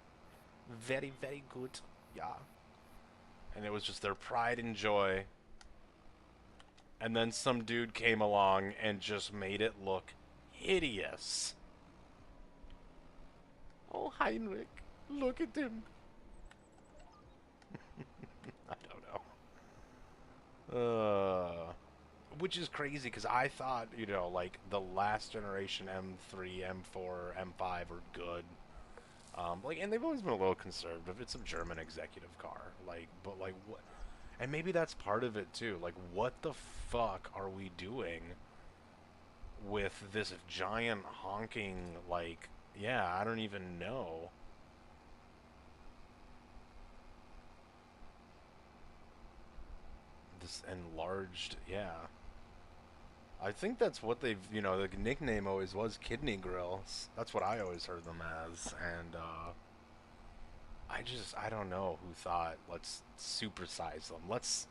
Very, very good. Yeah. And it was just their pride and joy. And then some dude came along and just made it look hideous. Oh, Heinrich, look at him. I don't know. Which is crazy because I thought, you know, like the last generation M3, M4, M5 were good. Like, and they've always been a little conservative. It's a German executive car. Like, but like what? And maybe that's part of it too. Like, what the fuck are we doing with this giant honking? Like, yeah, I don't even know. This enlarged, yeah. I think that's what they've, you know, the nickname always was Kidney Grills. That's what I always heard them as. And, I don't know who thought, let's supersize them. Let's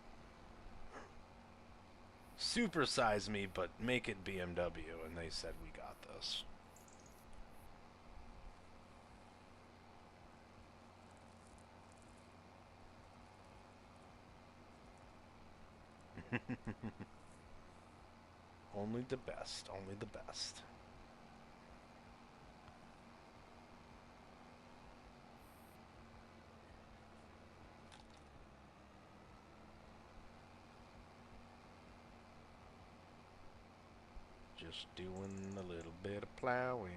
supersize me, but make it BMW. And they said, we got this. Only the best, only the best. Just doing a little bit of plowing.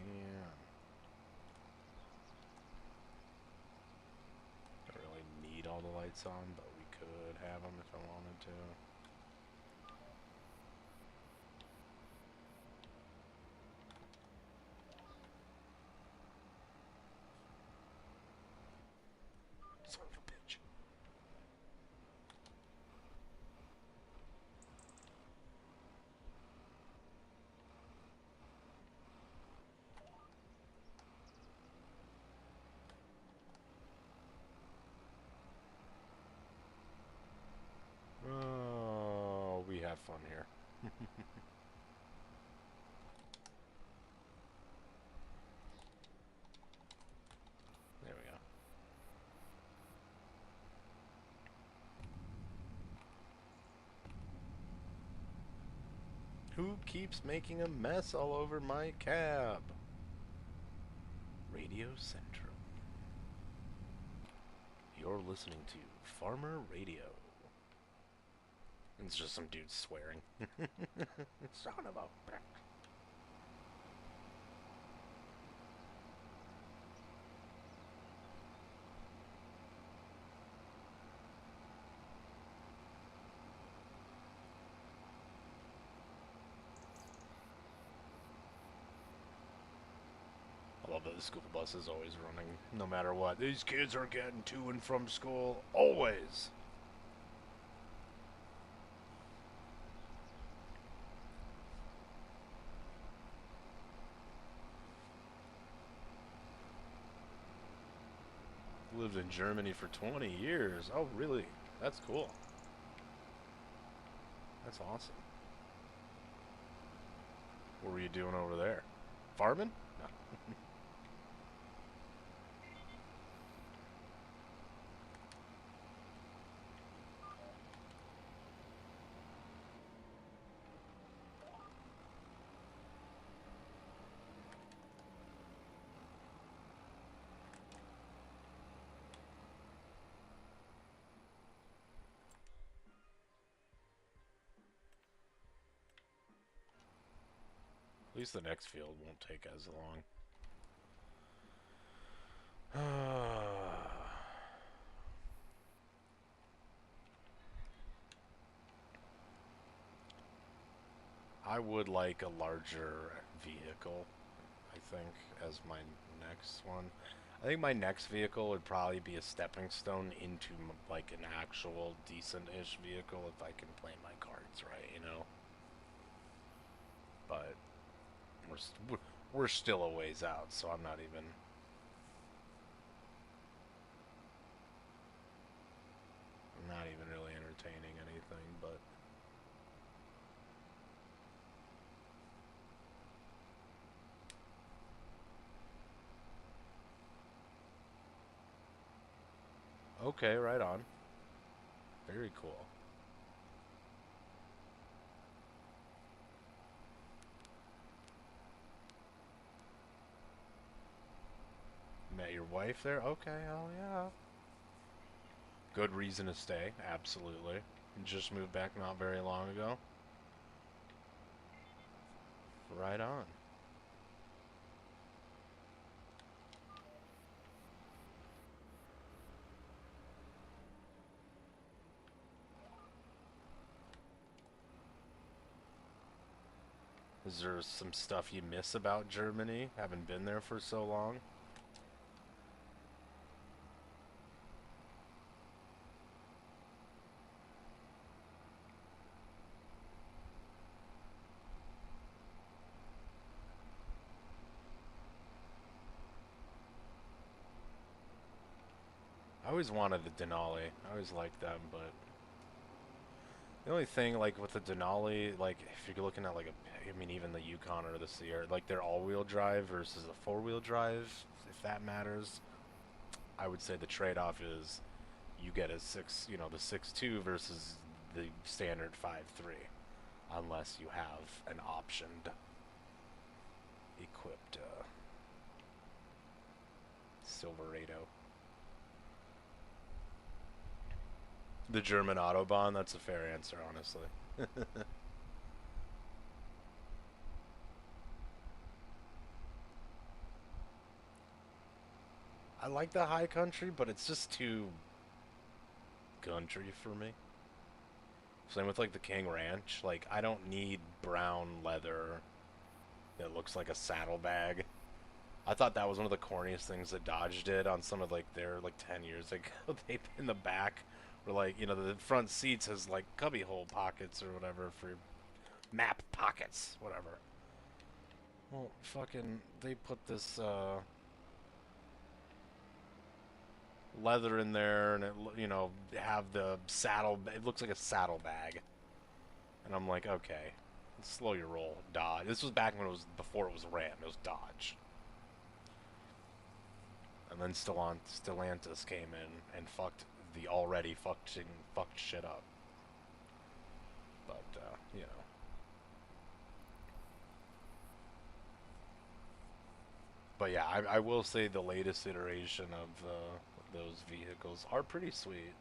Don't really need all the lights on, but we could have them if I wanted to. Son of a bitch. Oh, we have fun here. There we go. Who keeps making a mess all over my cab? Radio Central. You're listening to Farmer Radio. It's just some dude swearing. Son of a bitch. I love that the school bus is always running, no matter what. These kids are getting to and from school, always. Lived in Germany for 20 years. Oh, really? That's cool. That's awesome. What were you doing over there? Farming? No. least the next field won't take as long. I would like a larger vehicle, I think, as my next one. I think my next vehicle would probably be a stepping stone into, like, an actual decent-ish vehicle if I can play my cards right, you know? But we're still a ways out, so I'm not even really entertaining anything, but okay, right on. Very cool. Met your wife there? Okay, hell yeah. Good reason to stay, absolutely. Just moved back not very long ago. Right on. Is there some stuff you miss about Germany, having been there for so long? I always wanted the Denali. I always liked them, but the only thing, like, with the Denali, like, if you're looking at, like, I mean, even the Yukon or the Sierra, like, they're all-wheel drive versus a four-wheel drive, if that matters, I would say the trade-off is you get a the 6.2 versus the standard 5.3, unless you have an optioned, equipped, Silverado. The German Autobahn, that's a fair answer, honestly. I like the high country, but it's just too country for me. Same with, like, the King Ranch. Like, I don't need brown leather that looks like a saddlebag. I thought that was one of the corniest things that Dodge did on some of, like, their, like, 10 years ago. They, in the back, were like, you know, the front seats has, like, cubbyhole pockets or whatever for map pockets, whatever. Well, fucking, they put this, leather in there, and it, you know, have the saddle, it looks like a saddlebag. And I'm like, okay, slow your roll, Dodge. This was back when it was, before it was Ram, it was Dodge. And then Stellantis came in and fucked the already fucked shit up. But, you know. But yeah, I will say the latest iteration of those vehicles are pretty sweet.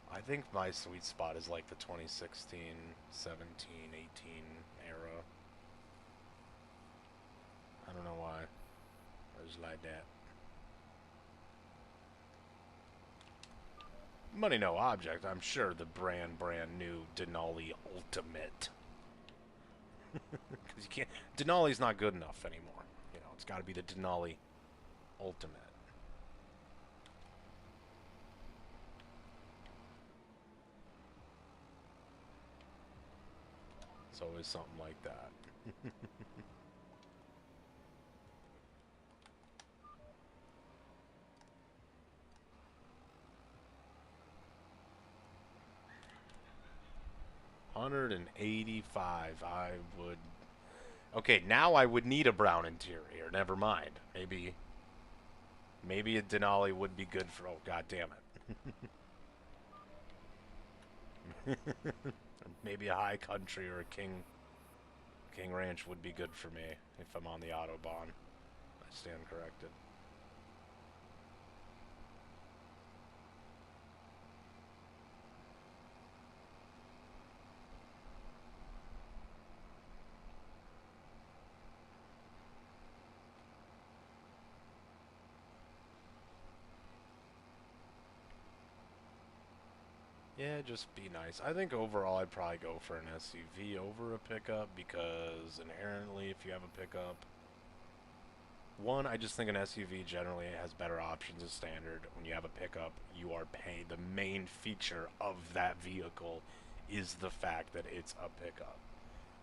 I think my sweet spot is like the 2016, 17, 18 era. I don't know why. I just like that. Money no object. I'm sure the brand new Denali Ultimate. Because you can't. Denali's not good enough anymore. You know, it's got to be the Denali Ultimate. It's always something like that. $185. I would. Okay, now I would need a brown interior. Never mind. Maybe a Denali would be good for. Oh, god damn it. Maybe a high country or a King Ranch would be good for me if I'm on the Autobahn. I stand corrected. Yeah, just be nice. I think overall I'd probably go for an SUV over a pickup because inherently if you have a pickup, one, I just think an SUV generally has better options as standard. When you have a pickup, you are paying. The main feature of that vehicle is the fact that it's a pickup.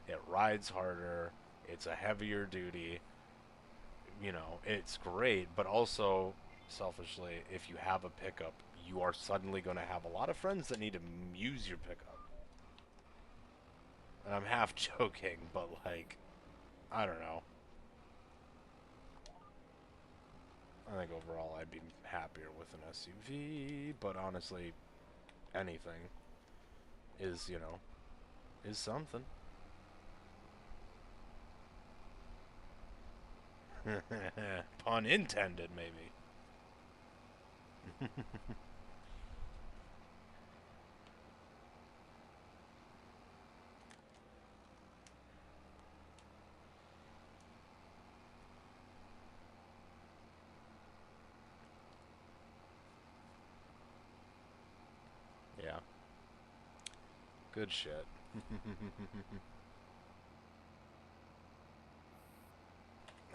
It rides harder, it's a heavier duty, it's great, but also, selfishly, if you have a pickup, you are suddenly going to have a lot of friends that need to use your pickup. And I'm half joking, but like, I don't know. I think overall I'd be happier with an SUV, but honestly, anything is, is something. Pun intended, maybe. Yeah. Good shit.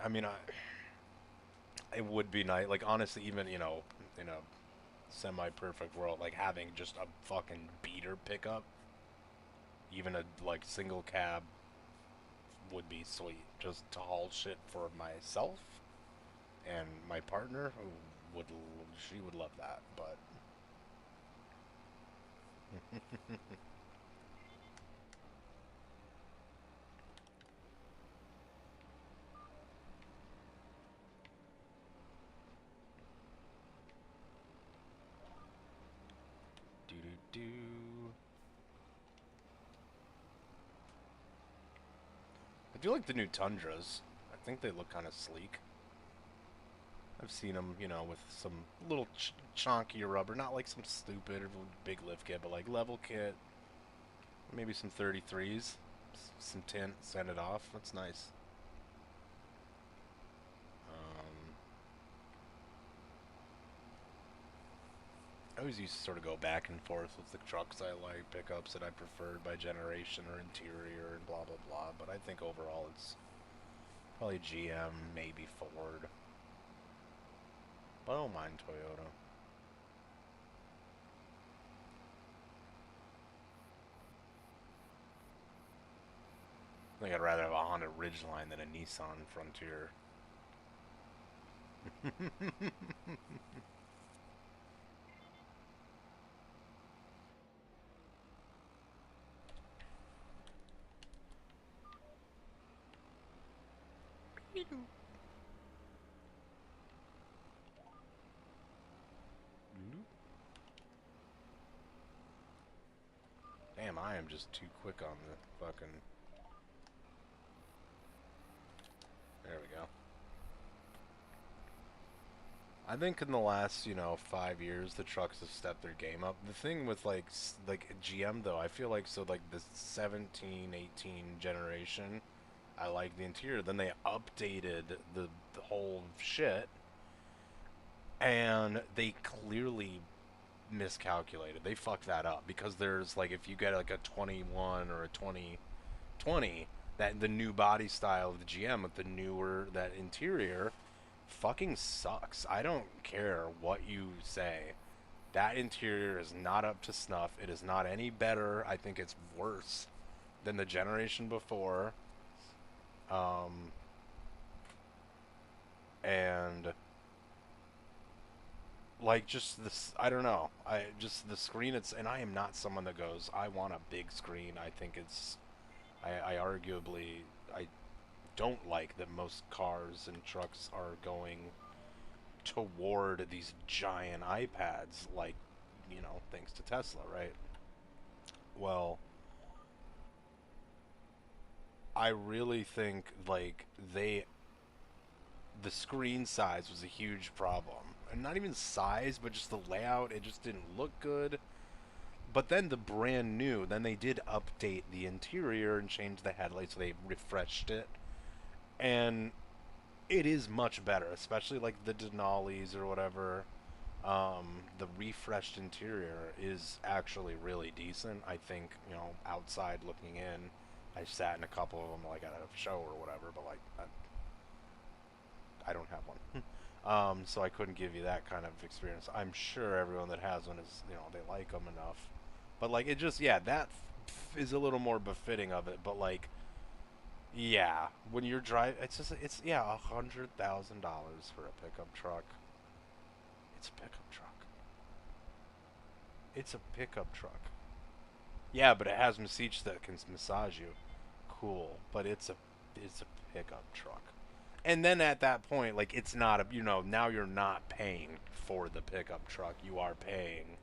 I mean, it would be nice. Like, honestly, even, in a semi-perfect world, like, having just a fucking beater pickup, even a, like, single cab would be sweet. Just to haul shit for myself and my partner, who she would love that, but... Do-do-do. I do like the new Tundras. I think they look kind of sleek. I've seen them, with some little chonkier rubber, not like some stupid or big lift kit, but like level kit, maybe some 33s, some tint, send it off. That's nice. I always used to sort of go back and forth with the trucks I like, pickups that I preferred by generation or interior and blah blah blah, but I think overall it's probably GM, maybe Ford. But I don't mind Toyota. I think I'd rather have a Honda Ridgeline than a Nissan Frontier. Damn, I am just too quick on the fucking... There we go. I think in the last, 5 years, the trucks have stepped their game up. The thing with, like GM, though, I feel like, so, like, the 17, 18 generation, I like the interior. Then they updated the whole shit, and they clearly miscalculated. They fucked that up, because there's, like, if you get, like, a 21 or a 2020, that the new body style of the GM with the newer, that interior fucking sucks. I don't care what you say. That interior is not up to snuff. It is not any better. I think it's worse than the generation before. And like, just this, I don't know. Just the screen, and I am not someone that goes, I want a big screen. I think it's, I arguably, I don't like that most cars and trucks are going toward these giant iPads, like, thanks to Tesla, right? Well, I really think, like, the screen size was a huge problem. And not even size, but just the layout, it just didn't look good. But then the brand new, then they did update the interior and change the headlights, so they refreshed it. And it is much better, especially like the Denali's or whatever. The refreshed interior is actually really decent. I think, you know, outside looking in, I sat in a couple of them, like at a show or whatever, but like I don't have one. So I couldn't give you that kind of experience. I'm sure everyone that has one is, you know, they like them enough. But like it just, yeah, that is a little more befitting of it. But like, yeah, when you're driving, it's just, it's yeah, $100,000 for a pickup truck. It's a pickup truck. It's a pickup truck. Yeah, but it has seats that can massage you. Cool, but it's a pickup truck. And then at that point, like it's not a, you know, now you're not paying for the pickup truck. You are paying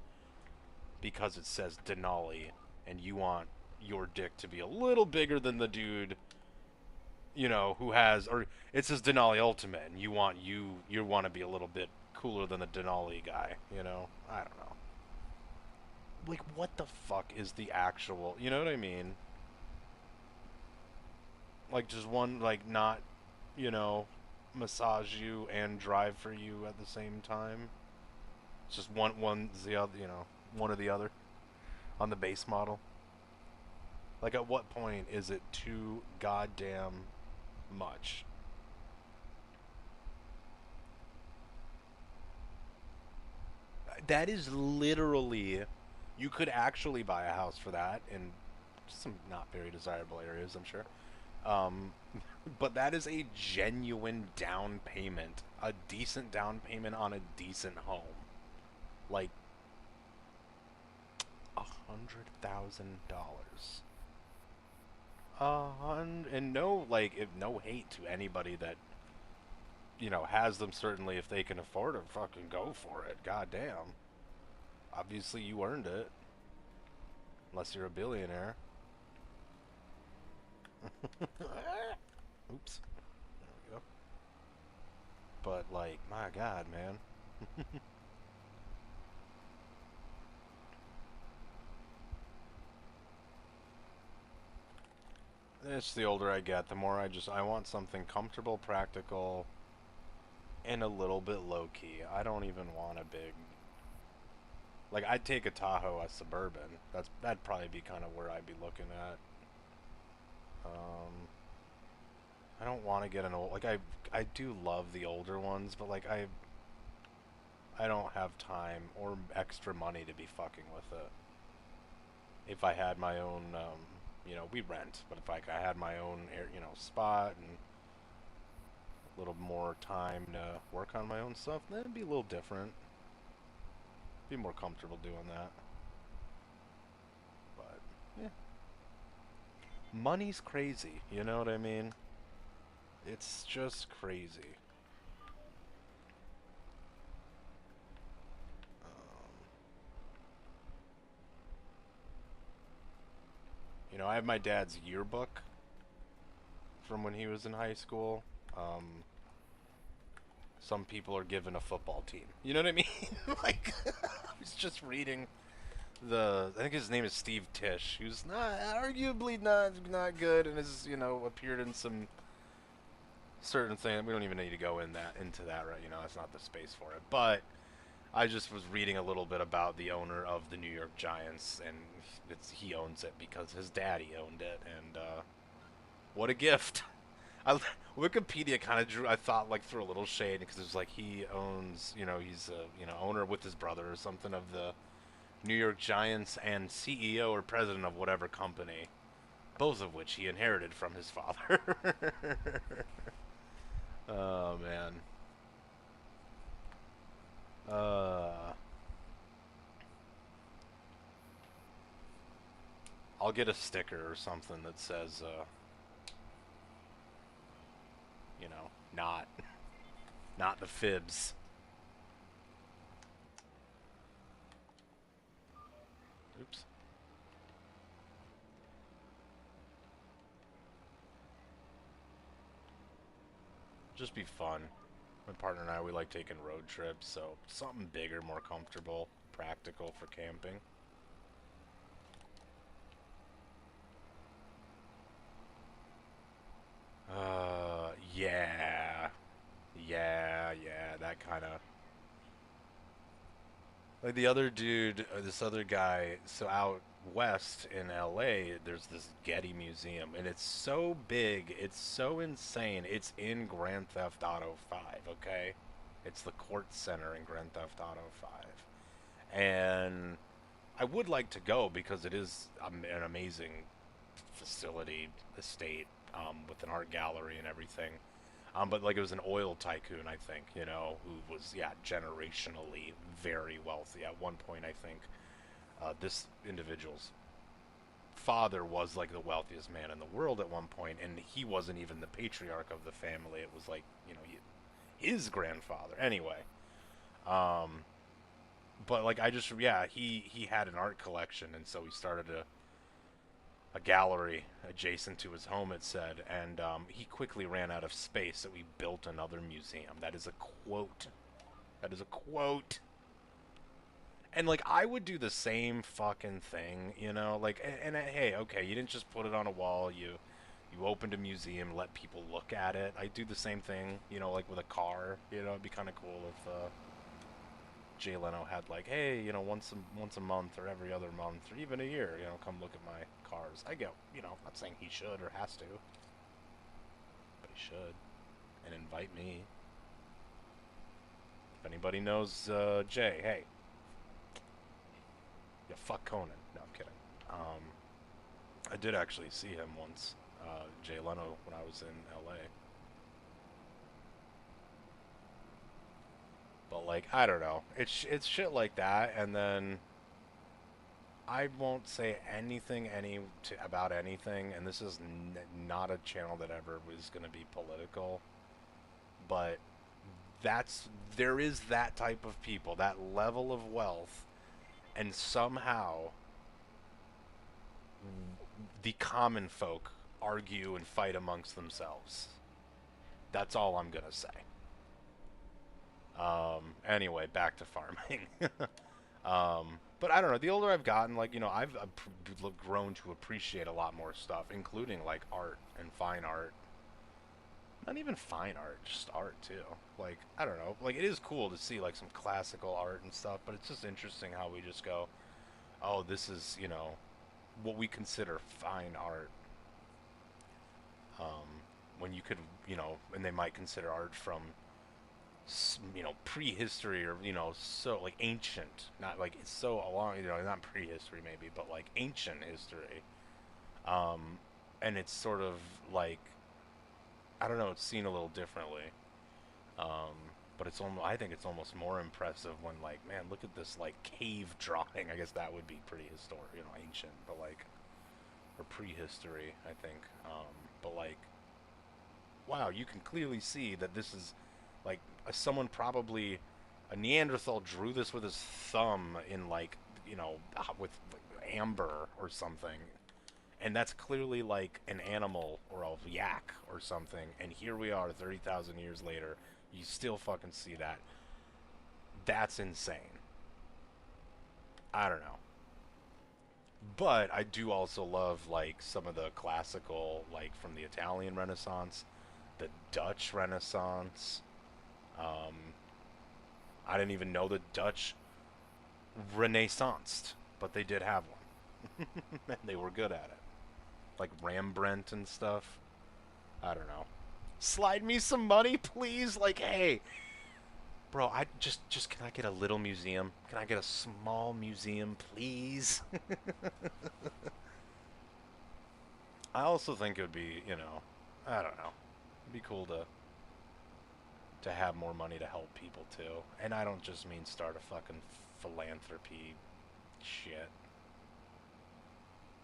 because it says Denali, and you want your dick to be a little bigger than the dude, you know, who has, or it says Denali Ultimate, and you want to be a little bit cooler than the Denali guy, you know? I don't know. Like, what the fuck is the actual, you know what I mean? Like, just one, like, not, you know, massage you and drive for you at the same time. It's just one's the other, you know, one or the other on the base model. Like, at what point is it too goddamn much? That is literally, you could actually buy a house for that in some not very desirable areas, I'm sure. Um, but that is a genuine down payment, a decent down payment on a decent home. Like $100,000. And no, like, if no hate to anybody that, you know, has them. Certainly, if they can afford it, fucking go for it. God damn. Obviously, you earned it. Unless you're a billionaire. Oops. There we go. But, like, my God, man. It's the older I get, the more I want something comfortable, practical, and a little bit low-key. I don't even want a big... Like, I'd take a Tahoe, a Suburban. That'd probably be kind of where I'd be looking at. I don't want to get an old... Like, I do love the older ones, but, like, I don't have time or extra money to be fucking with it. If I had my own, you know, we rent, but if like I had my own, you know, spot and a little more time to work on my own stuff, then it'd be a little different. Be more comfortable doing that. But yeah, money's crazy. You know what I mean? It's just crazy. You know, I have my dad's yearbook from when he was in high school. Some people are given a football team. You know what I mean? Like, I was just reading I think his name is Steve Tisch, who's not arguably not good, and has, you know, appeared in some certain things. We don't even need to go into that, right? You know, that's not the space for it. But I just was reading a little bit about the owner of the New York Giants, and he owns it because his daddy owned it, and what a gift. Wikipedia kind of I thought, like, threw a little shade because it's like he owns, you know, he's a, you know, owner with his brother or something of the New York Giants and CEO or president of whatever company, both of which he inherited from his father. Oh man. I'll get a sticker or something that says, you know, not the fibs. Oops. Just be fun. My partner and I, we like taking road trips, so something bigger, more comfortable, practical for camping. Yeah. Yeah, that kind of... Like the other dude, this other guy, so out west in LA, there's this Getty Museum, and it's so big, it's so insane. It's in Grand Theft Auto 5, okay? It's the Quartz Center in Grand Theft Auto 5. And I would like to go because it is an amazing facility, estate, with an art gallery and everything. But like it was an oil tycoon, I think, you know, who was, yeah, generationally very wealthy. At one point, I think this individual's father was like the wealthiest man in the world at one point, and he wasn't even the patriarch of the family. It was like, you know, his grandfather. Anyway, but like I just, yeah, he had an art collection, and so he started a gallery adjacent to his home, it said, and he quickly ran out of space, so he built another museum. That is a quote. That is a quote. And, like, I would do the same fucking thing, you know? Like, and hey, okay, you didn't just put it on a wall. You opened a museum, let people look at it. I do the same thing, you know, like with a car. You know, it'd be kind of cool if Jay Leno had, like, hey, you know, once a month or every other month or even a year, you know, come look at my cars. I get, you know, I'm not saying he should or has to, but he should. And invite me. If anybody knows Jay, hey. Yeah, fuck Conan. No, I'm kidding. I did actually see him once, Jay Leno, when I was in LA. But, like, I don't know. It's shit like that, and then I won't say anything about anything, and this is not a channel that ever was going to be political, but there is that type of people, that level of wealth, and somehow the common folk argue and fight amongst themselves. That's all I'm going to say. Anyway, back to farming. But I don't know, the older I've gotten, like, you know, I've grown to appreciate a lot more stuff, including, like, art and fine art. Not even fine art, just art, too. Like, I don't know, like, it is cool to see, like, some classical art and stuff, but it's just interesting how we just go, oh, this is, you know, what we consider fine art. When you could, you know, and they might consider art from, you know, prehistory, or, you know, so like ancient, not like it's so long, you know, not prehistory maybe, but like ancient history. And it's sort of like, I don't know, it's seen a little differently. But it's almost, I think it's almost more impressive when, like, man, look at this, like, cave drawing. I guess that would be pretty historic, you know, ancient, but like, or prehistory, I think. But like, wow, you can clearly see that this is like someone, probably a Neanderthal, drew this with his thumb in, like, you know, with like, amber or something, and that's clearly like an animal or a yak or something. And here we are, 30,000 years later, you still fucking see that. That's insane. I don't know. But I do also love, like, some of the classical, like, from the Italian Renaissance, the Dutch Renaissance. I didn't even know the Dutch renaissanced, but they did have one. And they were good at it. Like Rembrandt and stuff. I don't know. Slide me some money, please? Like, hey, bro, I just can I get a little museum? Can I get a small museum, please? I also think it would be, you know, I don't know. It'd be cool to have more money to help people too. And I don't just mean start a fucking philanthropy shit.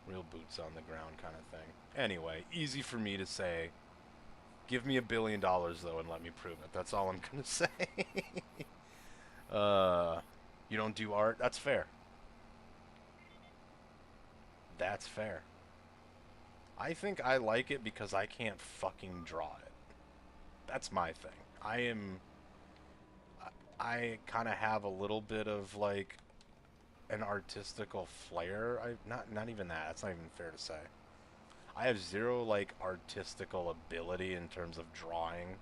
Real boots on the ground kind of thing. Anyway, easy for me to say. Give me $1 billion though and let me prove it. That's all I'm gonna say. You don't do art? That's fair. That's fair. I think I like it because I can't fucking draw it. That's my thing. I kind of have a little bit of, like, an artistical flair. Not even that. That's not even fair to say. I have zero, like, artistical ability in terms of drawing.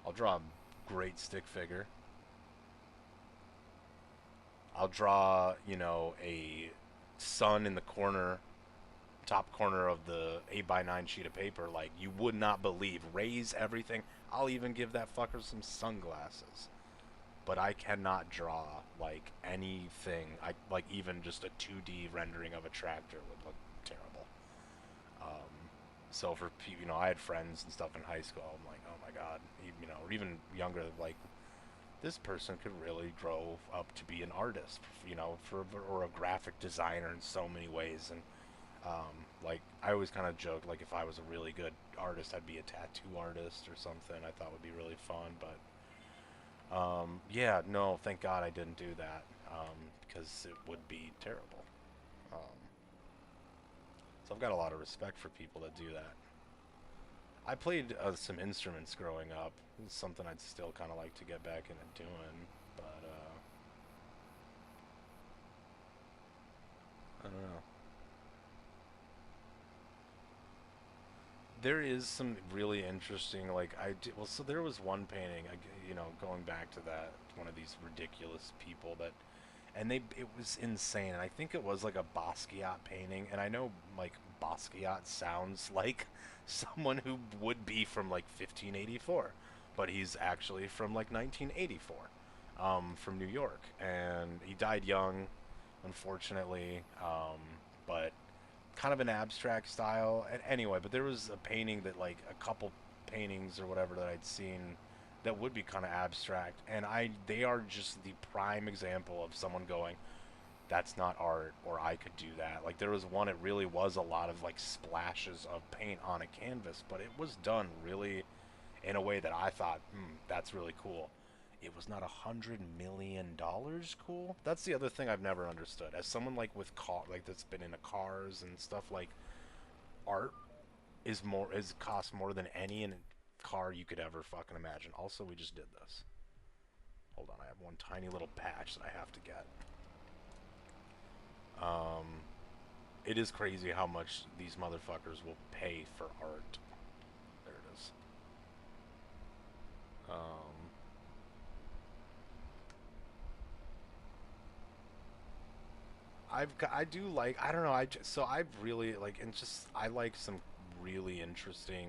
I'll draw a great stick figure. I'll draw, you know, a sun in the corner, top corner of the 8x9 sheet of paper, like you would not believe. Raise everything. I'll even give that fucker some sunglasses. But I cannot draw like anything. I like even just a 2D rendering of a tractor would look terrible. So for you know, I had friends and stuff in high school. I'm like, oh my god, you know, or even younger, like this person could really grow up to be an artist, you know, or a graphic designer in so many ways. And like I always kind of joked, like if I was a really good artist, I'd be a tattoo artist or something. I thought would be really fun, but yeah, no, thank God I didn't do that because it would be terrible. Um, so I've got a lot of respect for people that do that. I played some instruments growing up. It's something I'd still kind of like to get back into doing, but I don't know. There is some really interesting, like well, so there was one painting, you know, going back to that one of these ridiculous people that, and it was insane, and I think it was like a Basquiat painting, and I know like Basquiat sounds like someone who would be from like 1584, but he's actually from like 1984, from New York, and he died young, unfortunately, but kind of an abstract style. And anyway, but there was a painting that like a couple paintings or whatever that I'd seen that would be kind of abstract, and they are just the prime example of someone going, that's not art, or I could do that. Like there was one, it really was a lot of like splashes of paint on a canvas, but it was done really in a way that I thought, that's really cool. It was not $100 million cool. That's the other thing I've never understood. As someone like with car, like that's been into cars and stuff, like art is cost more than any in car you could ever fucking imagine. Also, we just did this. Hold on, I have one tiny little patch that I have to get. It is crazy how much these motherfuckers will pay for art. There it is. I do like, I don't know, so I've really like, and just I like some really interesting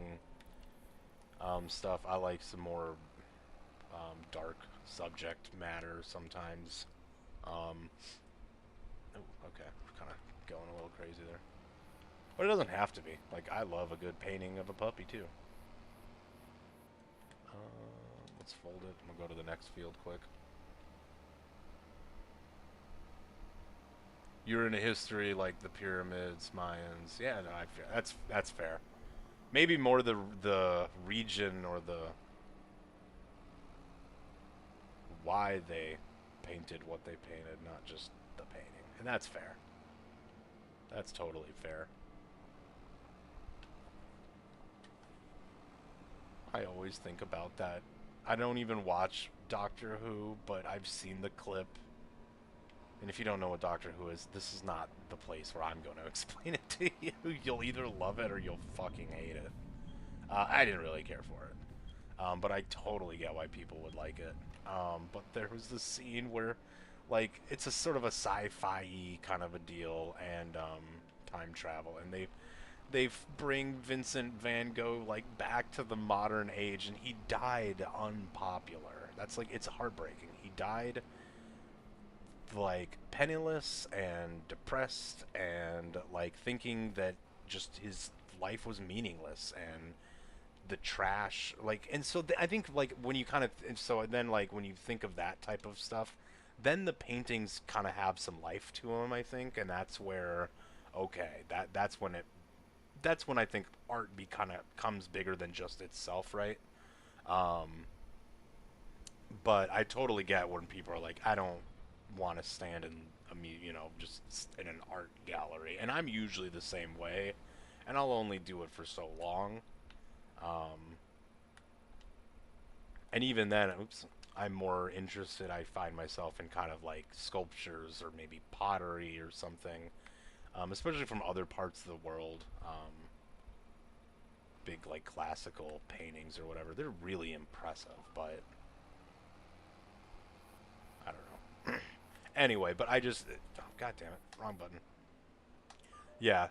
stuff. I like some more dark subject matter sometimes. Oh, okay, kind of going a little crazy there, but it doesn't have to be. Like I love a good painting of a puppy too. Let's fold it. I'm gonna go to the next field quick. You're into history, like the pyramids, Mayans. Yeah, no, that's fair. Maybe more the region or the why they painted what they painted, not just the painting, and that's fair. That's totally fair. I always think about that. I don't even watch Doctor Who, but I've seen the clip. And if you don't know what Doctor Who is, this is not the place where I'm going to explain it to you. You'll either love it or you'll fucking hate it. I didn't really care for it. But I totally get why people would like it. But there was this scene where, like, it's a sort of a sci-fi kind of a deal, and time travel, and they bring Vincent Van Gogh like back to the modern age, and he died unpopular. That's like, it's heartbreaking. He died like penniless and depressed and like thinking that just his life was meaningless and the trash, like, and so I think like when you kind of, and so then like when you think of that type of stuff, then the paintings kind of have some life to them, I think, and that's where, okay, that's when I think art be kind of comes bigger than just itself, right? um but I totally get when people are like, I don't want to stand in you know, just in an art gallery, and I'm usually the same way, and I'll only do it for so long. um and even then, oops, I'm more interested, I find myself in kind of like sculptures or maybe pottery or something, especially from other parts of the world. Big like classical paintings or whatever, they're really impressive, but I don't know. Anyway, but I just, oh, God damn it, wrong button. Yeah,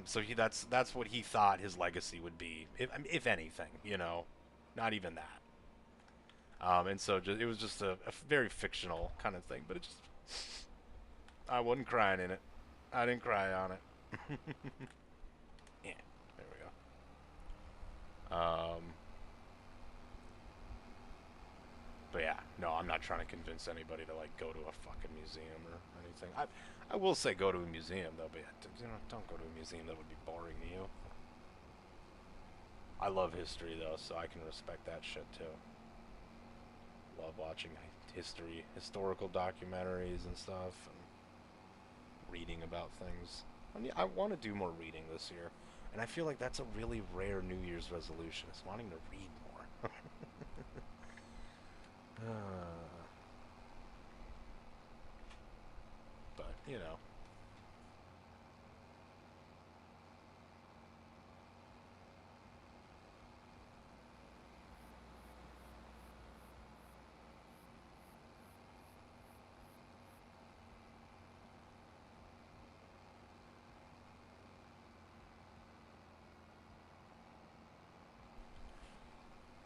so that's what he thought his legacy would be, if anything, you know, not even that. And so it was just a very fictional kind of thing, but it just, I wasn't crying in it. I didn't cry on it. Yeah, there we go. But yeah, no, I'm not trying to convince anybody to like go to a fucking museum or anything. I will say go to a museum though, but you know, don't go to a museum that would be boring to you. I love history though, so I can respect that shit too. Love watching historical documentaries and stuff, and reading about things. I mean, I want to do more reading this year, and I feel like that's a really rare New Year's resolution, is wanting to read more. But, you know.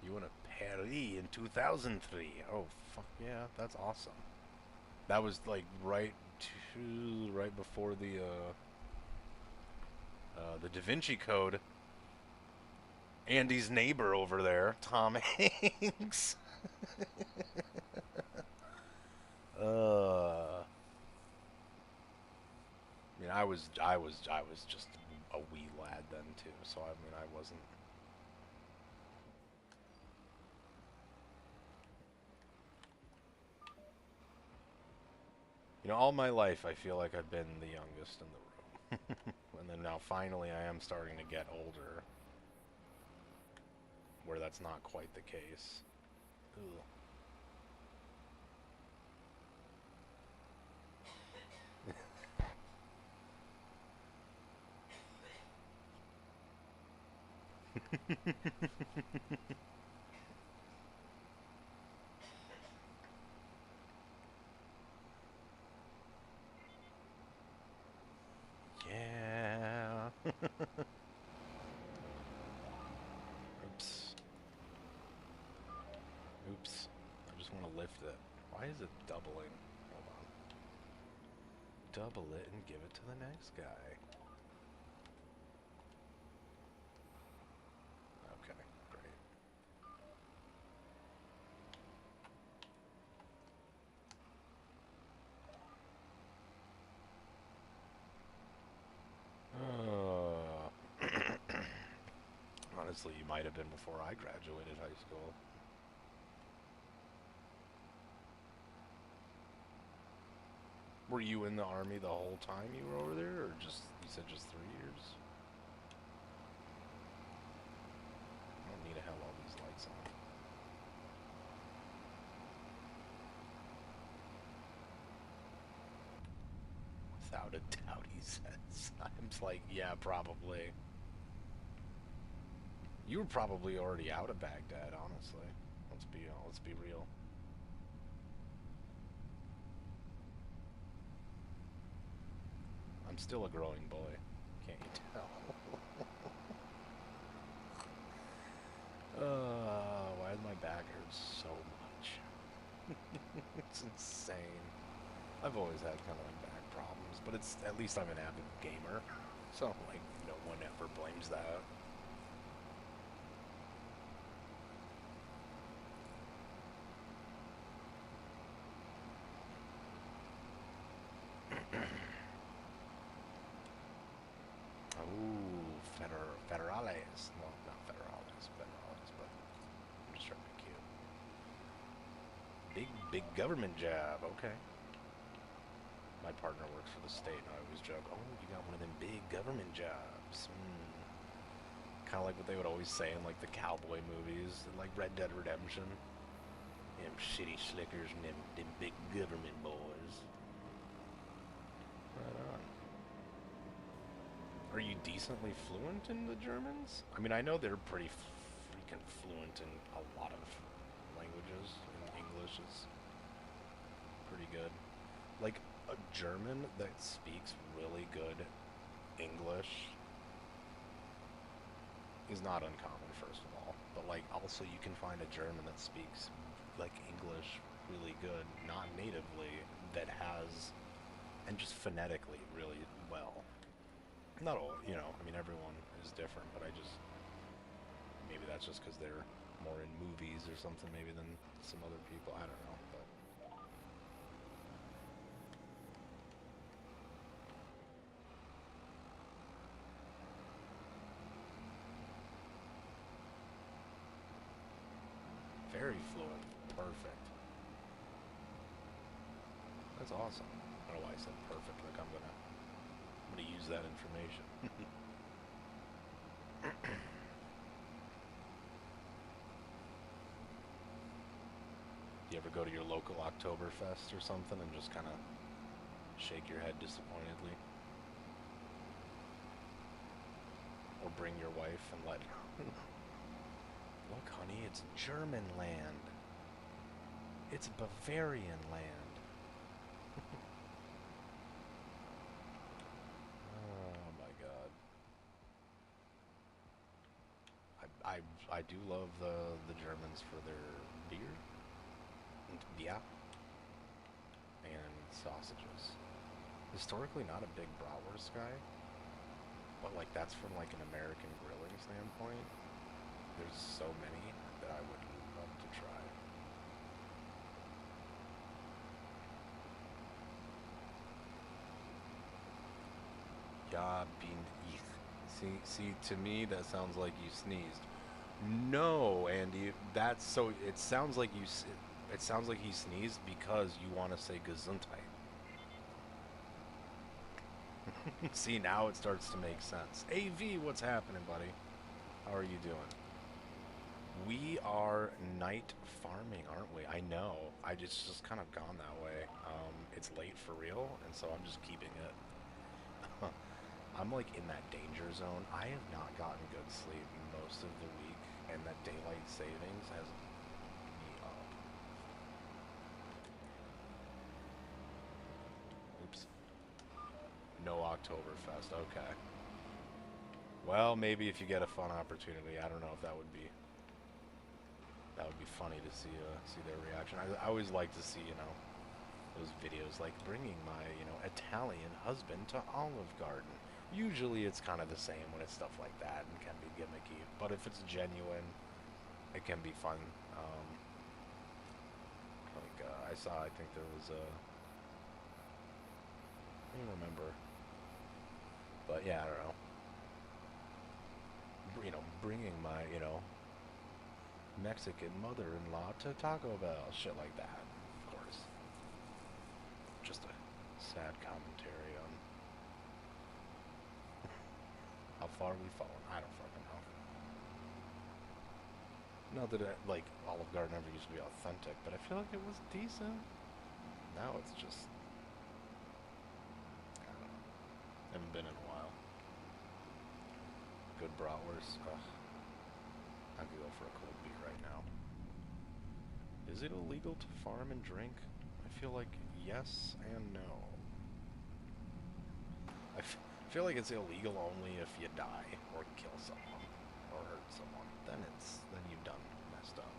You went to Paris in 2003. Oh, fuck yeah, that's awesome. That was like right before the Da Vinci Code. Andy's neighbor over there, Tom Hanks. I mean, I was just a wee lad then too, so I mean, I wasn't. You know, all my life I feel like I've been the youngest in the room. And then now finally I am starting to get older, where that's not quite the case. Ugh. Yeah. Oops. Oops. I just want to lift it. Why is it doubling? Hold on. Double it and give it to the next guy. Okay, great. Honestly, you might have been before I graduated high school. Were you in the Army the whole time you were over there, or just, you said just 3 years? I don't need to have all these lights on. Without a doubt, he says. I'm just like, yeah, probably. You were probably already out of Baghdad, honestly. Let's be real. I'm still a growing boy. Can't you tell? Why does my back hurt so much? It's insane. I've always had kind of like back problems, but it's, at least I'm an avid gamer, so like no one ever blames that. Ooh, federales. No, not federales, but I'm just trying to be cute. Big government job, okay. My partner works for the state, and I always joke, oh, you got one of them big government jobs. Kind of like what they would always say in, like, the cowboy movies, and, like, Red Dead Redemption. Them shitty slickers and them big government boys. Right on. Are you decently fluent in the Germans? I mean, I know they're pretty freaking fluent in a lot of languages, and English is pretty good. like, a German that speaks really good English is not uncommon, first of all. But, like, also you can find a German that speaks, like, English really good, not natively, that has, and just phonetically really well. Not all, you know, I mean, everyone is different, but I just, maybe that's just because they're more in movies or something, maybe, than some other people. I don't know, but. Very fluent. Perfect. That's awesome. I don't know why I said perfect. Like, I'm gonna use that information. You ever go to your local Oktoberfest or something and just kind of shake your head disappointedly? Or bring your wife and let, look, honey, it's German land. It's Bavarian land. Oh my God. I do love the Germans for their beer and beer and sausages. Historically, not a big bratwurst guy, but like that's from like an American grilling standpoint. There's so many that I would love to try. Ja, bin ich. See, to me that sounds like you sneezed. No, Andy, that's so. It sounds like you. It sounds like he sneezed because you want to say Gesundheit. See, now it starts to make sense. AV, what's happening, buddy? How are you doing? We are night farming, aren't we? I know. It's just kind of gone that way. It's late for real, and so I'm just keeping it. I'm like in that danger zone. I have not gotten good sleep most of the week, and that daylight savings has me up. Oops. No Oktoberfest. Okay. Well, maybe if you get a fun opportunity. I don't know if that would be funny to see their reaction. I always like to see, you know, those videos like bringing my, you know, Italian husband to Olive Garden. Usually it's kind of the same when it's stuff like that and can be gimmicky, but if it's genuine, it can be fun. I think there was a, I don't remember, but yeah, I don't know. You know, bringing my, you know, Mexican mother-in-law to Taco Bell, shit like that, of course. Just a sad commentary on how far we've fallen. I don't fucking know. Not that like Olive Garden ever used to be authentic, but I feel like it was decent. Now it's just, I don't know. Haven't been in a while. Good bratwurst. Ugh. I could go for a cold beer right now. Is it illegal to farm and drink? I feel like yes and no. I feel like it's illegal only if you die or kill someone or hurt someone. Then you've done messed up.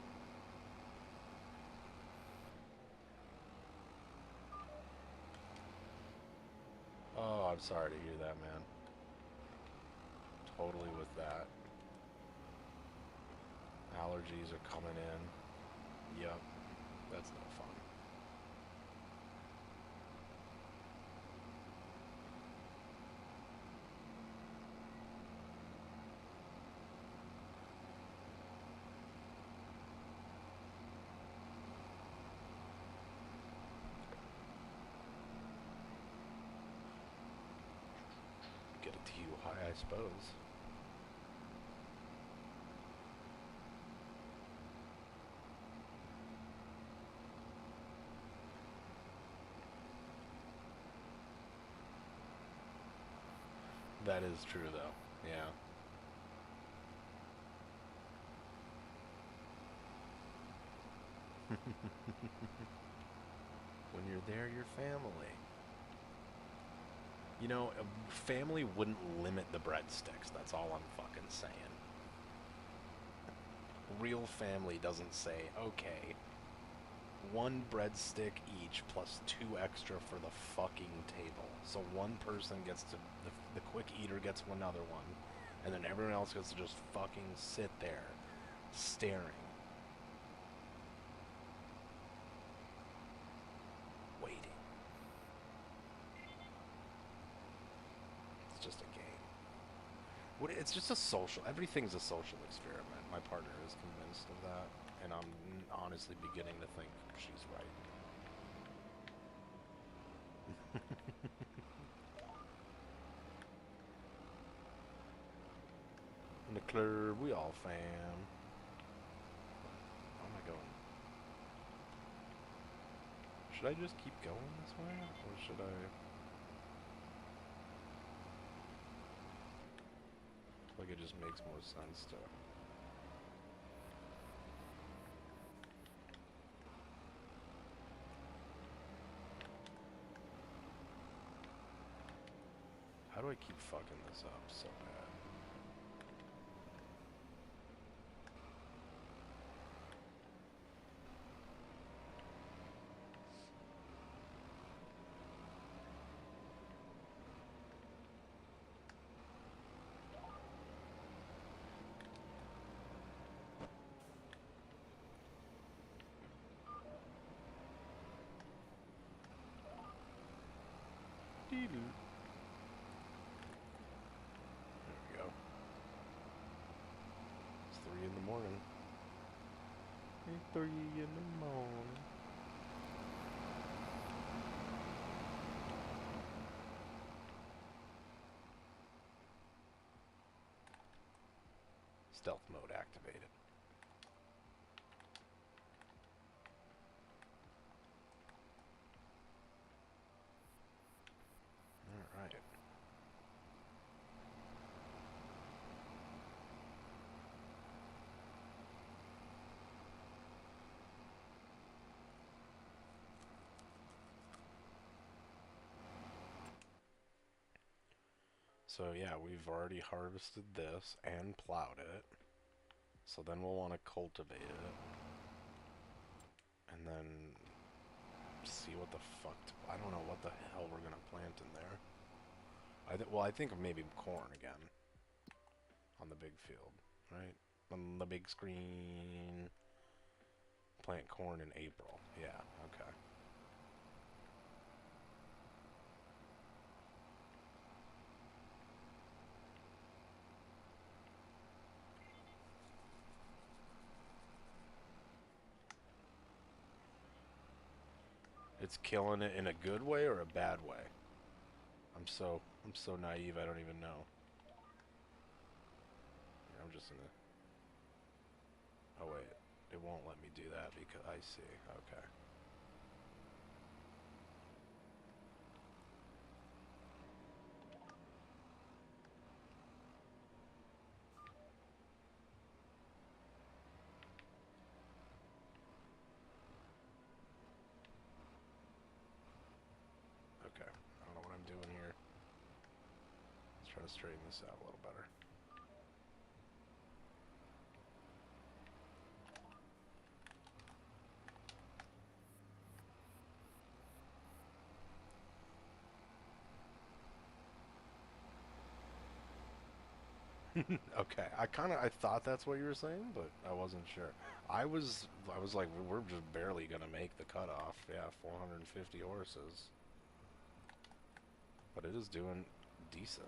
Oh, I'm sorry to hear that, man. Totally with that. Allergies are coming in. Yep. That's no fun. Get it to you high, I suppose. That is true, though. Yeah. When you're there, you're family. You know, family wouldn't limit the breadsticks. That's all I'm fucking saying. Real family doesn't say, okay, one breadstick each plus 2 extra for the fucking table. So one person gets to, the quick eater gets another one, and then everyone else gets to just fucking sit there, staring. Waiting. It's just a game. It's just a social, everything's a social experiment. My partner is convinced of that, and I'm honestly beginning to think she's right. In the club, we all fam. How am I going? Should I just keep going this way, or should I? Like it just makes more sense to. How do I keep fucking this up so bad? There we go. It's 3 in the morning. 3 in the morning. Stealth mode activated. Alright. So yeah, we've already harvested this and plowed it. So then we'll want to cultivate it. And then see what the fuck... I don't know what the hell we're going to plant in there. Well, I think maybe corn again. On the big field, right? On the big screen. Plant corn in April. Yeah, okay. It's killing it in a good way or a bad way? I'm so naive, I don't even know. I'm just gonna... Oh wait, it won't let me do that because I see. Okay. Okay, I don't know what I'm doing here. Let's try to straighten this out a little better. Okay, I thought that's what you were saying, but I wasn't sure. I was like, we're just barely gonna make the cutoff. Yeah, 450 horses. But it is doing decent.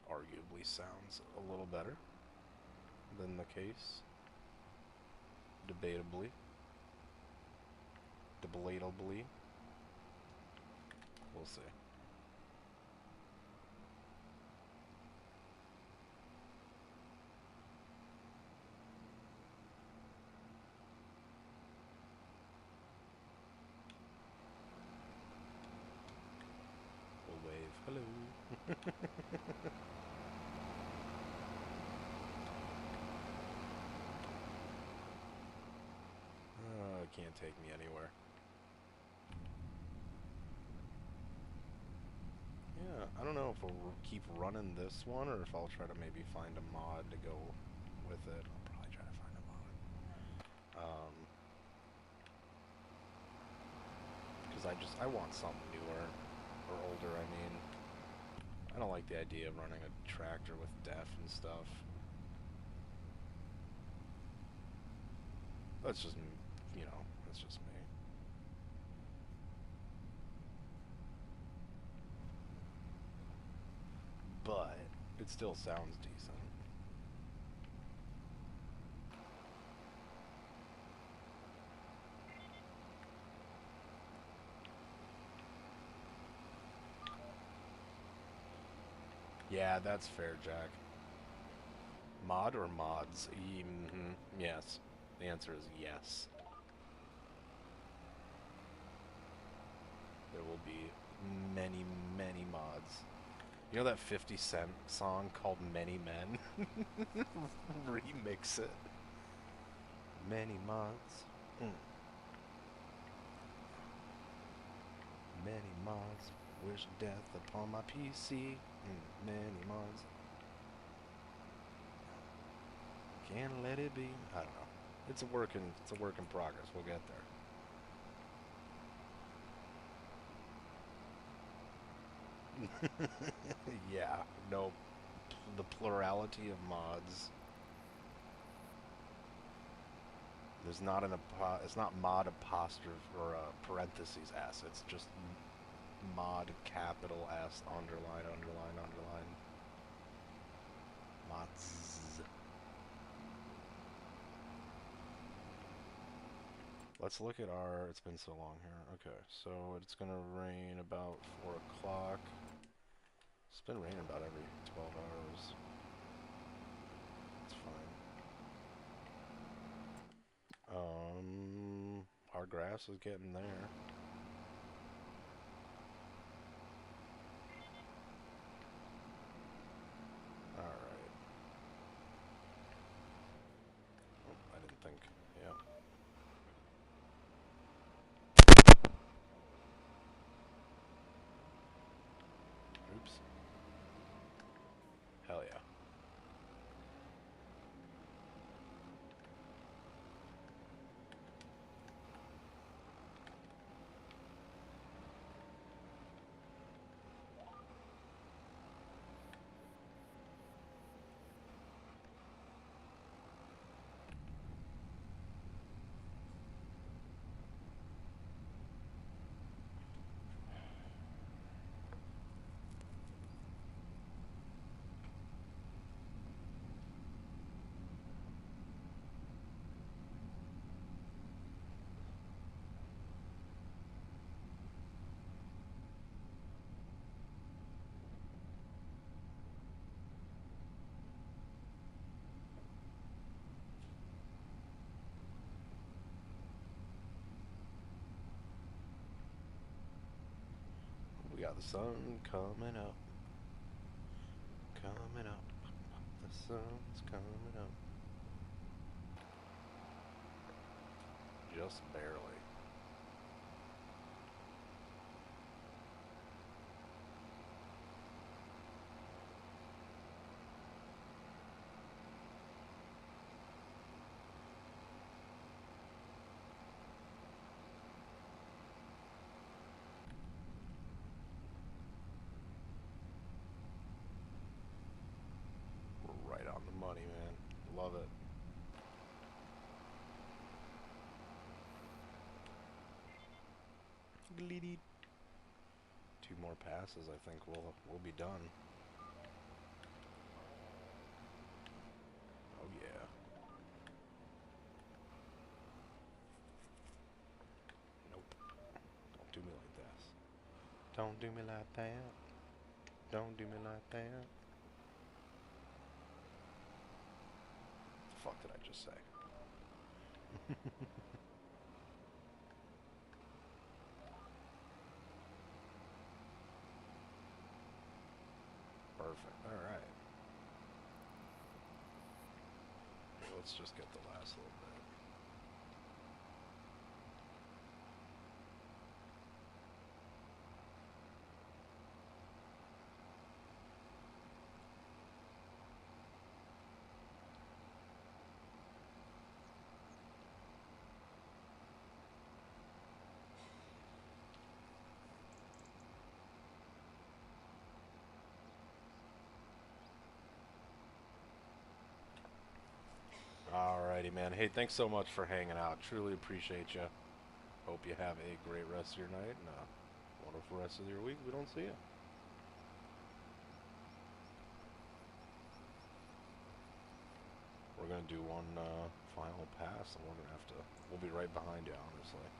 Arguably sounds a little better than the case. Debatably. Debatably. We'll see. We'll wave hello. It can't take me anywhere. Yeah, I don't know if we'll keep running this one or if I'll try to maybe find a mod to go with it. I'll probably try to find a mod. Because I want something newer or older, I mean. I don't like the idea of running a tractor with def and stuff. That's just, you know, that's just me. But it still sounds decent. Yeah, that's fair, Jack. Mod or mods? Yes. The answer is yes. There will be many, many mods. You know that 50 Cent song called Many Men? Remix it. Many mods. Many mods. Wish death upon my PC. Many mods. Can't let it be. I don't know. It's a work in progress. We'll get there. Yeah, no, the plurality of mods. There's not it's not mod apostrophe or parentheses s. It's just mod capital S underline underline underline. Mods. Let's look at our. It's been so long here. Okay, so it's gonna rain about 4 o'clock. It's been raining about every 12 hours. It's fine. Our grass is getting there. Alright. Oh, I didn't think. Yeah. Oops. Hell yeah. We got the sun coming up. Coming up. The sun's coming up. Just barely. We're right on the money, man. Love it. Gleedy. 2 more passes, I think we'll be done. Oh yeah. Nope. Don't do me like this. Don't do me like that. Don't do me like that. What the fuck did I just say? Perfect. Alright. Let's just get the last little bit. Alrighty, man. Hey, thanks so much for hanging out. Truly appreciate you. Hope you have a great rest of your night and a wonderful rest of your week. We don't see you. We're gonna do one final pass, and we're gonna have to. We'll be right behind you, honestly.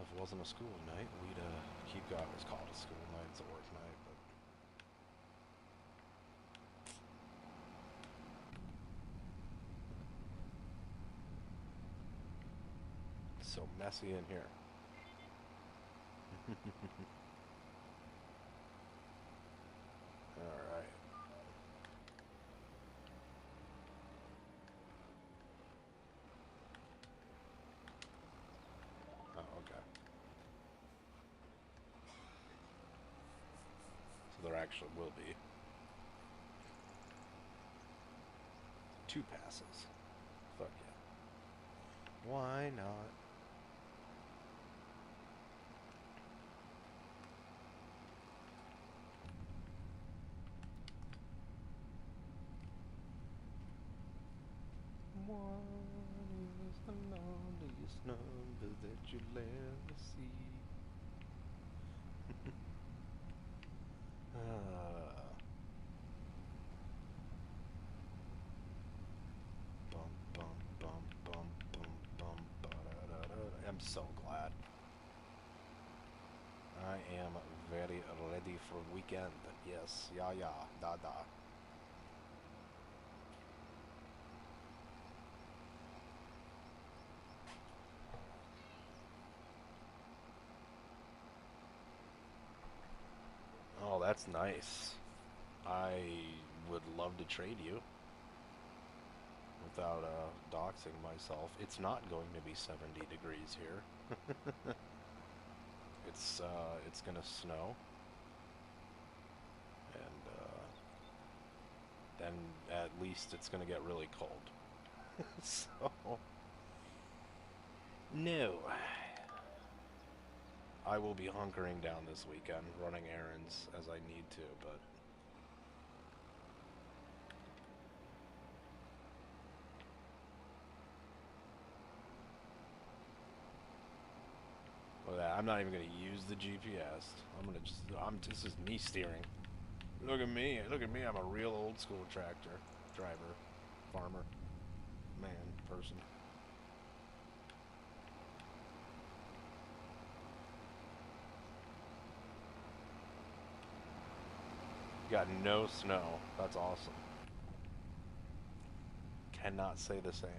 If it wasn't a school night, we'd keep going. It's called a school night. It's a work night, but. So messy in here. Alright. Oh, okay. So there actually will be 2 passes. Fuck yeah. Why not? One is the loneliest number that you'll ever see. Bum, bum, bum, bum, bum, bum, ba-da-da-da. I'm so glad. I am very ready for weekend. Yes, yeah, da, da. Oh, that's nice. I would love to trade you without doxing myself. It's not going to be 70 degrees here. It's gonna snow, and then at least it's gonna get really cold. So no, I will be hunkering down this weekend, running errands as I need to, but well, I'm not even gonna use the GPS. This is me steering. Look at me, I'm a real old school tractor driver, farmer, man, person. Got no snow. That's awesome. Cannot say the same.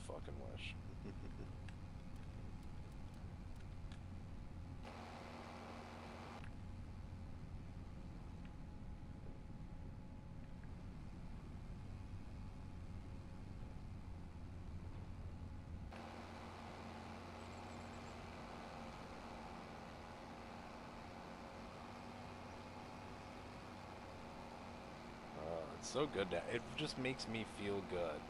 Fucking wish. It's so good it just makes me feel good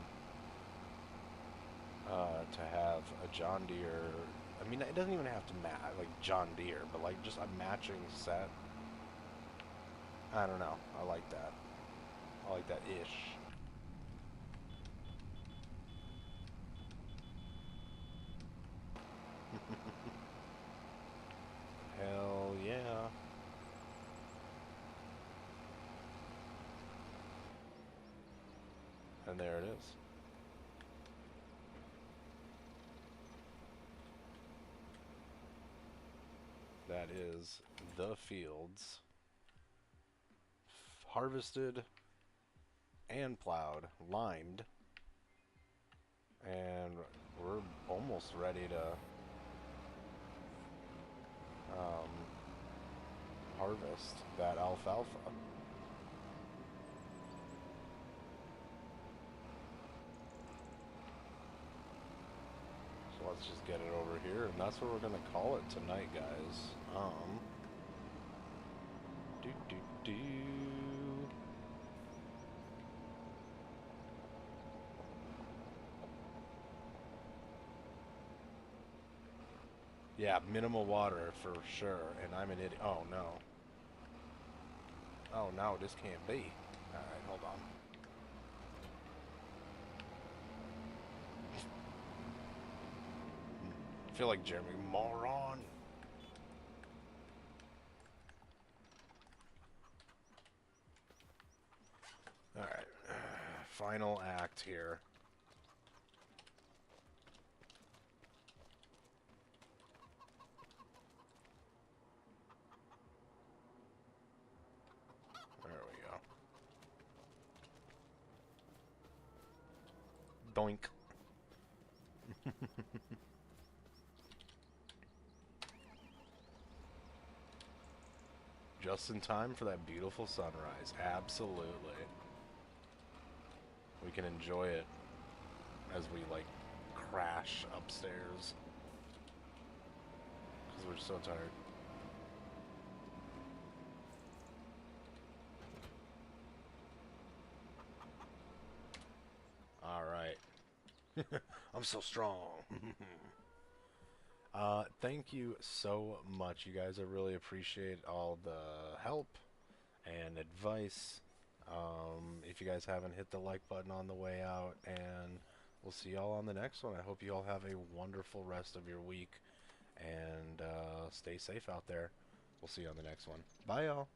to have a John Deere. I mean, it doesn't even have to match like John Deere, but like just a matching set. I don't know. I like that. I like that ish. Hell yeah. And there it is. That is the fields harvested and plowed, limed, and we're almost almost ready to harvest that alfalfa. So let's just get it over here, and that's what we're gonna call it tonight, guys. Do. Yeah, minimal water for sure, and I'm an idiot. Oh no. Oh no, this can't be. Alright, hold on. I feel like Jeremy, moron. Alright, final act here. There we go. Doink. Just in time for that beautiful sunrise. Absolutely. We can enjoy it as we, like, crash upstairs. Because we're so tired. Alright. I'm so strong. Thank you so much, you guys. I really appreciate all the help and advice. If you guys haven't, hit the like button on the way out, and we'll see y'all on the next one. I hope you all have a wonderful rest of your week, and stay safe out there. We'll see you on the next one. Bye, y'all.